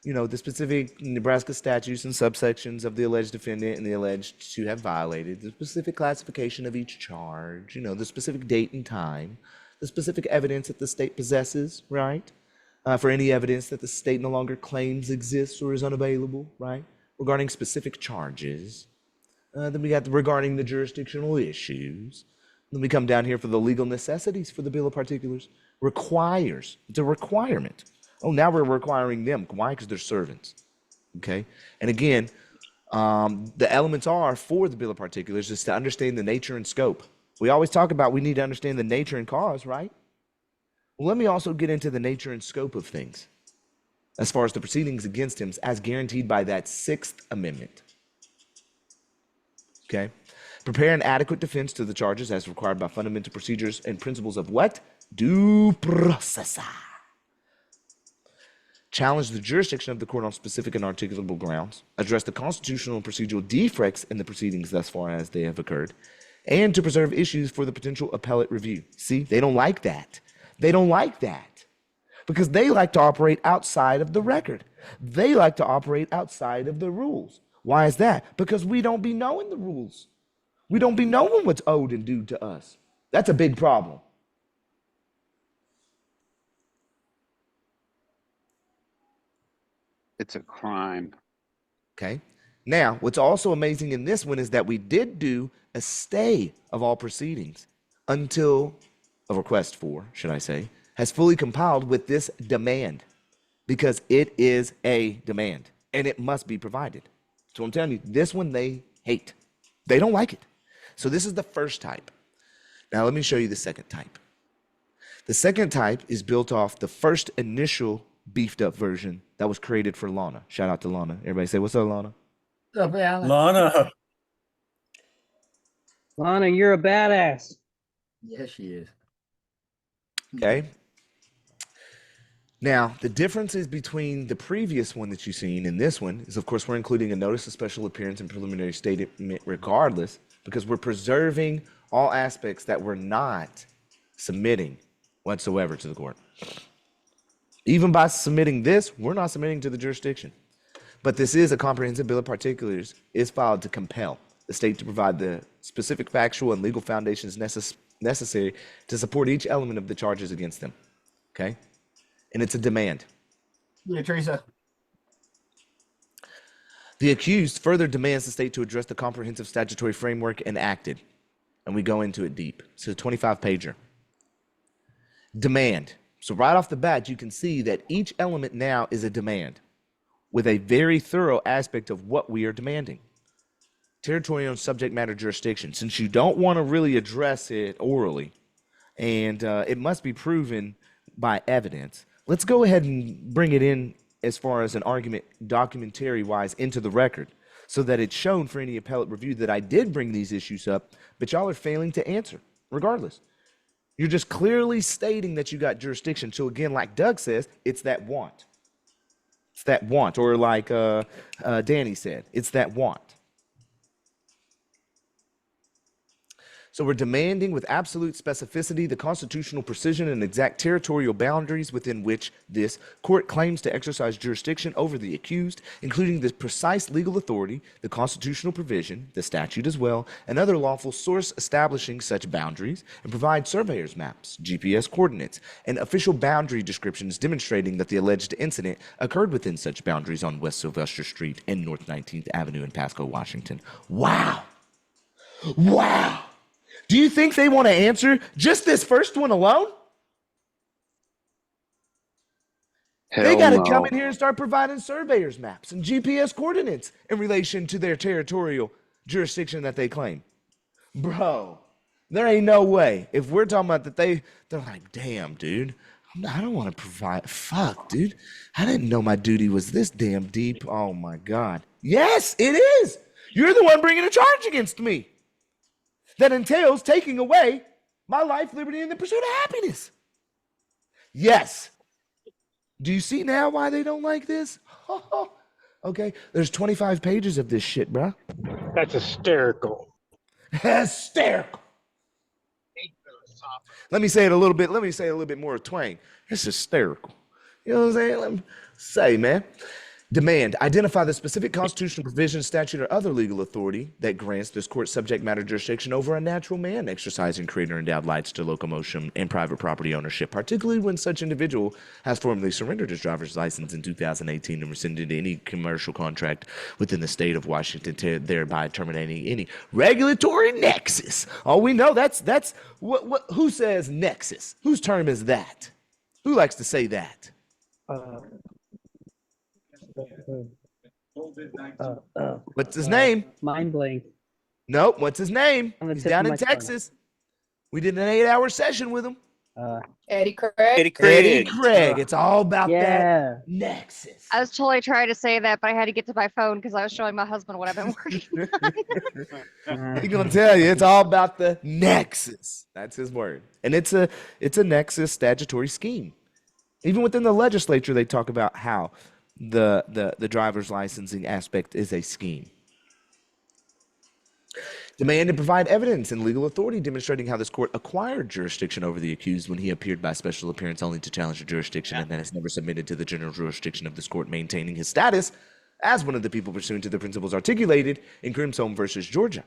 you know, the specific Nebraska statutes and subsections of the alleged defendant and the alleged to have violated, the specific classification of each charge, you know, the specific date and time, the specific evidence that the state possesses, right? For any evidence that the state no longer claims exists or is unavailable, right? Regarding specific charges. Then we got regarding the jurisdictional issues. Then we come down here for the legal necessities for the Bill of Particulars. Requires. It's a requirement. Oh, now we're requiring them. Why? Because they're servants. Okay? And again, the elements are for the Bill of Particulars is to understand the nature and scope. We always talk about we need to understand the nature and cause, right? Well, let me also get into the nature and scope of things as far as the proceedings against him as guaranteed by that Sixth Amendment. Okay? Prepare an adequate defense to the charges as required by fundamental procedures and principles of what? Due process. Challenge the jurisdiction of the court on specific and articulable grounds. Address the constitutional and procedural defects in the proceedings thus far as they have occurred. And to preserve issues for the potential appellate review. See, they don't like that. They don't like that because they like to operate outside of the record. They like to operate outside of the rules. Why is that? Because we don't be knowing the rules. We don't be knowing what's owed and due to us. That's a big problem. It's a crime. Okay. Now, what's also amazing in this one is that we did do a stay of all proceedings until a request for, should I say, has fully compiled with this demand because it is a demand and it must be provided. So I'm telling you, this one they hate. They don't like it. So this is the first type. Now let me show you the second type. The second type is built off the first initial beefed up version that was created for Lana. Shout out to Lana. Everybody say, what's up, Lana? What's up, Alan? Lana. Lana, you're a badass. Yes, she is. Okay. Now, the differences between the previous one that you've seen and this one is, of course, we're including a notice of special appearance and preliminary statement regardless, because we're preserving all aspects that we're not submitting whatsoever to the court. Even by submitting this, we're not submitting to the jurisdiction. But this is a comprehensive bill of particulars is filed to compel the state to provide the specific factual and legal foundations necessary to support each element of the charges against them. Okay? And it's a demand. Yeah, Teresa. The accused further demands the state to address the comprehensive statutory framework enacted. And we go into it deep. It's a 25-pager. Demand. So right off the bat, you can see that each element now is a demand with a very thorough aspect of what we are demanding. Territorial and subject matter jurisdiction. Since you don't want to really address it orally, and it must be proven by evidence, let's go ahead and bring it in as far as an argument documentary-wise into the record so that it's shown for any appellate review that I did bring these issues up, but y'all are failing to answer regardless. You're just clearly stating that you got jurisdiction. So again, like Doug says, it's that want. It's that want, or like Danny said, it's that want. So we're demanding with absolute specificity the constitutional precision and exact territorial boundaries within which this court claims to exercise jurisdiction over the accused, including the precise legal authority, the constitutional provision, the statute as well, and other lawful source establishing such boundaries, and provide surveyor's maps, GPS coordinates, and official boundary descriptions demonstrating that the alleged incident occurred within such boundaries on West Sylvester Street and North 19th Avenue in Pasco, Washington. Wow. Wow. Do you think they want to answer just this first one alone? They got to come in here and start providing surveyors maps and GPS coordinates in relation to their territorial jurisdiction that they claim. Bro, there ain't no way. If we're talking about that, they're like, damn, dude, I don't want to provide. Fuck, dude. I didn't know my duty was this damn deep. Oh, my God. Yes, it is. You're the one bringing a charge against me that entails taking away my life, liberty, and the pursuit of happiness. Yes. Do you see now why they don't like this? Okay, there's 25 pages of this shit, bro. That's hysterical. Hysterical. Let me say it a little bit more twang. It's hysterical. You know what I'm saying? Let me say, man. Demand, identify the specific constitutional provision, statute, or other legal authority that grants this court subject matter jurisdiction over a natural man exercising creator endowed rights to locomotion and private property ownership, particularly when such individual has formally surrendered his driver's license in 2018 and rescinded any commercial contract within the state of Washington, thereby terminating any regulatory nexus. Oh, we know that's what who says nexus? Whose term is that? Who likes to say that? What's his name? Mind blank. Nope. What's his name? On the He's tip down of in my tongue. Texas. We did an 8-hour session with him. Eddie Craig. Eddie Craig. It's all about Yeah. that nexus. I was totally trying to say that, but I had to get to my phone because I was showing my husband what I've been working on. He's gonna tell you it's all about the nexus. That's his word, and it's a nexus statutory scheme. Even within the legislature, they talk about how the driver's licensing aspect is a scheme. Demand and provide evidence and legal authority demonstrating how this court acquired jurisdiction over the accused when he appeared by special appearance only to challenge the jurisdiction and then has never submitted to the general jurisdiction of this court, maintaining his status as one of the people pursuant to the principles articulated in Grimsholm versus Georgia.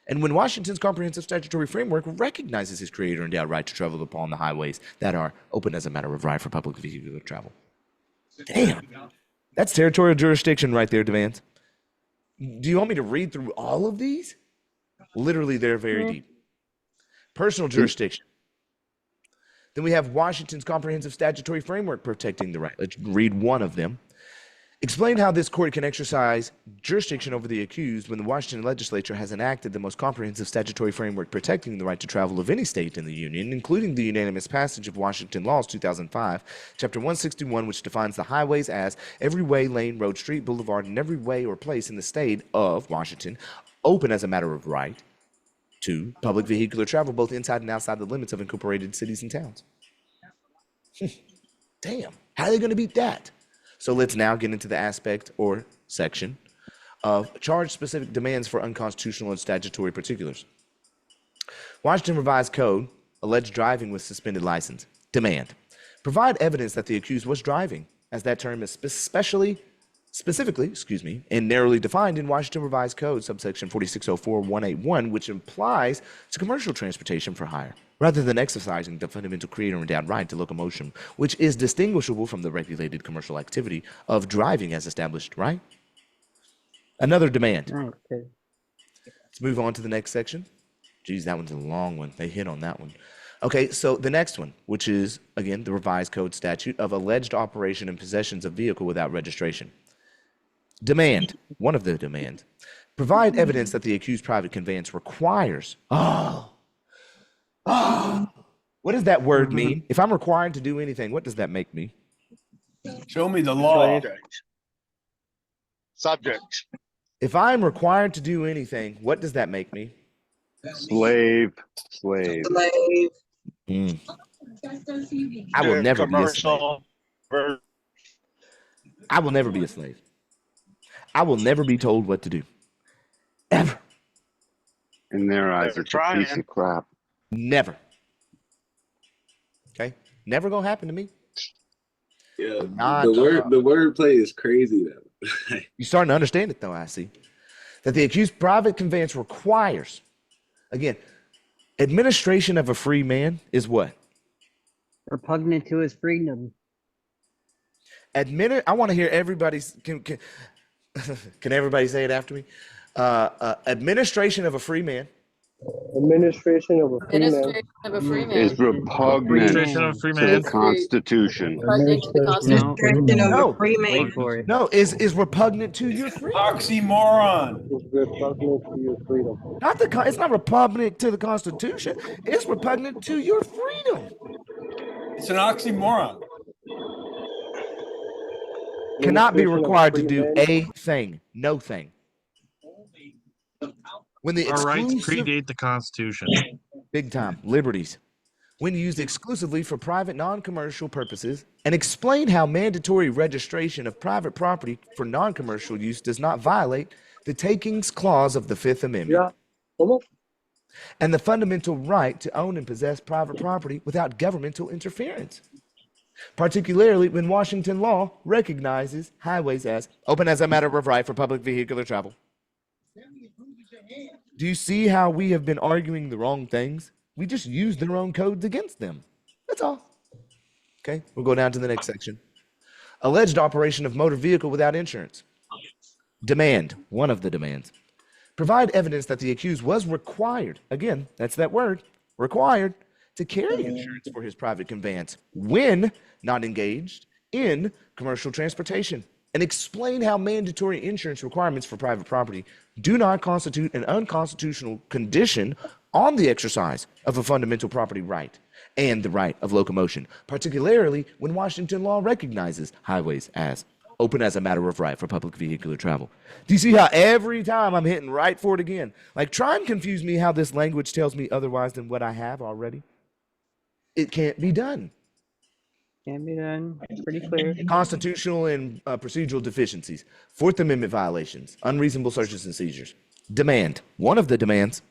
And when Washington's comprehensive statutory framework recognizes his creator endowed right to travel upon the highways that are open as a matter of right for public vehicular travel. Damn. That's territorial jurisdiction right there, Demands. Do you want me to read through all of these? Literally, they're very deep. Personal jurisdiction. Then we have Washington's comprehensive statutory framework protecting the right. Let's read one of them. Explain how this court can exercise jurisdiction over the accused when the Washington legislature has enacted the most comprehensive statutory framework protecting the right to travel of any state in the Union, including the unanimous passage of Washington Laws 2005, Chapter 161, which defines the highways as every way, lane, road, street, boulevard, and every way or place in the state of Washington, open as a matter of right to public vehicular travel, both inside and outside the limits of incorporated cities and towns. Damn, how are they going to beat that? So let's now get into the aspect or section of charge-specific demands for unconstitutional and statutory particulars. Washington Revised Code, alleged driving with suspended license. Demand. Provide evidence that the accused was driving, as that term is specifically, and narrowly defined in Washington Revised Code, subsection 4604.181, which implies to commercial transportation for hire, rather than exercising the fundamental creator endowed right to locomotion, which is distinguishable from the regulated commercial activity of driving as established, right? Another demand. Okay. Let's move on to the next section. Geez, that one's a long one. They hit on that one. Okay, so the next one, which is, again, the Revised Code statute of alleged operation and possessions of vehicle without registration. Demand, one of the demands, provide evidence that the accused private conveyance requires. What does that word mean? If I'm required to do anything, what does that make me? Show me the law. Subject. If I'm required to do anything, what does that make me? Slave. I will never be a slave. I will never be a slave. I will never be told what to do. Ever. In their eyes, it's a piece of crap. Never. Okay? Never gonna happen to me. Yeah, the wordplay is crazy though. You're starting to understand it though, I see. That the accused private conveyance requires, again, administration of a free man is what? Repugnant to his freedom. I want to hear everybody's can everybody say it after me? Administration of a free man. Administration of a free man. Administration of a free man. Is repugnant Administration of a free to man. the Constitution. Repugnant to the Constitution. No, is repugnant to your freedom. Oxymoron. It's repugnant to your freedom. It's not repugnant to the Constitution. It's repugnant to your freedom. It's an oxymoron. Cannot be required to do a thing, no thing. When the Our rights exclusive, predate the Constitution. big time, liberties, when used exclusively for private non-commercial purposes, and explain how mandatory registration of private property for non-commercial use does not violate the takings clause of the Fifth Amendment. and the fundamental right to own and possess private property without governmental interference, particularly when Washington law recognizes highways as open as a matter of right for public vehicular travel. Do you see how we have been arguing the wrong things? We just use their own codes against them. That's all. Okay, we'll go down to the next section. Alleged operation of motor vehicle without insurance. Demand, one of the demands. Provide evidence that the accused was required, again, that's that word, required, to carry insurance for his private conveyance when not engaged in commercial transportation, and explain how mandatory insurance requirements for private property do not constitute an unconstitutional condition on the exercise of a fundamental property right and the right of locomotion, particularly when Washington law recognizes highways as open as a matter of right for public vehicular travel. Do you see how every time I'm hitting right for it again? Like, try and confuse me how this language tells me otherwise than what I have already. It can't be done. Can't be done. It's pretty clear. Constitutional and procedural deficiencies. Fourth Amendment violations. Unreasonable searches and seizures. Demand. One of the demands.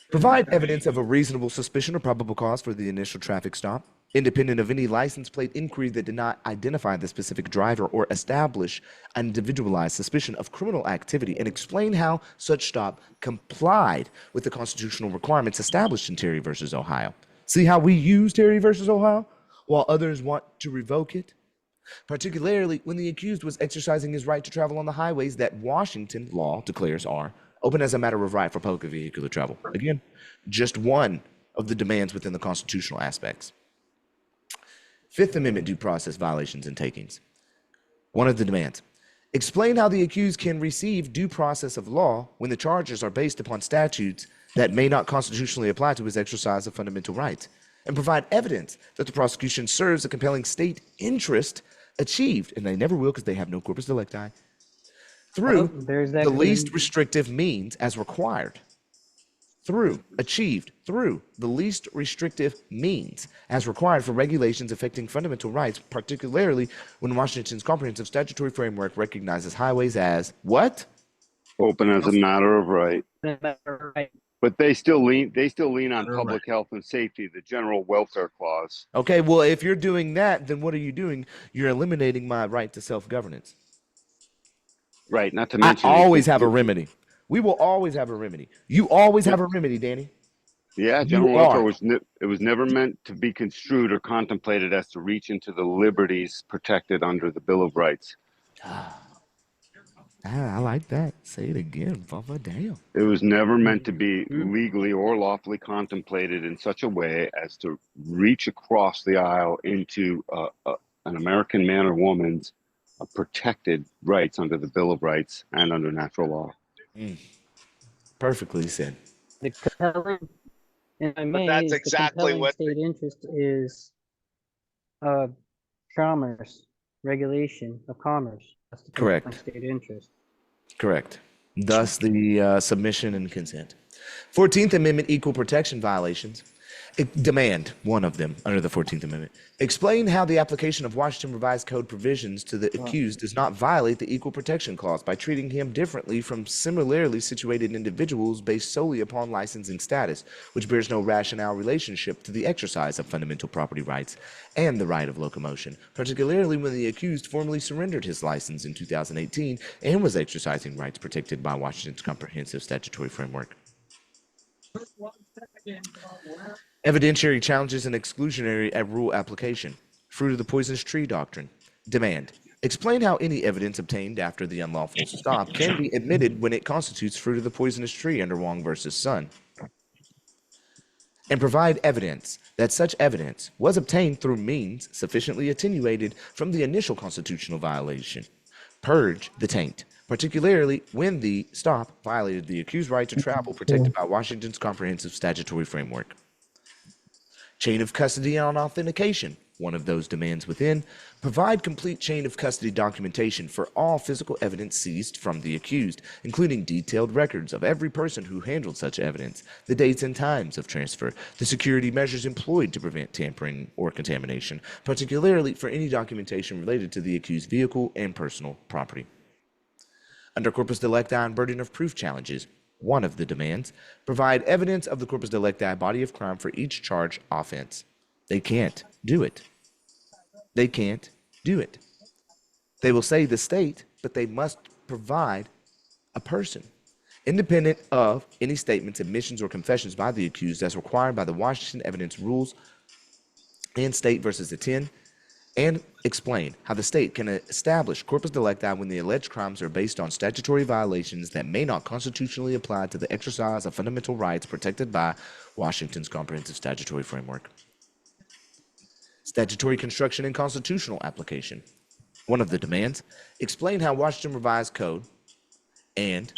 Provide evidence of a reasonable suspicion or probable cause for the initial traffic stop, independent of any license plate inquiry that did not identify the specific driver or establish an individualized suspicion of criminal activity, and explain how such stop complied with the constitutional requirements established in Terry versus Ohio. See how we use Terry versus Ohio while others want to revoke it? Particularly when the accused was exercising his right to travel on the highways that Washington law declares are open as a matter of right for public vehicular travel. Again, just one of the demands within the constitutional aspects. Fifth Amendment due process violations and takings. One of the demands. Explain how the accused can receive due process of law when the charges are based upon statutes that may not constitutionally apply to his exercise of fundamental rights, and provide evidence that the prosecution serves a compelling state interest achieved, and they never will because they have no corpus delicti, through the least restrictive means as required. Achieved through the least restrictive means as required for regulations affecting fundamental rights, particularly when Washington's comprehensive statutory framework recognizes highways as what? Open as a matter of right. But they still lean on public health and safety, the general welfare clause. Okay, well, if you're doing that, then what are you doing? You're eliminating my right to self-governance. Right, not to mention I always have a remedy. We will always have a remedy. You always have a remedy, Danny. Yeah, general welfare was never meant to be construed or contemplated as to reach into the liberties protected under the Bill of Rights. I like that. Say it again, Papa. Damn. It was never meant to be legally or lawfully contemplated in such a way as to reach across the aisle into an American man or woman's protected rights under the Bill of Rights and under natural law. Perfectly said. The compelling, if I may, that's exactly what state interest is commerce, regulation of commerce. That's the correct state interest. Correct. Thus the submission and consent. 14th Amendment equal protection violations. Demand, one of them under the 14th Amendment. Explain how the application of Washington Revised Code provisions to the accused does not violate the Equal Protection Clause by treating him differently from similarly situated individuals based solely upon licensing status, which bears no rationale relationship to the exercise of fundamental property rights and the right of locomotion, particularly when the accused formally surrendered his license in 2018 and was exercising rights protected by Washington's comprehensive statutory framework. Evidentiary challenges and exclusionary rule application. Fruit of the poisonous tree doctrine. Demand. Explain how any evidence obtained after the unlawful stop can be admitted when it constitutes fruit of the poisonous tree under Wong versus Sun. And provide evidence that such evidence was obtained through means sufficiently attenuated from the initial constitutional violation. Purge the taint, particularly when the stop violated the accused's right to travel protected by Washington's comprehensive statutory framework. Chain of custody and authentication, one of those demands within. Provide complete chain of custody documentation for all physical evidence seized from the accused, including detailed records of every person who handled such evidence, the dates and times of transfer, the security measures employed to prevent tampering or contamination, particularly for any documentation related to the accused's vehicle and personal property. Under corpus delicti and burden of proof challenges, one of the demands, provide evidence of the corpus delicti body of crime for each charge offense. They can't do it. They can't do it. They will say the state, but they must provide a person, independent of any statements, admissions, or confessions by the accused as required by the Washington Evidence Rules and State versus the 10, and explain how the state can establish corpus delicti when the alleged crimes are based on statutory violations that may not constitutionally apply to the exercise of fundamental rights protected by Washington's comprehensive statutory framework. Statutory construction and constitutional application. One of the demands, explain how Washington Revised Code and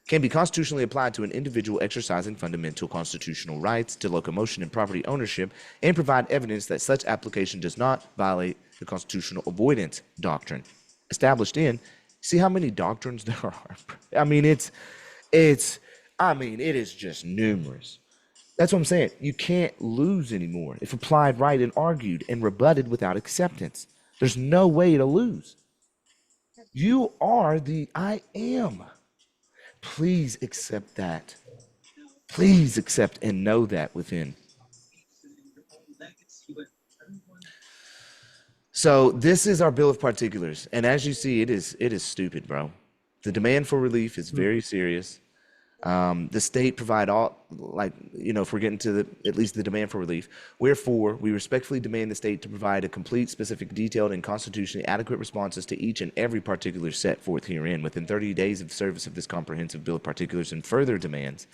can be constitutionally applied to an individual exercising fundamental constitutional rights to locomotion and property ownership, and provide evidence that such application does not violate the constitutional avoidance doctrine established in. See how many doctrines there are? I mean, it is just numerous. That's what I'm saying. You can't lose anymore if applied right and argued and rebutted without acceptance. There's no way to lose. You are the I am. Please accept that. Please accept and know that within. So this is our bill of particulars, and as you see, it is stupid, bro. The demand for relief is very serious. The state provide all, like, you know, if we're getting to at least the demand for relief, wherefore we respectfully demand the state to provide a complete, specific, detailed, and constitutionally adequate responses to each and every particular set forth herein within 30 days of service of this comprehensive bill of particulars, and further demands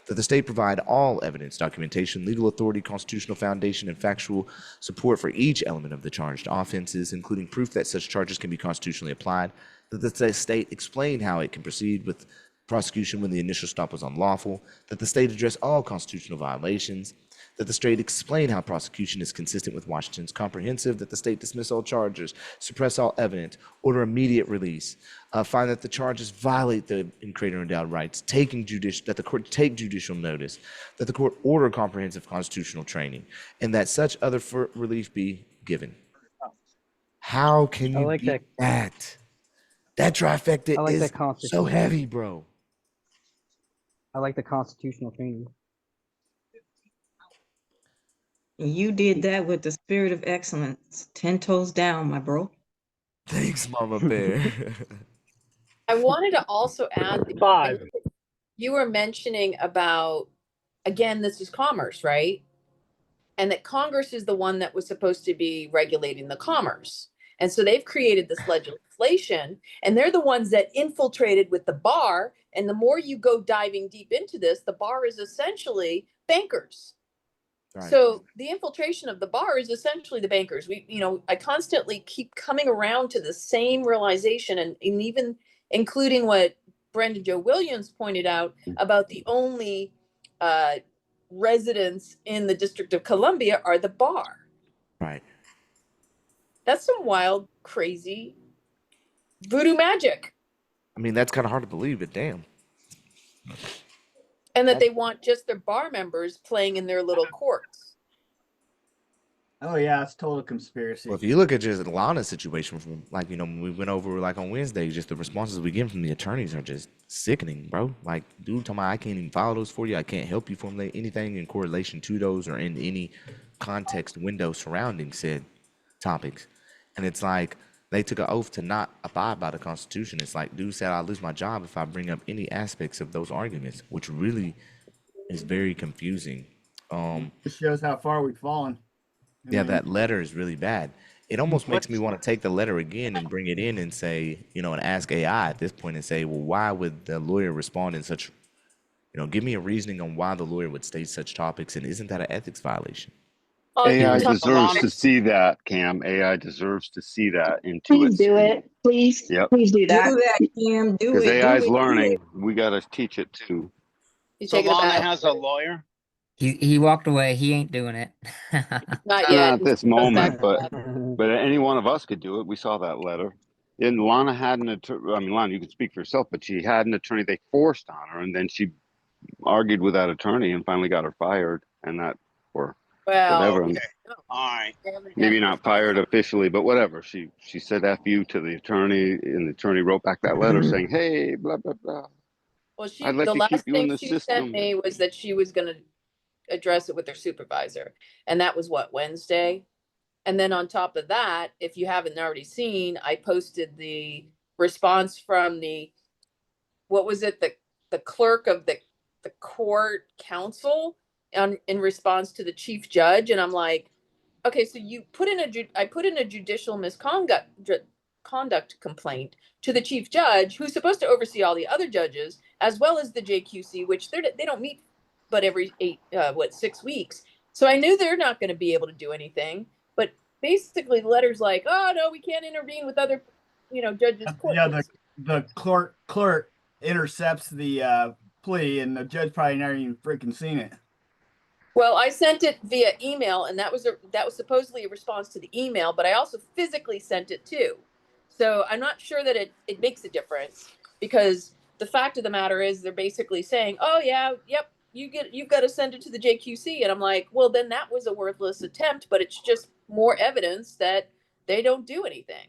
that the state provide all evidence, documentation, legal authority, constitutional foundation, and factual support for each element of the charged offenses, including proof that such charges can be constitutionally applied, that the state explain how it can proceed with prosecution when the initial stop was unlawful, that the state address all constitutional violations, that the state explain how prosecution is consistent with Washington's comprehensive, that the state dismiss all charges, suppress all evidence, order immediate release, find that the charges violate the creator endowed rights, that the court take judicial notice, that the court order comprehensive constitutional training, and that such other relief be given. How can you beat that? That trifecta is so heavy, bro. I like the constitutional training. You did that with the spirit of excellence. 10 toes down, my bro. Thanks, Mama Bear. I wanted to also add, you were mentioning about, again, this is commerce, right? And that Congress is the one that was supposed to be regulating the commerce. And so they've created this legislation, and they're the ones that infiltrated with the bar. And the more you go diving deep into this, the bar is essentially bankers. Right. So the infiltration of the bar is essentially the bankers. I constantly keep coming around to the same realization, and even including what Brendan Joe Williams pointed out about the only residents in the District of Columbia are the bar. Right. That's some wild, crazy voodoo magic. I mean, that's kind of hard to believe, but damn. And that they want just their bar members playing in their little courts. Oh yeah, it's total conspiracy. Well, if you look at just Lana's situation from, like, when we went over, like, on Wednesday, just the responses we get from the attorneys are just sickening, bro. Like, dude talking about, I can't even file those for you. I can't help you formulate anything in correlation to those or in any context window surrounding said topics. And it's like, they took an oath to not abide by the Constitution. It's like, dude said I'll lose my job if I bring up any aspects of those arguments, which really is very confusing. It shows how far we've fallen. Yeah, that letter is really bad. It almost makes me want to take the letter again and bring it in and say, and ask AI at this point and say, well, why would the lawyer respond in such, give me a reasoning on why the lawyer would state such topics, and isn't that an ethics violation? AI deserves to see that, Cam. AI deserves to see that into Please do it. Please. Yep. Please do that. Do that, Cam. Do it. Because AI is do it, learning. We got to teach it too. He's So taking it Lana back. has a lawyer? He walked away. He ain't doing it. Not yet. Not at this moment, but any one of us could do it. We saw that letter. And Lana had an attorney. I mean, Lana, you can speak for yourself, but she had an attorney they forced on her, and then she argued with that attorney and finally got her fired, and that or whatever. Okay. All right. Maybe not fired officially, but whatever. She said F you to the attorney, and the attorney wrote back that letter saying, hey, blah, blah, blah. Well, I'd like the to keep last you in thing the she sent system. me was that she was gonna address it with her supervisor. And that was what, Wednesday? And then on top of that, if you haven't already seen, I posted the response from what was it, the clerk of the court counsel in response to the chief judge. And I'm like, okay, so I put in a judicial conduct complaint to the chief judge, who's supposed to oversee all the other judges, as well as the JQC, which they don't meet but every 6 weeks. So I knew they're not going to be able to do anything. But basically, the letter's like, oh no, we can't intervene with other, judges' court Yeah, cases. the clerk intercepts the plea, and the judge probably never even freaking seen it. Well, I sent it via email, and that was supposedly a response to the email, but I also physically sent it too. So I'm not sure that it makes a difference, because the fact of the matter is they're basically saying, oh yeah, yep, you've got to send it to the JQC. And I'm like, well, then that was a worthless attempt, but it's just more evidence that they don't do anything.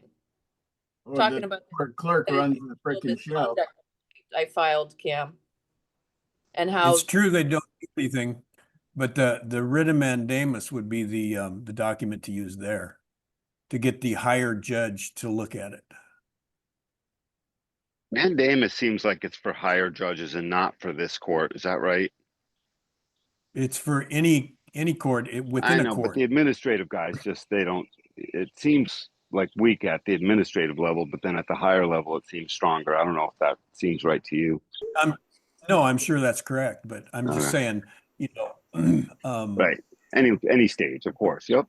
Or Talking the about clerk runs the freaking show. I filed, Cam, and how It's true they don't do anything, but the writ of mandamus would be the document to use there to get the higher judge to look at it. Mandamus seems like it's for higher judges and not for this court. Is that right? It's for any court within I know, a court. but the administrative guys they don't. It seems like weak at the administrative level, but then at the higher level, it seems stronger. I don't know if that seems right to you. No, I'm sure that's correct, but I'm just saying, right. Any stage, of course. Yep.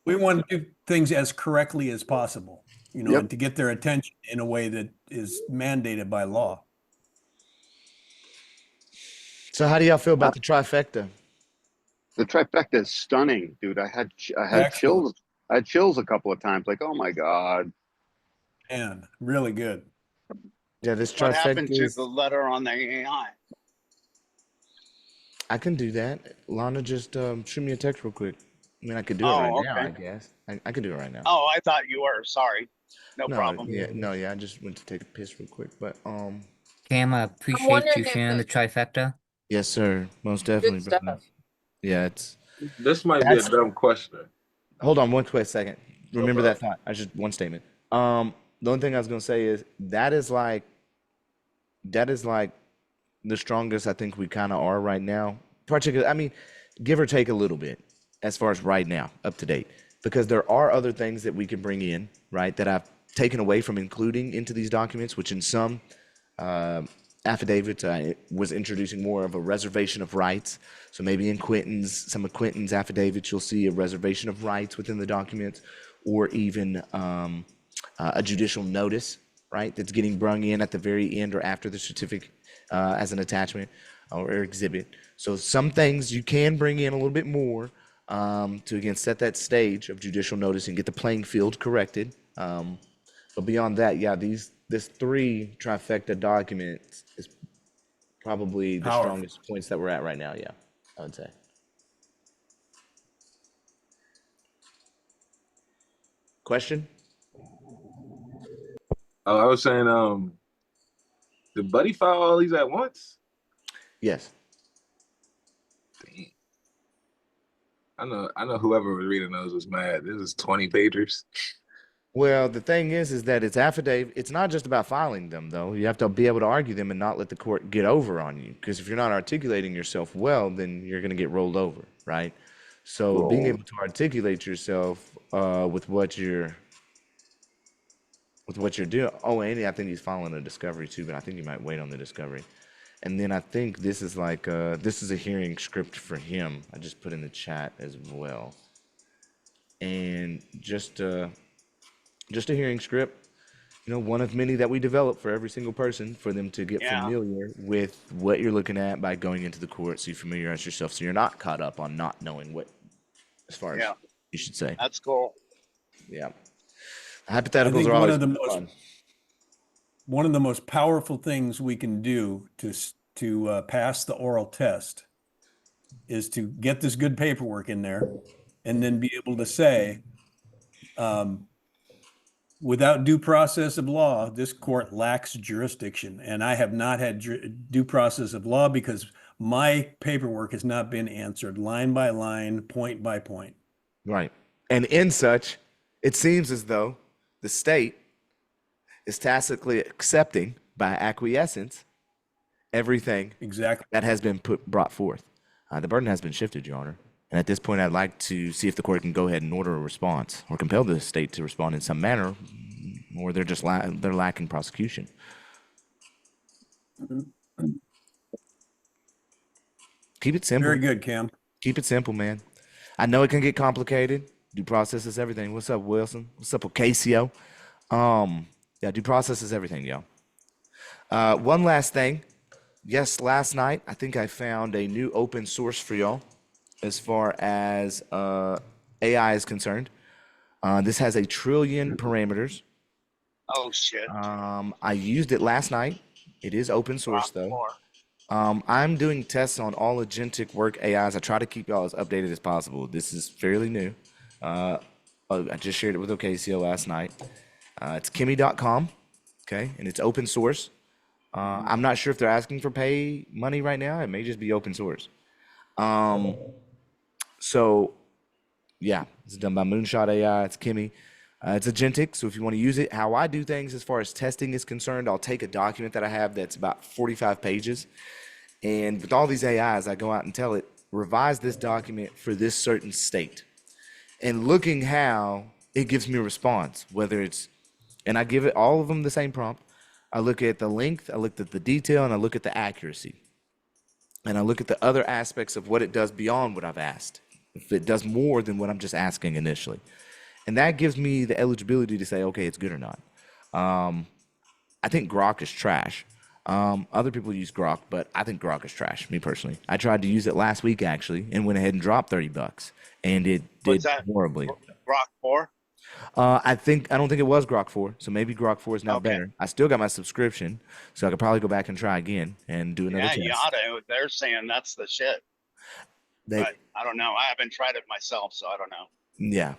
We want to do things as correctly as possible, and to get their attention in a way that is mandated by law. So how do y'all feel about the trifecta? The trifecta is stunning, dude. I had Excellent. chills. I had chills a couple of times, like, oh my God. Man, really good. Yeah, this What happened trifecta to is, the letter on the AI? I can do that. Lana, just shoot me a text real quick. I mean, I could do it Oh, right now, okay. I guess. I could do it right now. Oh, I thought you were. Sorry. No problem. Yeah, I just went to take a piss real quick, but Cam, I appreciate wondering you if sharing the trifecta. yes, sir, most definitely, stuff. brother. Yeah, it's. This might be a dumb question. Hold on one quick second. Remember that thought. I just one statement. The only thing I was gonna say is that is like the strongest I think we kind of are right now. Particularly, I mean, give or take a little bit as far as right now, up to date, because there are other things that we can bring in, right, that I've taken away from including into these documents, which in some affidavits I was introducing more of a reservation of rights. So maybe in some of Quentin's affidavits, you'll see a reservation of rights within the documents, or even a judicial notice, right, that's getting brung in at the very end or after the certificate as an attachment or exhibit. So some things you can bring in a little bit more to, again, set that stage of judicial notice and get the playing field corrected. But beyond that, yeah, this 3 trifecta documents is probably the strongest points that we're at right now. Yeah, I would say. Question? Oh, I was saying, did Buddy file all these at once? Yes. Dang. I know whoever was reading those was mad. This is 20 pagers. Well, the thing is that it's affidavit. It's not just about filing them, though. You have to be able to argue them and not let the court get over on you. Because if you're not articulating yourself well, then you're going to get rolled over, right? So being able to articulate yourself with what you're doing. Oh, Andy, I think he's filing a discovery too, but I think you might wait on the discovery. And then I think this is like this is a hearing script for him. I just put in the chat as well. And just a hearing script, one of many that we develop for every single person for them to get familiar with what you're looking at by going into the court, so you familiarize yourself, so you're not caught up on not knowing what, as far as you should say. That's cool. Yeah. Hypotheticals I think are always one of the most powerful things we can do to pass the oral test is to get this good paperwork in there, and then be able to say, Without due process of law, this court lacks jurisdiction, and I have not had due process of law because my paperwork has not been answered line by line, point by point. Right. And in such, it seems as though the state is tacitly accepting by acquiescence everything exactly that has been brought forth. The burden has been shifted, Your Honor. And at this point, I'd like to see if the court can go ahead and order a response or compel the state to respond in some manner, or they're just they're lacking prosecution. Keep it simple. Very good, Cam. Keep it simple, man. I know it can get complicated. Due process is everything. What's up, Wilson? What's up, Ocasio? Yeah, due process is everything, yo. One last thing. Yes, last night, I think I found a new open source for y'all as far as AI is concerned. This has 1 trillion parameters. Oh, shit. I used it last night. It is open source, though. I'm doing tests on all agentic work AIs. I try to keep y'all as updated as possible. This is fairly new. I just shared it with Ocasio last night. It's kimmy.com, okay, and it's open source. I'm not sure if they're asking for pay money right now. It may just be open source. So, yeah, it's done by Moonshot AI. It's Kimmy. It's agentic, so if you want to use it, how I do things as far as testing is concerned, I'll take a document that I have that's about 45 pages, and with all these AIs, I go out and tell it, revise this document for this certain state. And looking how it gives me a response, whether it's, and I give it all of them the same prompt. I look at the length, I look at the detail, and I look at the accuracy. And I look at the other aspects of what it does beyond what I've asked. If it does more than what I'm just asking initially. And that gives me the eligibility to say, okay, it's good or not. I think Grok is trash. Other people use Grok, but I think Grok is trash, me personally. I tried to use it last week, actually, and went ahead and dropped $30. And it did horribly. Grok 4? I don't think it was Grok 4, so maybe Grok 4 is now better. I still got my subscription, so I could probably go back and try again and do another test. Yeah, you ought to. They're saying that's the shit. But I don't know. I haven't tried it myself, so I don't know. Yeah.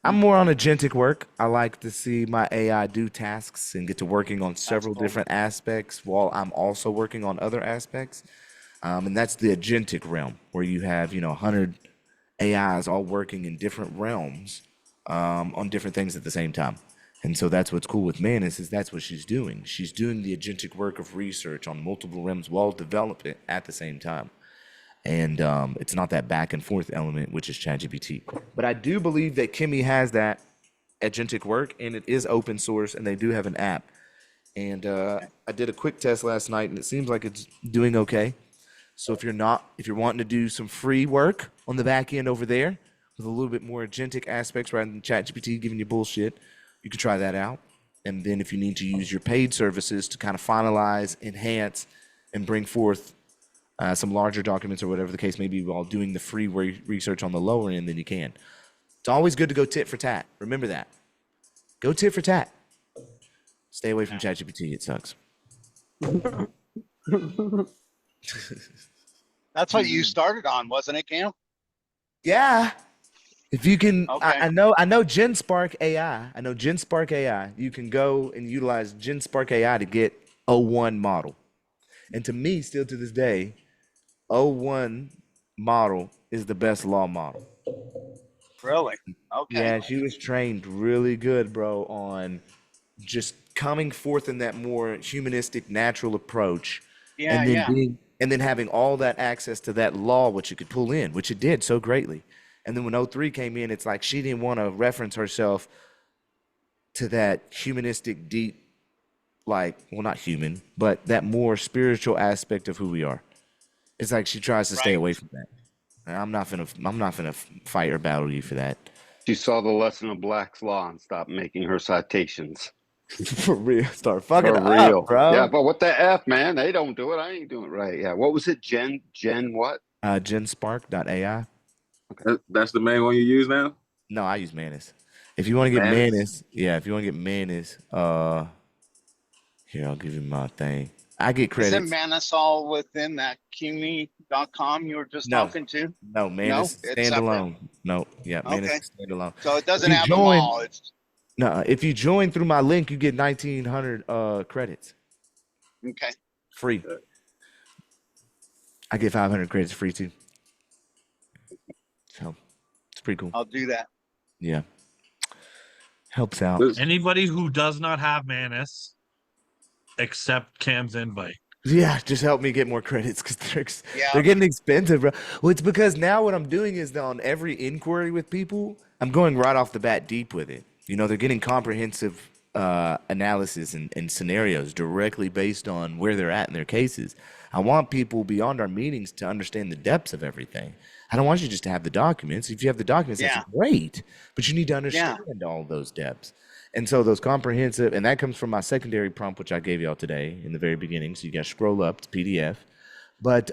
I'm more on agentic work. I like to see my AI do tasks and get to working on several different aspects while I'm also working on other aspects. And that's the agentic realm, where you have, 100 AIs all working in different realms on different things at the same time. And so that's what's cool with Manus is that's what she's doing. She's doing the agentic work of research on multiple realms while developing it at the same time. And it's not that back and forth element, which is ChatGPT. But I do believe that Kimmy has that agentic work, and it is open source, and they do have an app. And I did a quick test last night, and it seems like it's doing okay. So if you're wanting to do some free work on the back end over there with a little bit more agentic aspects rather than ChatGPT giving you bullshit, you can try that out. And then if you need to use your paid services to kind of finalize, enhance, and bring forth some larger documents or whatever the case may be while doing the free research on the lower end, then you can. It's always good to go tit for tat. Remember that. Go tit for tat. Stay away from ChatGPT. It sucks. That's what you started on, wasn't it, Cam? Yeah. If you can, Okay. I know GenSpark AI. I know GenSpark AI. You can go and utilize GenSpark AI to get 01 model. And to me, still to this day, 01 model is the best law model. Really? Okay. Yeah, she was trained really good, bro, on just coming forth in that more humanistic, natural approach. Yeah, and then having all that access to that law, which you could pull in, which it did so greatly. And then when 03 came in, it's like she didn't want to reference herself to that humanistic, deep, well, not human, but that more spiritual aspect of who we are. It's like she tries to stay away from that. And I'm not gonna fight or battle you for that. She saw the lesson of Black's Law and stopped making her citations. For real, start fucking For up, real, bro. Yeah, but what the F, man? They don't do it. I ain't doing it right. Yeah, what was it? Gen what? GenSpark.ai. That's the main one you use now? No, I use Manus. If you want to get Manus, here, I'll give you my thing. I get credits. Isn't Manus all within that Kimi.com you were just talking to? No, Manus it's standalone. separate? No, yeah, Manus Okay. is standalone. So it doesn't If you have them join- all. It's No, if you join through my link, you get 1,900 credits Okay. free. I get 500 credits free too. So it's pretty cool. I'll do that. Yeah. Helps out. Anybody who does not have Manus, accept Cam's invite. Yeah, just help me get more credits because they're getting expensive, bro. Well, it's because now what I'm doing is that on every inquiry with people, I'm going right off the bat deep with it. You know, they're getting comprehensive analysis and scenarios directly based on where they're at in their cases. I want people beyond our meetings to understand the depths of everything. I don't want you just to have the documents. If you have the documents, that's great, but you need to understand all those depths. And so those comprehensive, and that comes from my secondary prompt, which I gave y'all today in the very beginning. So you guys scroll up to PDF, but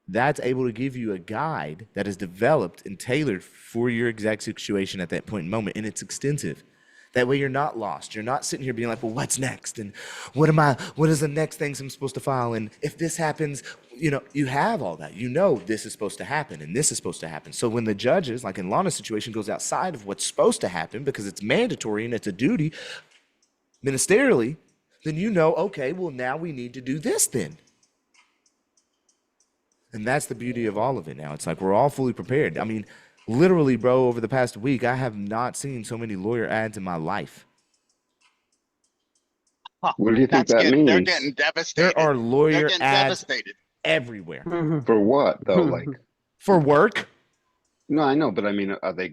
that's able to give you a guide that is developed and tailored for your exact situation at that point in moment. And it's extensive. That way you're not lost. You're not sitting here being like, well, what's next? And what is the next things I'm supposed to file? And if this happens, you know, you have all that. You know this is supposed to happen and this is supposed to happen. So when the judges, like in Lana's situation, goes outside of what's supposed to happen because it's mandatory and it's a duty ministerially, then you know, okay, well, now we need to do this then. And that's the beauty of all of it now. It's like we're all fully prepared. I mean, literally, bro, over the past week, I have not seen so many lawyer ads in my life. What do you think that means? They're getting devastated. There are lawyer getting ads devastated. everywhere. For what though? Like for work? No, I know, but I mean, are they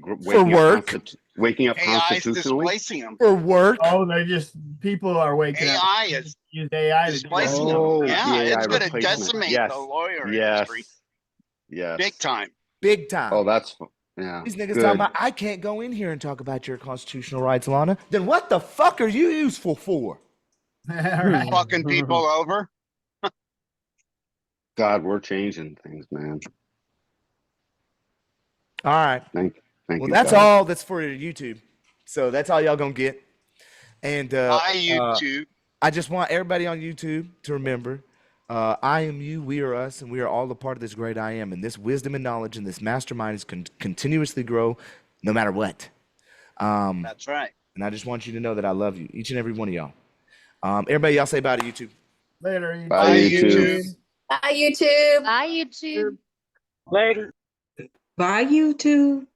waking up AI is constitutionally? displacing them. For work? Oh, they just people are waking up. AI is use AI to displacing do them. Yeah, the it's AI going to replacement. decimate Yes. the lawyer Yes. industry Yes. big time. Big time. Oh, that's yeah. These niggas Good. talking about, I can't go in here and talk about your constitutional rights, Lana. Then what the fuck are you useful for? Fucking people over. God, we're changing things, man. All right. Thank Well, you. that's God. all that's for YouTube. So that's all y'all gonna get. And Hi, YouTube. I just want everybody on YouTube to remember, I am you, we are us, and we are all a part of this great I am. And this wisdom and knowledge and this mastermind is continuously grow no matter what. That's right. And I just want you to know that I love you, each and every one of y'all. Everybody, y'all say bye to YouTube. Later. YouTube. Bye, YouTube. Bye, YouTube. Bye, YouTube. Later. Bye, YouTube.